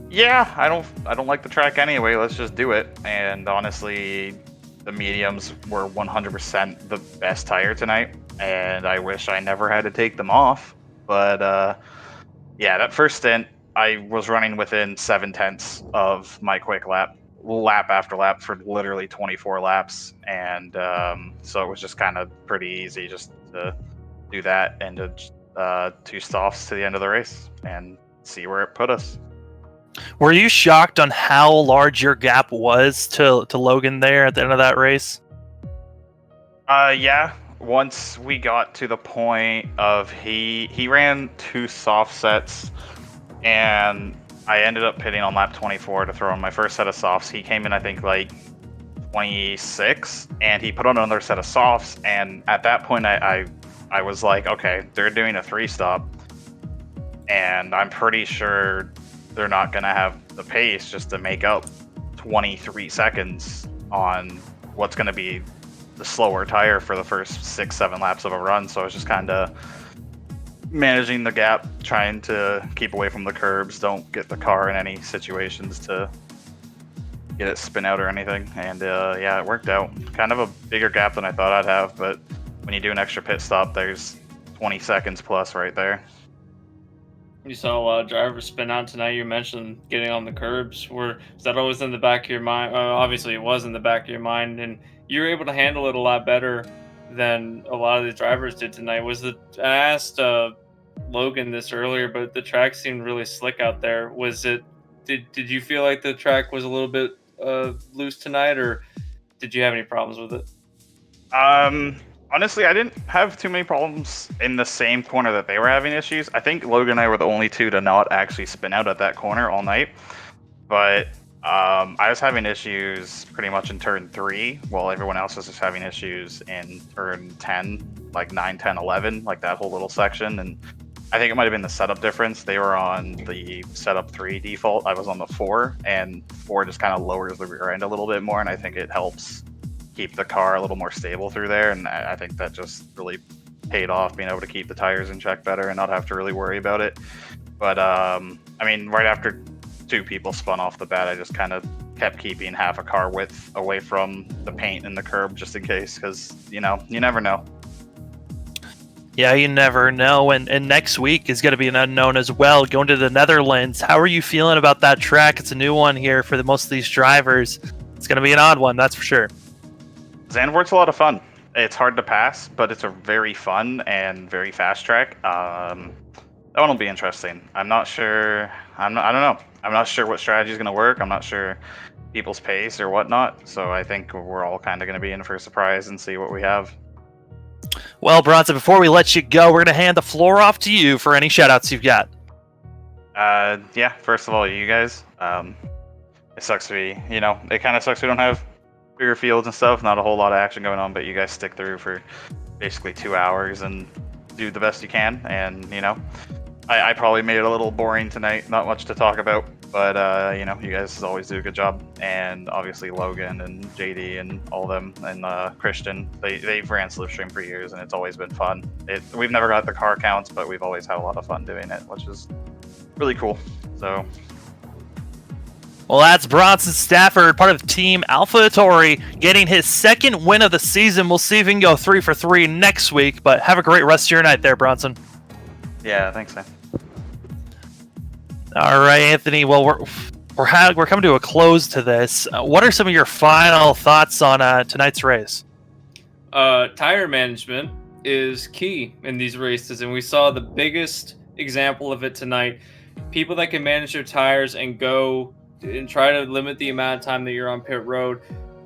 yeah, I don't like the track anyway, let's just do it. And honestly, the mediums were 100% the best tire tonight, and I wish I never had to take them off. But yeah, that first stint, I was running within 7/10 of my quick lap after lap for literally 24 laps, and so it was just kind of pretty easy just to do that and to 2 stops to the end of the race and see where it put us. Were you shocked on how large your gap was to Logan there at the end of that race? Yeah. Once we got to the point of he ran 2 soft sets, and I ended up pitting on lap 24 to throw in my first set of softs. He came in, I think, like 26, and he put on another set of softs. And at that point, I was like, okay, they're doing a 3-stop, and I'm pretty sure they're not going to have the pace just to make up 23 seconds on what's going to be the slower tire for the first 6-7 laps of a run, so I was just kind of managing the gap, trying to keep away from the curbs, don't get the car in any situations to get it spin out or anything. And yeah, it worked out. Kind of a bigger gap than I thought I'd have, but when you do an extra pit stop, there's 20 seconds plus right there. You saw a lot of drivers spin out tonight. You mentioned getting on the curbs. Was that always in the back of your mind? Obviously, it was in the back of your mind, and you were able to handle it a lot better than a lot of the drivers did tonight. I asked Logan this earlier, but the track seemed really slick out there. Did you feel like the track was a little bit loose tonight, or did you have any problems with it? Honestly, I didn't have too many problems in the same corner that they were having issues. I think Logan and I were the only two to not actually spin out at that corner all night. But I was having issues pretty much in turn 3, while everyone else was just having issues in turn 10, like 9, 10, 11, like that whole little section. And I think it might have been the setup difference. They were on the setup 3 default. I was on the 4, and 4 just kind of lowers the rear end a little bit more, and I think it helps keep the car a little more stable through there, and I think that just really paid off, being able to keep the tires in check better and not have to really worry about it. But I mean, right after 2 people spun off the bat, I just kind of kept keeping half a car width away from the paint and the curb just in case, because you never know. Yeah, you never know, and next week is going to be an unknown as well, going to the Netherlands. How are you feeling about that track? It's a new one here for most of these drivers. It's going to be an odd one, that's for sure. Zandvoort's a lot of fun. It's hard to pass, but it's a very fun and very fast track. That one will be interesting. I'm not sure. I don't know. I'm not sure what strategy is going to work. I'm not sure people's pace or whatnot. So I think we're all kind of going to be in for a surprise and see what we have. Well, Bronson, before we let you go, we're going to hand the floor off to you for any shout-outs you've got. Yeah, first of all, you guys. It sucks to be, it kind of sucks we don't have bigger fields and stuff, not a whole lot of action going on, but you guys stick through for basically 2 hours and do the best you can. And I probably made it a little boring tonight, not much to talk about, but you guys always do a good job. And obviously Logan and JD and all them and Christian, they've ran Slipstream for years, and it's always been fun. We've never got the car counts, but we've always had a lot of fun doing it, which is really cool. So well, that's Bronson Stafford, part of Team AlphaTauri, getting his 2nd win of the season. We'll see if he can go 3 for 3 next week, but have a great rest of your night there, Bronson. Yeah, thanks, man. All right, Anthony. Well, we're coming to a close to this. What are some of your final thoughts on tonight's race? Tire management is key in these races, and we saw the biggest example of it tonight. People that can manage their tires and go and try to limit the amount of time that you're on pit road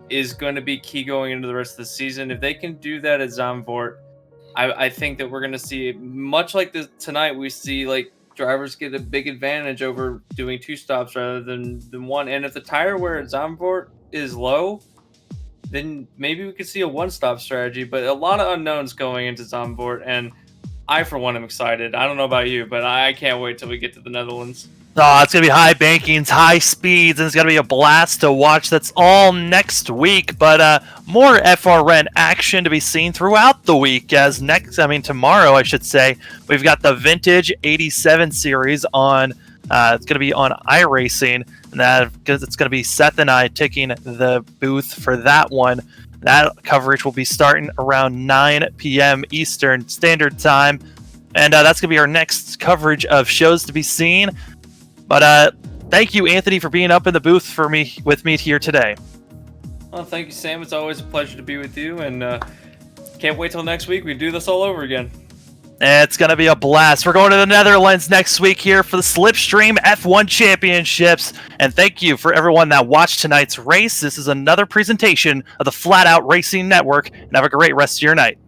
is going to be key going into the rest of the season. If they can do that at Zandvoort, I think that we're going to see, much like tonight, we see like drivers get a big advantage over doing 2 stops rather than 1. And if the tire wear at Zandvoort is low, then maybe we could see a 1-stop strategy. But a lot of unknowns going into Zandvoort, and I, for one, am excited. I don't know about you, but I can't wait till we get to the Netherlands. Oh, it's going to be high bankings, high speeds, and it's going to be a blast to watch. That's all next week, but more FRN action to be seen throughout the week, as tomorrow, I should say, we've got the Vintage 87 series on, it's going to be on iRacing, and because it's going to be Seth and I taking the booth for that one. That coverage will be starting around 9 p.m. Eastern Standard Time, and that's going to be our next coverage of shows to be seen. But thank you, Anthony, for being up in the booth with me here today. Well, thank you, Sam. It's always a pleasure to be with you, and can't wait till next week. We do this all over again. It's going to be a blast. We're going to the Netherlands next week here for the Slipstream F1 Championships. And thank you for everyone that watched tonight's race. This is another presentation of the Flatout Racing Network, and have a great rest of your night.